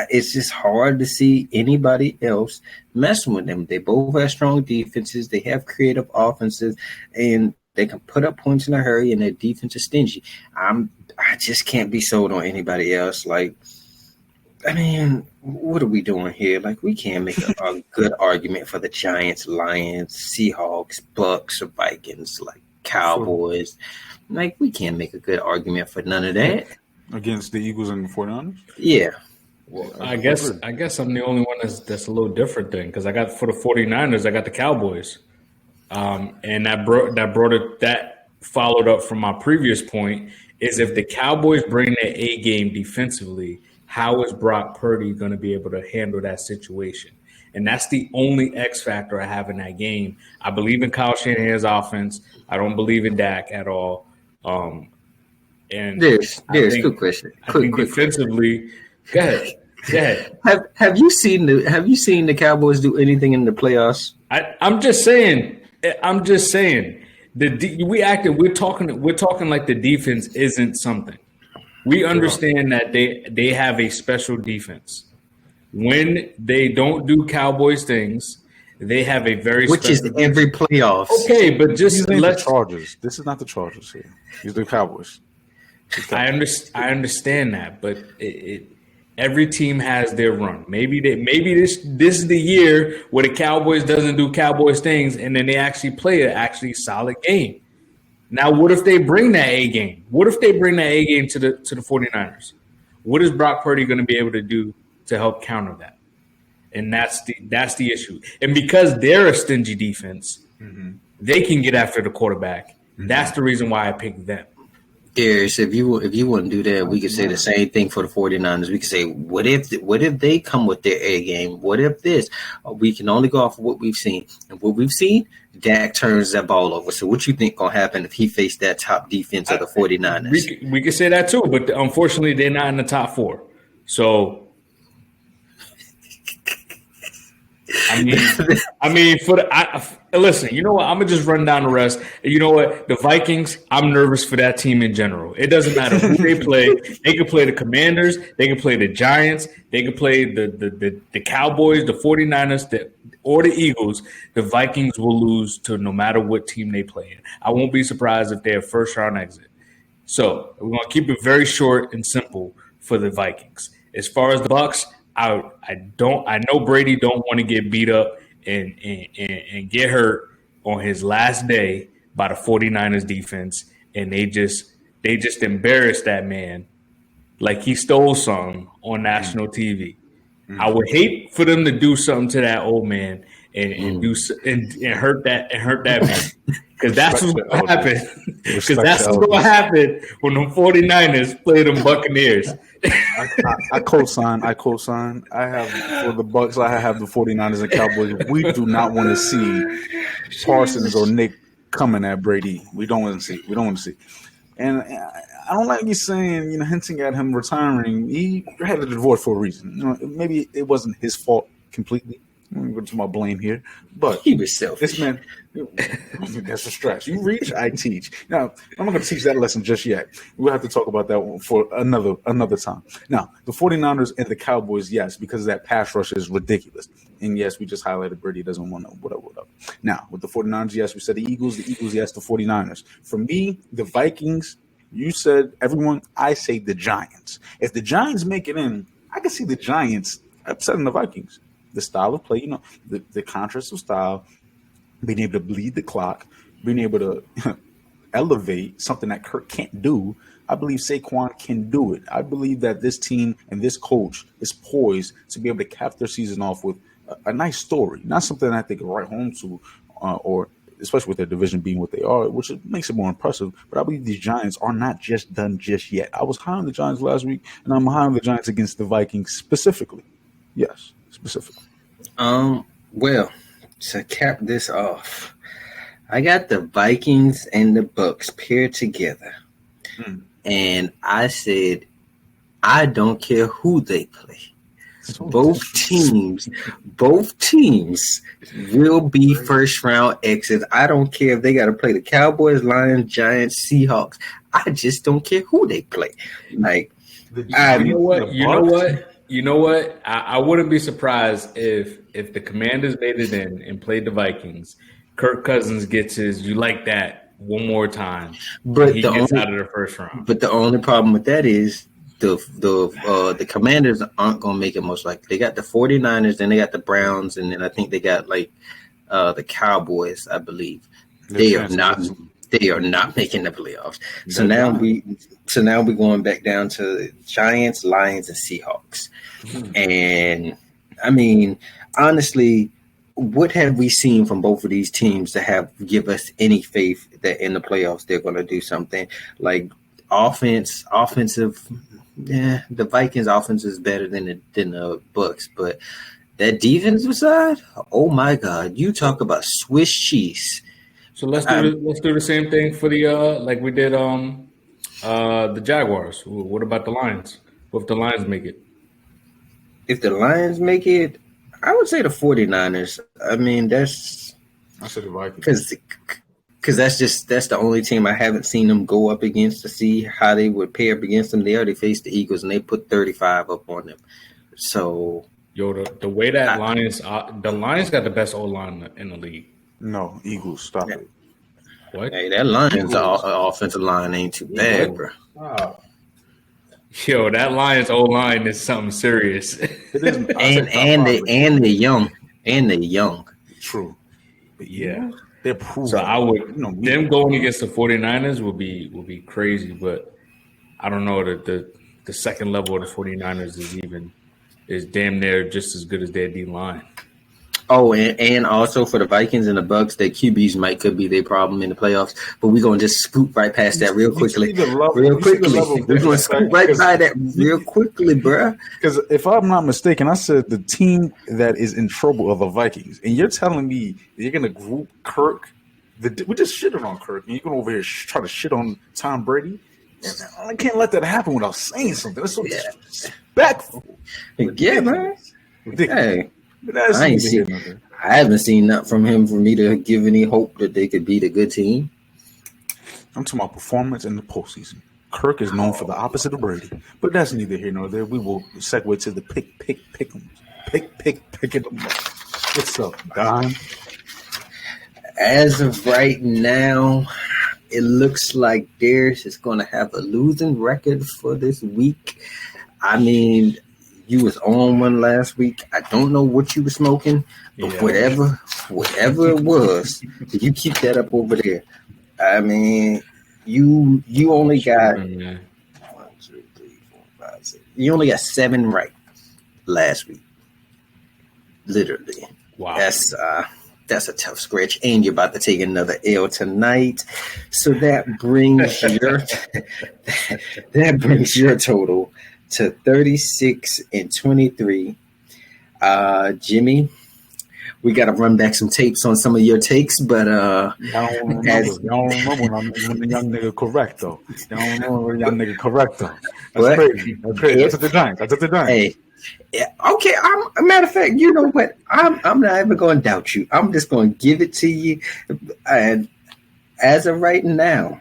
it's just hard to see anybody else messing with them. They both have strong defenses. They have creative offenses, and they can put up points in a hurry. And their defense is stingy. I just can't be sold on anybody else. Like, I mean, what are we doing here? Like, we can't make a good argument for the Giants, Lions, Seahawks, Bucks, or Vikings, like Cowboys. Like, we can't make a good argument for none of that. Against the Eagles and the 49ers? Yeah. Well, I guess I'm the only one that's a little different then, because I got for the 49ers, I got the Cowboys. And that followed up from my previous point is if the Cowboys bring their A game defensively, how is Brock Purdy going to be able to handle that situation? And that's the only X factor I have in that game. I believe in Kyle Shanahan's offense. I don't believe in Dak at all. And There's good question. I think defensively, go ahead. Have you seen the Cowboys do anything in the playoffs? I'm just saying. We're talking like the defense isn't something. We understand that they have a special defense. When they don't do Cowboys things, they have a very which is special every playoffs. Okay, but just These ain't the Chargers. This is not the Chargers here. These are the Cowboys. I understand that, but every team has their run. Maybe this is the year where the Cowboys doesn't do Cowboys things, and then they actually play an actually solid game. Now, what if they bring that A game? What if they bring that A game to the 49ers? What is Brock Purdy going to be able to do to help counter that? And that's the issue. And because they're a stingy defense, they can get after the quarterback. That's the reason why I picked them. Darius, if you wouldn't do that, we could say the same thing for the 49ers. We could say, what if they come with their A game? What if this? We can only go off of what we've seen. And what we've seen, Dak turns that ball over. So what you think going to happen if he faced that top defense of the 49ers? We could say that too, but unfortunately they're not in the top 4. So listen, you know what? I'm going to just run down the rest. You know what? The Vikings, I'm nervous for that team in general. It doesn't matter who they play. They can play the Commanders. They can play the Giants. They can play the Cowboys, the 49ers, or the Eagles. The Vikings will lose to no matter what team they play in. I won't be surprised if they're a first-round exit. So we're going to keep it very short and simple for the Vikings. As far as the Bucks, I know Brady don't want to get beat up and get hurt on his last day by the 49ers defense, and they just embarrassed that man like he stole something on national TV. I would hate for them to do something to that old man and hurt that man. Because that's what's going to happen. Because that's what's going to happen when the 49ers play them Buccaneers. I co-sign. I have for the Bucks. I have the 49ers and Cowboys. We do not want to see Parsons or Nick coming at Brady. We don't want to see. And I don't like you saying, hinting at him retiring. He had a divorce for a reason. Maybe it wasn't his fault completely. I'm going to go to my blame here, but he was selfish. This man, that's a stretch. You reach, I teach. Now, I'm not going to teach that lesson just yet. We'll have to talk about that one for another time. Now, the 49ers and the Cowboys, yes, because that pass rush is ridiculous. And yes, we just highlighted Brady doesn't want to what up. Now, with the 49ers, yes, we said the Eagles, yes, the 49ers. For me, the Vikings, you said everyone, I say the Giants. If the Giants make it in, I can see the Giants upsetting the Vikings. The style of play, the contrast of style, being able to bleed the clock, being able to elevate something that Kirk can't do. I believe Saquon can do it. I believe that this team and this coach is poised to be able to cap their season off with a nice story, not something that they can write home to or especially with their division being what they are, which makes it more impressive. But I believe these Giants are not just done just yet. I was high on the Giants last week, and I'm high on the Giants against the Vikings specifically. Yes, specifically. Well, to cap this off, I got the Vikings and the Bucks paired together, and I said, I don't care who they play. Both teams will be first round exits. I don't care if they got to play the Cowboys, Lions, Giants, Seahawks. I just don't care who they play. Like, You know what? I wouldn't be surprised if the Commanders made it in and played the Vikings. Kirk Cousins gets his "you like that" one more time, but he gets out of the first round. But the only problem with that is the Commanders aren't going to make it most likely. They got the 49ers, then they got the Browns, and then I think they got like the Cowboys, I believe. They are not making the playoffs. So now we're going back down to Giants, Lions, and Seahawks. And I mean, honestly, what have we seen from both of these teams to give us any faith that in the playoffs they're going to do something? Like offensive. Yeah, the Vikings' offense is better than the Bucks, but that defensive side, oh my God! You talk about Swiss cheese. So let's do the same thing for the like we did the Jaguars. What about the Lions? What if the Lions make it? If the Lions make it, I would say the 49ers. I mean, I said the Vikings because that's the only team I haven't seen them go up against to see how they would pair up against them. They already faced the Eagles and they put 35 up on them. So the way that the Lions got the best O-line in the league. No, Eagles, stop it. What? Hey, that Lions offensive line ain't too bad, bro. Wow. Yo, that Lions O-line is something serious. and they're young. True. But yeah. They're proven. So I would them going against the 49ers would be crazy, but I don't know that the second level of the 49ers is damn near just as good as their D line. Oh, and also for the Vikings and the Bucks, their QBs could be their problem in the playoffs. But we're gonna just scoop right past that real quickly. We're gonna scoop right by that real quickly, bro. Because if I'm not mistaken, I said the team that is in trouble are the Vikings, and you're telling me you're gonna group Kirk. We just shitted on Kirk, and you're gonna over here try to shit on Tom Brady. I can't let that happen without saying something. That's so disrespectful. Yeah, man. Ridiculous. Hey. I haven't seen that from him for me to give any hope that they could beat a good team. I'm talking about performance in the postseason. Kirk is known for the opposite of Brady, but that's neither here nor there. We will segue to the pickems. What's up, Don? As of right now, it looks like Darius is going to have a losing record for this week. I mean, you was on one last week. I don't know what you were smoking, but whatever it was, you keep that up over there. I mean, you only got 1, 2, 3, 4, 5, 6. You only got 7 right last week. Literally. Wow. That's a tough scratch, and you're about to take another L tonight. So that brings your total to 36-23. Jimmy, we got to run back some tapes on some of your takes, but y'all don't remember when the young nigga correct though. Y'all don't remember when the young nigga correct though. That's crazy. That's at the Giants. Hey, yeah, okay. A matter of fact, you know what? I'm not even going to doubt you. I'm just going to give it to you. And as of right now,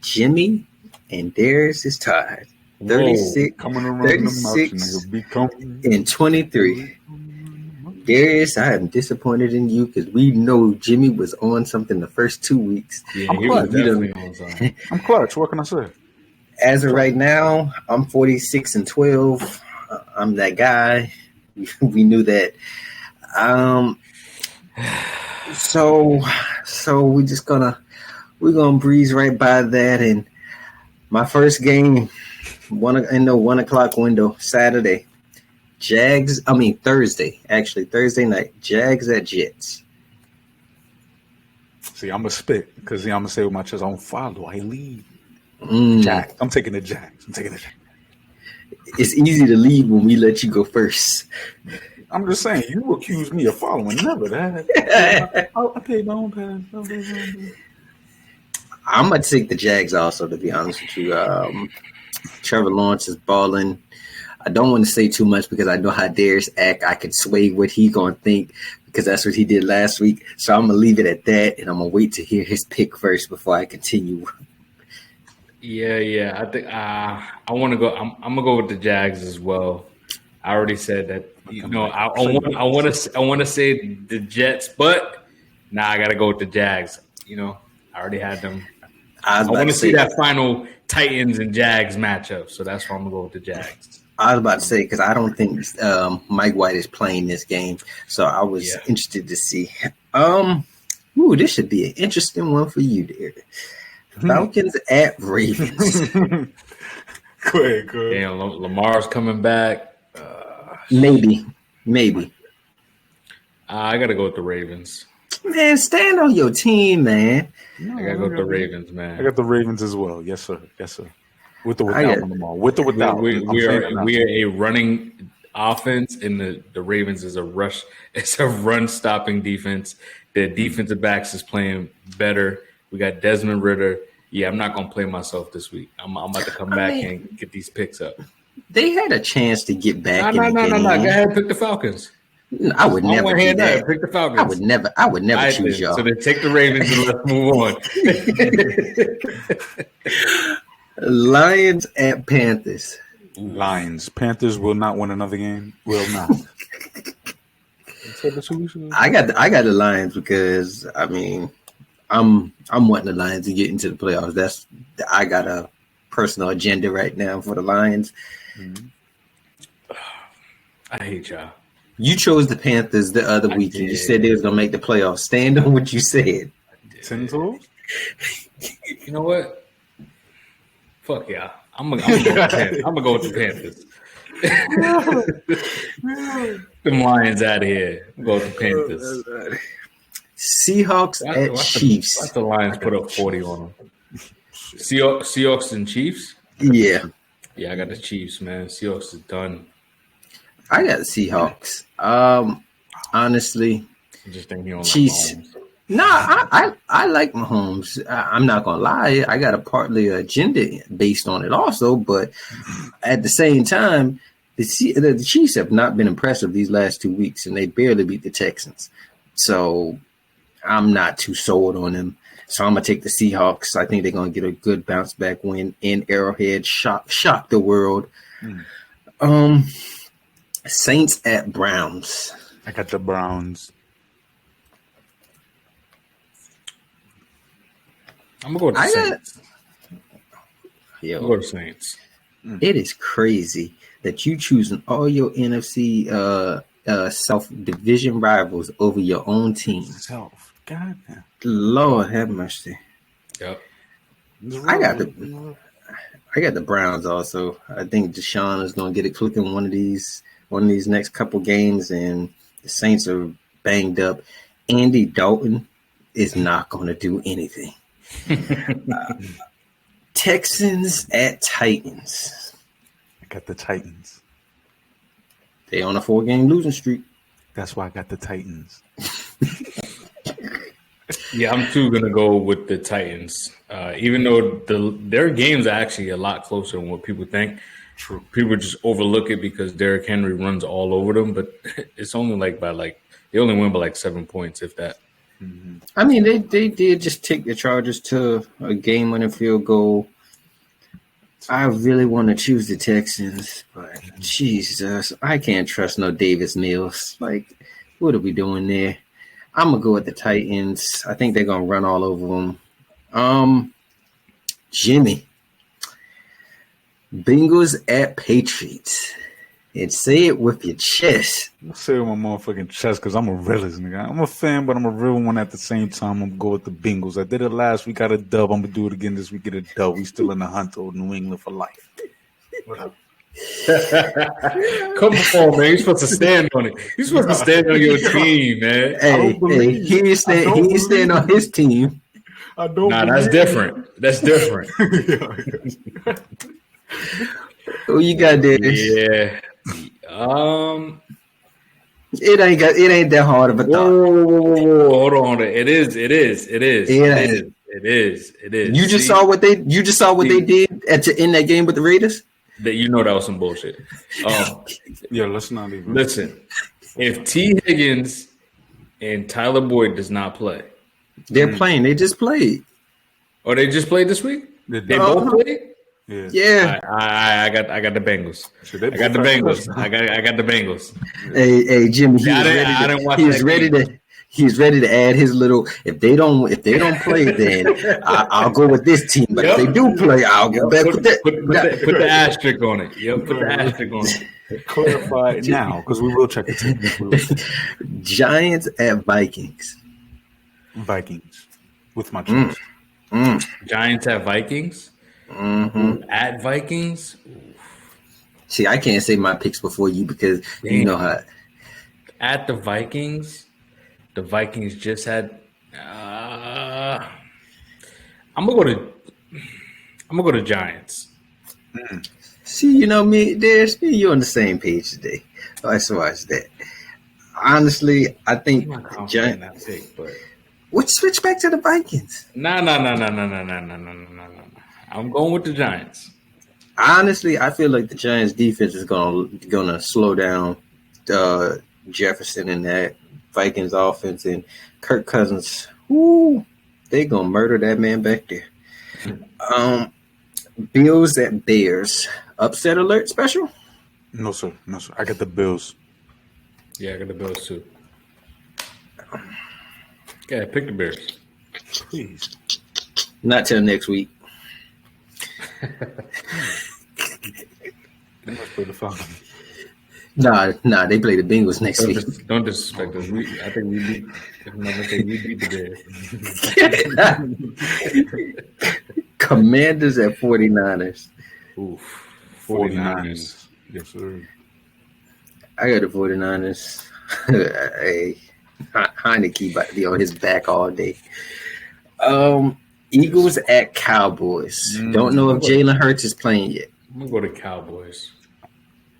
Jimmy and Darius is tied. 36 and 23. Darius, I am disappointed in you because we know Jimmy was on something the first 2 weeks. Yeah, I'm clutch. What can I say? As of right now, I'm 46-12. I'm that guy. We knew that. So we're gonna breeze right by that. And my first game, 1 o'clock window, Saturday. Thursday night. Jags at Jets. See, I'm gonna spit because I'm gonna say with my chest, I don't follow, I lead. Jags. I'm taking the Jags. It's easy to lead when we let you go first. I'm just saying, you accuse me of following. Never that. Okay, don't pass. I'm gonna take the Jags also, to be honest with you. Trevor Lawrence is balling. I don't want to say too much because I know how Darius act. I can sway what he gonna think because that's what he did last week. So I'm gonna leave it at that, and I'm gonna wait to hear his pick first before I continue. Yeah. I think I want to go. I'm gonna go with the Jags as well. I already said that. I want to say the Jets, but now I gotta go with the Jags. I already had them. I want to see that final Titans and Jags matchup, so that's why I'm gonna go with the Jags. I was about to say because I don't think Mike White is playing this game, so I was interested to see. This should be an interesting one for you, there. Falcons at Ravens. Go ahead. Yeah, Lamar's coming back. Maybe. I gotta go with the Ravens. Man, stand on your team, man. I gotta go with the Ravens, man. I got the Ravens as well. Yes, sir. With or without Lamar. With or without. We are a running offense, and the Ravens is a rush. It's a run stopping defense. The defensive backs is playing better. We got Desmond Ridder. Yeah, I'm not gonna play myself this week. I'm about to come back and get these picks up. They had a chance to get back. No. Go ahead, pick the Falcons. I would never do that. Pick the Falcons. I would never choose y'all. So then take the Ravens and let's move on. Lions at Panthers. Lions. Panthers will not win another game. Will not. I got the Lions because I'm wanting the Lions to get into the playoffs. I got a personal agenda right now for the Lions. Mm-hmm. I hate y'all. You chose the Panthers the other week, and you said they was gonna make the playoffs. Stand on what you said. 10 toes? You know what? Fuck yeah. I'm gonna go with the Panthers. Them Lions out of here. Go with the Panthers. Seahawks at Chiefs. Watch the Lions put up 40 on them. Seahawks and Chiefs? Yeah. Yeah, I got the Chiefs, man. Seahawks is done. I got the Seahawks. Honestly, I just think he don't Chiefs. Like Mahomes. Nah, I like Mahomes. I'm not gonna lie. I got a partly agenda based on it also, but at the same time, the Chiefs have not been impressive these last 2 weeks, and they barely beat the Texans. So I'm not too sold on them. So I'm gonna take the Seahawks. I think they're gonna get a good bounce back win in Arrowhead. Shock the world. Saints at Browns. I got the Browns. I'm gonna go with the Saints. I'm gonna go to Saints. It is crazy that you choosing all your NFC South division rivals over your own team. God damn. Lord have mercy. Yep. I got the Browns also. I think Deshaun is gonna get it clicking one of these next couple games, and the Saints are banged up. Andy Dalton is not gonna do anything. Texans at Titans. I got the Titans. They on a 4-game losing streak. That's why I got the Titans. Yeah, I'm too gonna go with the Titans. Even though their games are actually a lot closer than what people think. True. People just overlook it because Derrick Henry runs all over them, but it's only they only win by 7 points, if that. Mm-hmm. I mean, they did just take the Chargers to a game-winning field goal. I really want to choose the Texans, but Jesus, I can't trust no Davis Mills. What are we doing there? I'm gonna go with the Titans. I think they're gonna run all over them. Jimmy, Bengals at Patriots. And say it with your chest. I say it with my motherfucking chest because I'm a realist, nigga. I'm a fan, but I'm a real one at the same time. I'm going to go with the Bengals. I did it last week, got a dub. I'm going to do it again this week, get a dub. We still in the hunt of New England for life. What up? Come on, man. You're supposed to stand on it. You're supposed to stand on your team, man. Hey, he ain't stand on his team. I don't. Nah, that's different. That's different. Who you got there? Yeah. It ain't that hard of a thought. Whoa. Hold on. It is. You just saw what they did in that game with the Raiders. That you know that was some bullshit. Yeah, let's not even Listen. If T. Higgins and Tyler Boyd does not play, they're playing. They just played. Or they just played this week? They both played? Yeah. I got the Bengals. I got the Bengals. I got the Bengals. Hey, Jimmy, he's ready to add his little. If they don't play, then I'll go with this team. But if they do play, I'll go back with that. Put the asterisk on it. Yep, put the asterisk on it. clarify it now because we will check the team. Giants at Vikings. Vikings with my choice. Giants at Vikings. At Vikings. See, I can't say my picks before you because you know how. At the Vikings just had. I'm gonna go to Giants. See, you know me, there's me. You're on the same page today. Let's watch that. Honestly, I think Giants. Let's switch back to the Vikings. No. I'm going with the Giants. Honestly, I feel like the Giants defense is gonna slow down Jefferson and that Vikings offense, and Kirk Cousins. They gonna murder that man back there. Bills at Bears. Upset alert special? No, sir. I got the Bills. Yeah, I got the Bills too. Okay, pick the Bears. Please. Not till next week. They must play the Falcons. Nah, they play the Bengals next week. Don't disrespect us. I think we beat. We beat the Bears. Commanders at 49ers. Oof. 49ers. Yes, sir. I got the 49ers. Hey, Heineke about to be on his back all day. Eagles at Cowboys. Don't know if Jalen Hurts is playing yet. I'm going to go to Cowboys.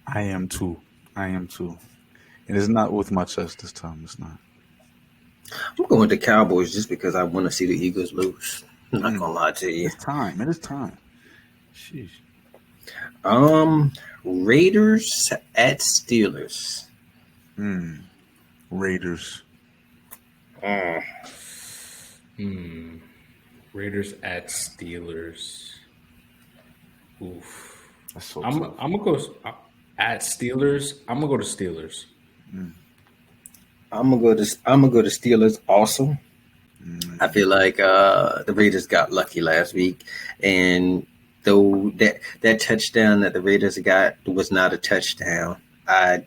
I am too. And it's not with my chest this time. It's not. I'm going with the Cowboys just because I want to see the Eagles lose. I'm not going to lie to you. It's time. It is time. Sheesh. Raiders at Steelers. Raiders. Raiders at Steelers. Oof. That's so I'm gonna go at Steelers. I'm gonna go to Steelers. I'm gonna go to Steelers also. I feel like the Raiders got lucky last week, and though that touchdown that the Raiders got was not a touchdown, out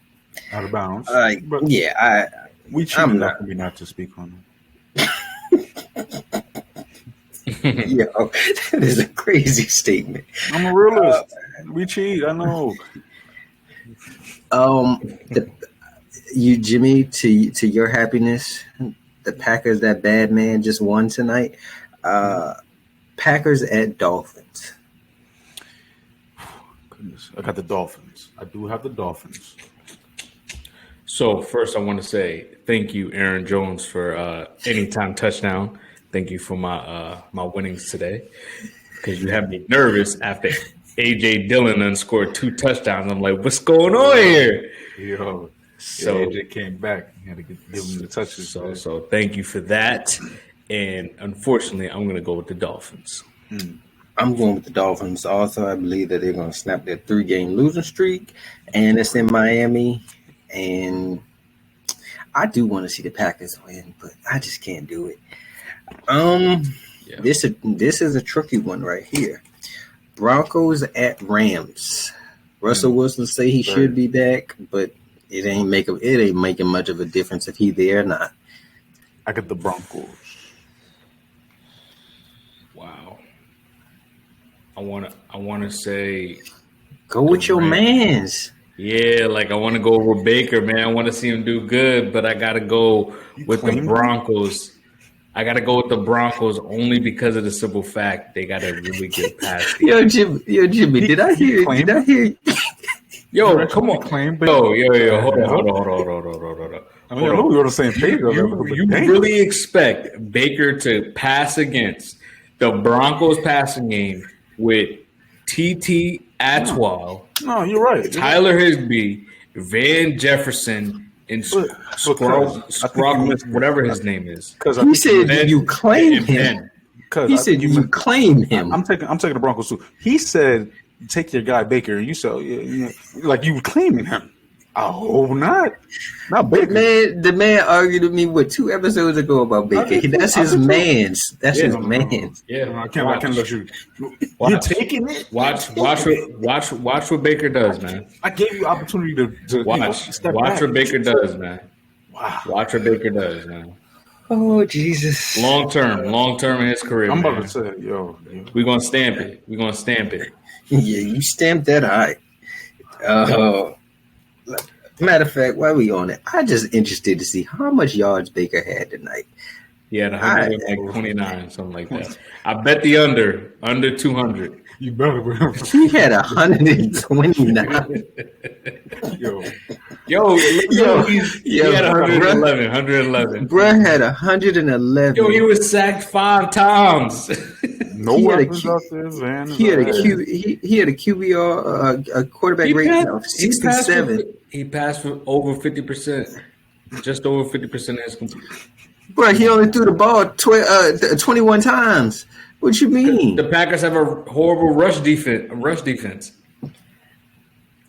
of bounds. We cheated enough for me not to speak on it. Yo, that is a crazy statement. I'm a realist. We cheat. I know. Jimmy, to your happiness, the Packers, that bad man just won tonight. Packers at Dolphins. Goodness, I got the Dolphins. I do have the Dolphins. So first, I want to say thank you, Aaron Jones, for anytime touchdown. Thank you for my winnings today, because you have me nervous after AJ Dillon scored 2 touchdowns. I'm like, what's going on here? Yo, so AJ came back. You had to give him the touches. So thank you for that. And unfortunately, I'm going to go with the Dolphins. I'm going with the Dolphins. Also, I believe that they're going to snap their 3-game losing streak, and it's in Miami. And I do want to see the Packers win, but I just can't do it. This is a tricky one right here. Broncos at Rams. Russell Wilson say he should be back, but it ain't making much of a difference if he there or not. I got the Broncos. Wow. I wanna say Go with your mans. Yeah, like I want to go over Baker, man. I want to see him do good, but I got to go with the Broncos. I got to go with the Broncos only because of the simple fact they got a really good pass team. Yo, Jimmy, did I hear? Yo, come on, yo, hold on. I mean, I know we're on the same page. You really expect Baker to pass against the Broncos passing game with TT Atwell? No, you're right. Tyler Higbee, Van Jefferson, and Scruggs, whatever his name is. He said you claim him. He said you claim him. I'm taking the Broncos too. He said take your guy Baker. You said like you were claiming him. I hope not. Not Baker. The man argued with me 2 episodes ago about Baker. That's his man's. That's his man's. Yeah, I can't let you. You're taking it. Watch what Baker does, man. I gave you opportunity to watch. Watch what Baker does, man. Wow. Watch what Baker does, man. Oh Jesus! Long term in his career. I'm about to say, yo. We're gonna stamp it. Yeah, you stamped that high. Matter of fact, while we on it, I just interested to see how much yards Baker had tonight. Yeah, 129, something like that. I bet the under 200. You better believe he had 129. He had 111. Bruh had 111. Yo, he was sacked 5 times. He had a QBR, a quarterback rating of 67. He passed for over 50%, just over 50% as complete. Bro, he only threw the ball 21 times. What you mean? The Packers have a horrible rush defense.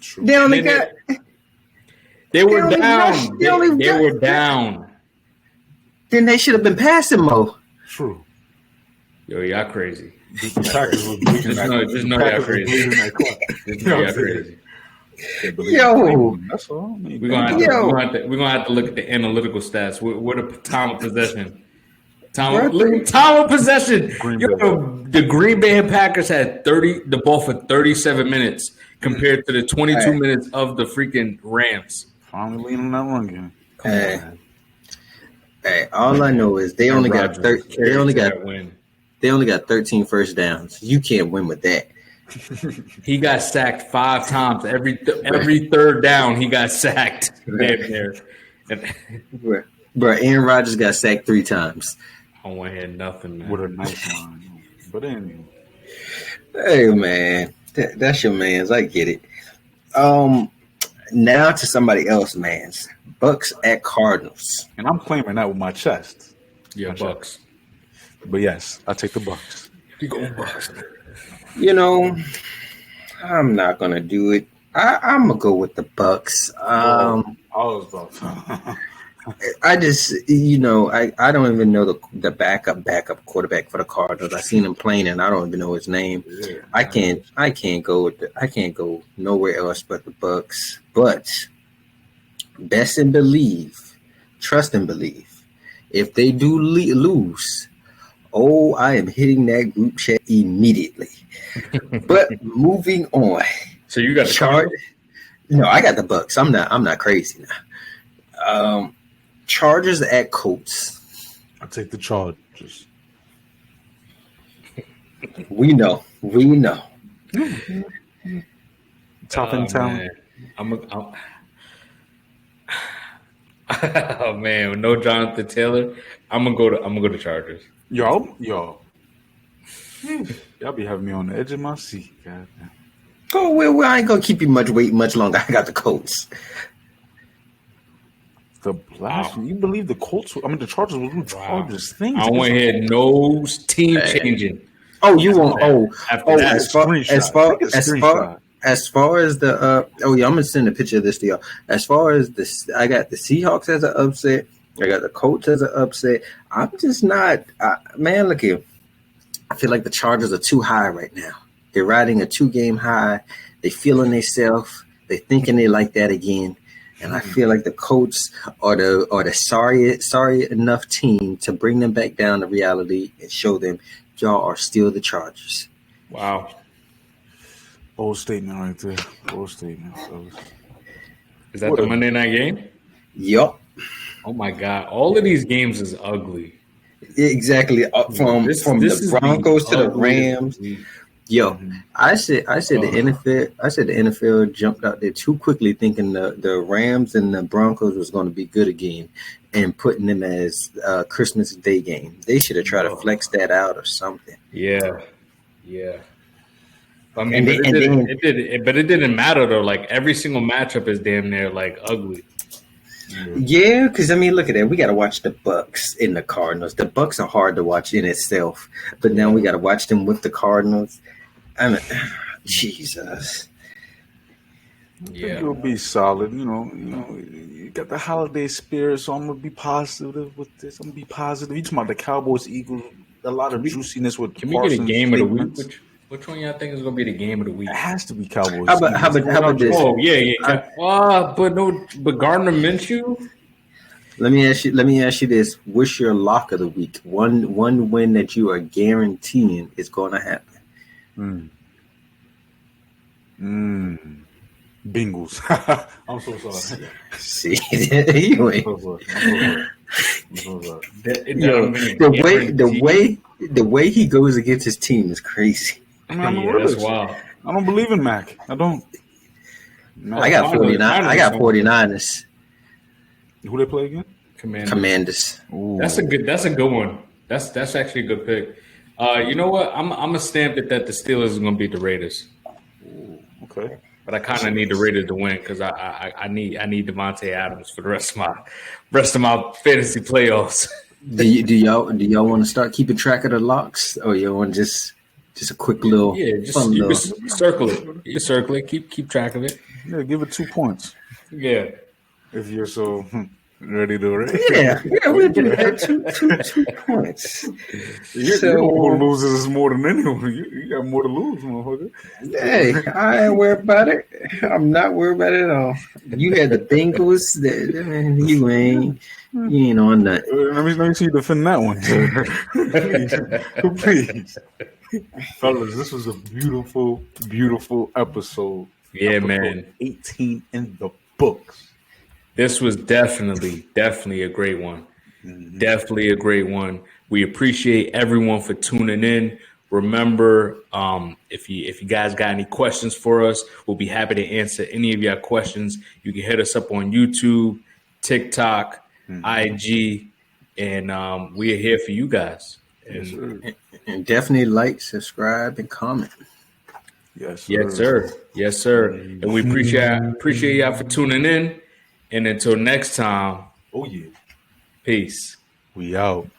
True. They only got. They were down. They were down. Then they should have been passing more. True. Yo, y'all crazy. The Packers was bleeding just know y'all crazy. Just know y'all crazy. Yo, that's all. We're gonna have to look at the analytical stats. What a time of possession. Time of possession. The Green Bay Packers had the ball for 37 minutes compared to the 22 minutes of the freaking Rams. Finally leaning that run game. Hey, all I know is they only got 13 first downs. You can't win with that. He got sacked 5 times. Every third down, he got sacked. Bro, Aaron Rodgers got sacked 3 times. I want to hear nothing, man. With a nice line. But anyway. Hey, man. That's your man's. I get it. Now to somebody else, man's. Bucks at Cardinals. And I'm claiming that with my chest. Yeah, Bucks. But yes, I take the Bucks. You going Bucks? You know, I'm not gonna do it. I'm gonna go with the Bucks. I was about I just, I don't even know the backup quarterback for the Cardinals. I seen him playing, and I don't even know his name. Yeah, I can't go nowhere else but the Bucks. But best and believe, trust and believe. If they do lose, I am hitting that group chat immediately. But moving on. So you got the chart? No, I got the Bucks. I'm not crazy now. Chargers at Colts. I take the Chargers. We know. Top end talent. Oh man, with no Jonathan Taylor, I'm gonna go to Chargers. Yo. Y'all be having me on the edge of my seat. God damn. Oh well, I ain't gonna keep you much longer. I got the Colts. The blast. You believe the Colts? The Chargers will do Chargers things. I want to hear no team changing. Oh, you want? As far as the I'm gonna send a picture of this to y'all. As far as this, I got the Seahawks as an upset. I got the Colts as an upset. I'm just not, man. Look here. I feel like the Chargers are too high right now. They're riding a 2-game high. They feeling themselves. They thinking they like that again. And I feel like the Colts are the sorry enough team to bring them back down to reality and show them y'all are still the Chargers. Wow. Old statement right there. Old statement, fellas. Is that the Monday night game? Yup. Oh my God! All of these games is ugly. Exactly. From This the is Broncos the to the ugliest Rams. week. Yo, I said the NFL jumped out there too quickly, thinking the Rams and the Broncos was going to be good again, and putting them as Christmas Day game. They should have tried to flex that out or something. Yeah. I mean, And but then, it didn't matter though. Like every single matchup is damn near like ugly. yeah, because I mean, look at that. We got to watch the Bucks and the Cardinals. The Bucks are hard to watch in itself, but now we got to watch them with the Cardinals. I mean, Jesus. I think Yeah. it'll be solid. You got the holiday spirit, so I'm gonna be positive with this. I'm gonna be positive. You talking about the Cowboys, Eagles? A lot of juiciness with. Can we get a Parsons game of the week? statements. Which one y'all think is gonna be the game of the week? It has to be Cowboys. How about this? Oh yeah. But Gardner Minshew. Let me ask you this: what's your lock of the week? One win that you are guaranteeing is going to happen. Bengals. I'm so sorry. See, you ain't. The way he goes against his team is crazy. I mean, I'm a Yeah, realist. that's wild. I don't believe in Mac. I don't. I got 49. I got 49ers. Who they play again? Commanders. Ooh. That's a good one. That's actually a good pick. You know what? I'm gonna stamp it that the Steelers are gonna beat the Raiders. Okay. But I kind of need the Raiders to win because I need Devontae Adams for the rest of my fantasy playoffs. Do y'all want to start keeping track of the locks, or you want just a quick little fun you little? can circle it. You can circle it. Keep track of it. Yeah, give it 2 points Yeah. if you're so ready to rate. Yeah, we'll do that. 2 points. You're the one who loses more than anyone. You got more to lose, motherfucker. Hey, I ain't worried about it. I'm not worried about it at all. You had the Bengals. You ain't on that. Let me see you defend that one. Please. Fellas, this was a beautiful, beautiful episode. Yeah, Episode man. 18 in the books. This was definitely a great one. Definitely a great one. We appreciate everyone for tuning in. Remember, if you guys got any questions for us, we'll be happy to answer any of your questions. You can hit us up on YouTube, TikTok, IG, and we are here for you guys. And definitely like, subscribe, and comment. Yes, sir. Yes, sir. And we appreciate y'all for tuning in. And until next time, Oh, yeah. peace. We out.